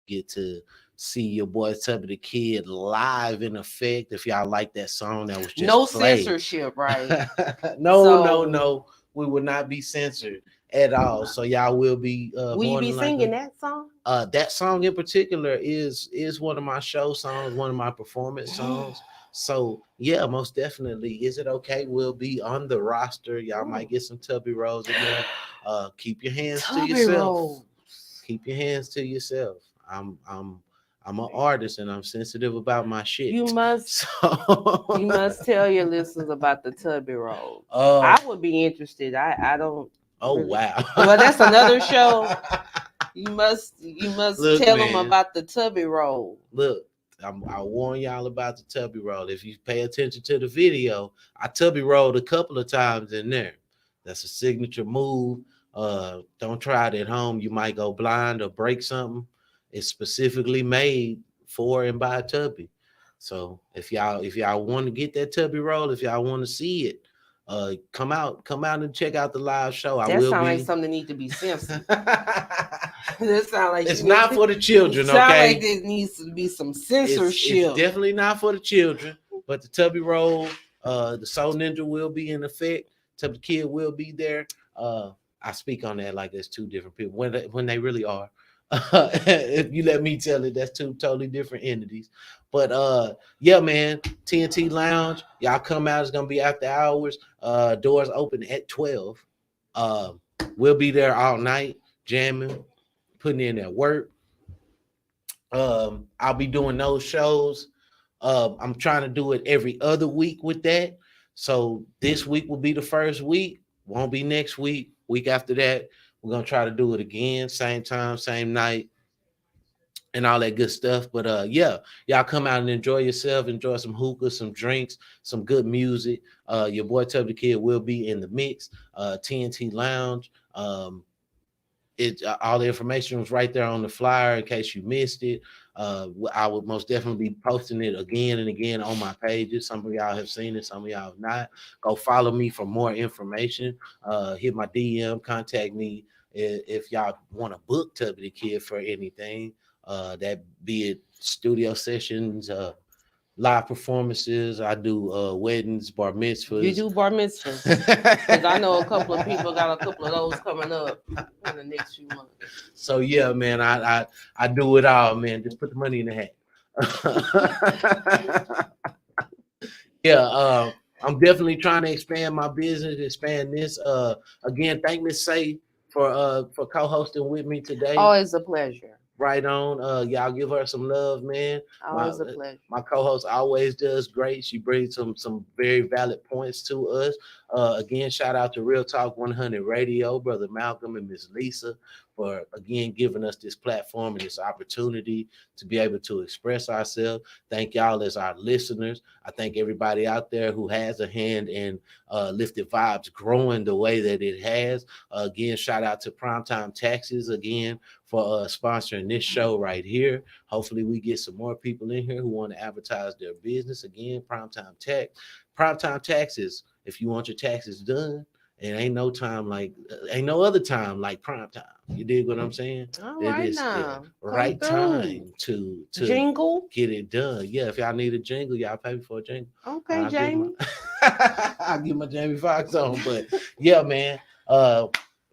Get to see your boy Tubby the Kid live in effect. If y'all like that song that was just No played. censorship, right? No, So- no. We will not be censored. at all. So y'all will be Will you more be than singing likely. that song? That song in particular is one of my show songs, one of my performance songs. So yeah, most definitely. Is it okay? We'll be on the roster. Y'all might get some Tubby Rolls in there. Keep your hands to Tubby yourself. Rolls. Keep your hands to yourself. I'm an artist and I'm sensitive about my shit. You must So you must tell your listeners about the Tubby Rolls. Oh, I would be interested. I don't. oh really- wow. Well, that's another show. You must Look, tell them man. about the Tubby Roll. Look, I warn y'all about the Tubby Roll. If you pay attention to the video, I Tubby rolled a couple of times in there. That's a signature move. Don't try it at home. You might go blind or break something. It's specifically made for and by Tubby. So if y'all want to get that Tubby Roll, if y'all want to see it, come out and check out the live show. That sounds like something that needs to be censored. That sound like It's not for the children, Sound okay? like there needs to be some It's censorship. definitely not for the children, but the Tubby Roll, the Soul Ninja will be in effect. Tubby Kid will be there. I speak on that like there's two different people when they really are. If you let me tell it, that's two totally different entities. But yeah, man, TNT Lounge, y'all come out. It's gonna be after hours. Doors open at 12. We'll be there all night, jamming, putting in that work. I'll be doing those shows. I'm trying to do it every other week with that. So this week will be the first week. Won't be next week. Week after that, we're gonna try to do it again, same time, same night, and all that good stuff. But yeah, y'all come out and enjoy yourself, enjoy some hookah, some drinks, some good music. Your boy Tubby Kid will be in the mix. TNT Lounge. All the information was right there on the flyer in case you missed it. I would most definitely be posting it again and again on my pages. Some of y'all have seen it, some of y'all have not. Go follow me for more information. Hit my DM, contact me if y'all want to book Tubby the Kid for anything. That be it studio sessions, live performances. I do weddings, bar mitzvahs. You do bar mitzvahs? Because I know a couple of people got a couple of those coming up in the next few months. So yeah, man, I do it all, man. Just put the money in the hat. Yeah, I'm definitely trying to expand my business, expand this. Again, thank Miss Say for co-hosting with me today. Always a pleasure. Right on. Y'all give her some love, man. Always a pleasure. My co-host always does great. She brings some very valid points to us. Again, shout out to Real Talk 100 Radio, Brother Malcolm and Miss Lisa, for again giving us this platform and this opportunity to be able to express ourselves. Thank y'all as our listeners. I thank everybody out there who has a hand in Lift'd Vybez growing the way that it has. Again, shout out to Primetime Taxes again for sponsoring this show right here. Hopefully we get some more people in here who want to advertise their business. Again, Primetime Taxes. If you want your taxes done, it ain't no other time like prime time. You dig what I'm saying? All right, it is now. the right time to jingle, get it done. Yeah, if y'all need a jingle, y'all pay me for a jingle. Okay, Jamie. I'll get my Jamie Foxx on. But yeah, man.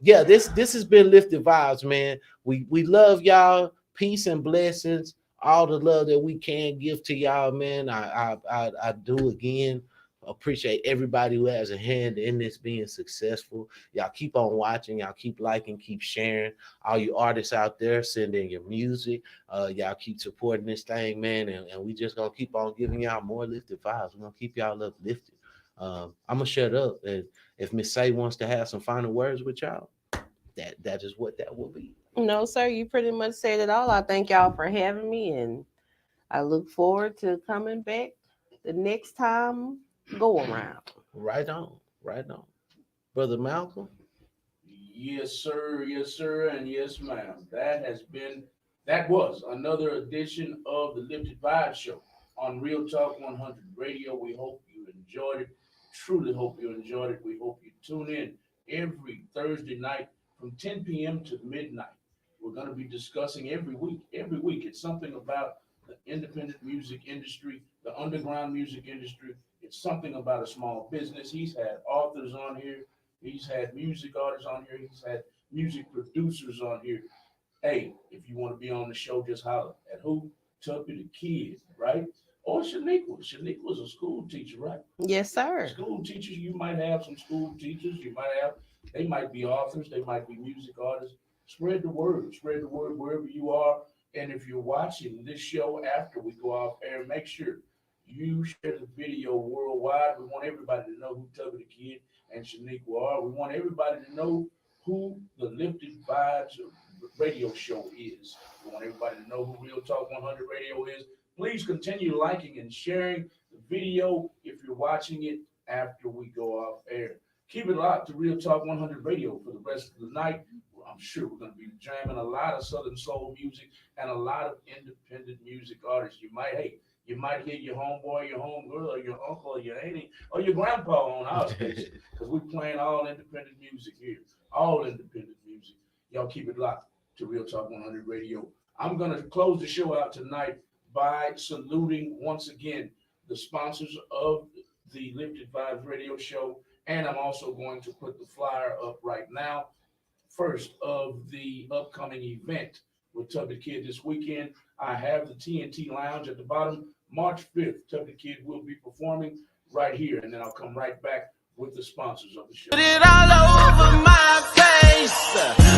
Yeah, this has been Lift'd Vybez, man. We love y'all. Peace and blessings. All the love that we can give to y'all, man. I do again appreciate everybody who has a hand in this being successful. Y'all keep on watching. Y'all keep liking, keep sharing. All you artists out there, send in your music. Y'all keep supporting this thing, man. And we just gonna keep on giving y'all more Lift'd Vybez. We're gonna keep y'all uplifted. I'm gonna shut up. And if Miss Say wants to have some final words with y'all, that is what that will be. No, sir, you pretty much said it all. I thank y'all for having me, and I look forward to coming back the next time go around. Right on. Brother Malcolm. Yes, sir, and yes, ma'am. That was another edition of the Lift'd Vybez show on Real Talk 100 Radio. We hope you enjoyed it. Truly hope you enjoyed it. We hope you tune in every Thursday night from 10 p.m. to midnight. We're going to be discussing every week. It's something about the independent music industry, the underground music industry. It's something about a small business. He's had authors on here. He's had music artists on here. He's had music producers on here. Hey, if you want to be on the show, just holler at who? Tubby the Kid, right? Or Shaniqua. Shaniqua's a school teacher, right? Yes, sir. School teachers, you might have some school teachers. They might be authors. They might be music artists. Spread the word. Spread the word wherever you are. And if you're watching this show after we go off air, make sure you share the video worldwide. We want everybody to know who Tubby the Kid and Shaniqua are. We want everybody to know who the Lift'd Vybez radio show is. We want everybody to know who Real Talk 100 Radio is. Please continue liking and sharing the video if you're watching it after we go off air. Keep it locked to Real Talk 100 Radio for the rest of the night. I'm sure we're going to be jamming a lot of Southern soul music and a lot of independent music artists. You might hear your homeboy, your homegirl, or your uncle, or your auntie, or your grandpa on our station, because we're playing all independent music here. All independent music. Y'all keep it locked to Real Talk 100 Radio. I'm going to close the show out tonight by saluting once again the sponsors of the Lift'd Vybez radio show, and I'm also going to put the flyer up right now. First of the upcoming event with Tubby the Kid this weekend, I have the TNT Lounge at the bottom. March 5th, Tubby the Kid will be performing right here, and then I'll come right back with the sponsors of the show. Put it all over my face.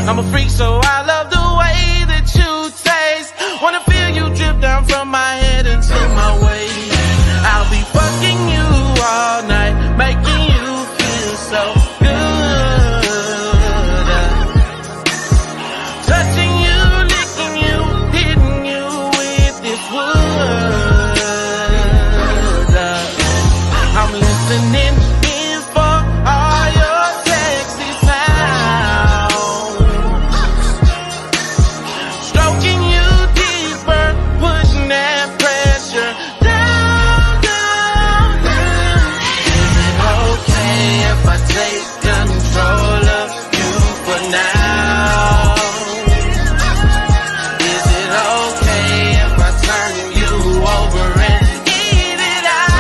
I'm a freak, so I love the way that you taste. Wanna feel you drip down from my head into my waist. I'll be fucking you all night, making you feel so good. Touching you, licking you, hitting you with this wood. I'm listening in for all your sexy sounds. Stroking you deeper, pushing that pressure down, down, down. Is it okay if I take control of you for now? Is it okay if I turn you over and eat it out?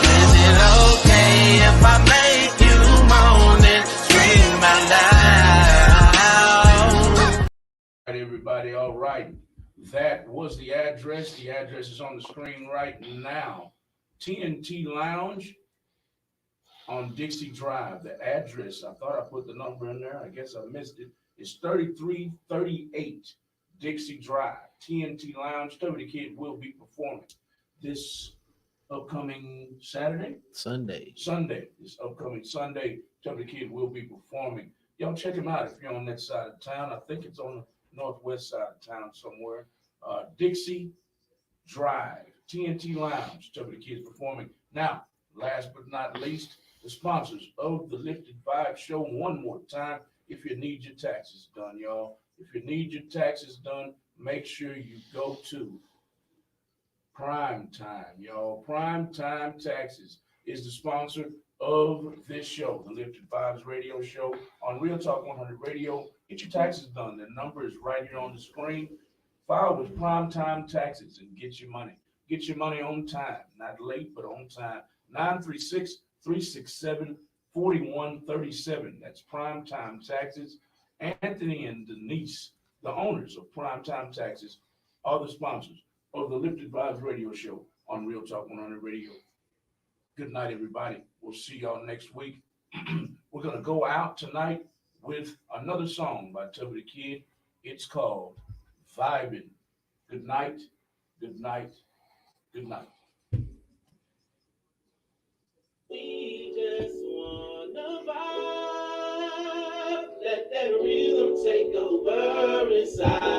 Is it okay if I make you moan and scream out loud? All right, everybody, all right. That was the address. The address is on the screen right now. TNT Lounge on Dixie Drive. The address, I thought I put the number in there. I guess I missed it. It's 3338 Dixie Drive. TNT Lounge. Tubby the Kid will be performing this upcoming Sunday, this upcoming Sunday, Tubby the Kid will be performing. Y'all check him out if you're on that side of town. I think it's on the northwest side of town somewhere. Dixie Drive, TNT Lounge, Tubby the Kid is performing. Now, last but not least, the sponsors of the Lift'd Vybez show one more time. If you need your taxes done, y'all. If you need your taxes done, make sure you go to Prime Time, y'all. Prime Time Taxes is the sponsor of this show, the Lift'd Vybez radio show on Real Talk 100 Radio. Get your taxes done. The number is right here on the screen. File with Prime Time Taxes and get your money. Get your money on time, not late, but on time. 936-367-4137. That's Prime Time Taxes. Anthony and Denise, the owners of Prime Time Taxes, are the sponsors of the Lift'd Vybez radio show on Real Talk 100 Radio. Good night, everybody. We'll see y'all next week. We're going to go out tonight with another song by Tubby the Kid. It's called Vibin'. Good night. Good night. Good night. We just wanna vibe, let that rhythm take over inside.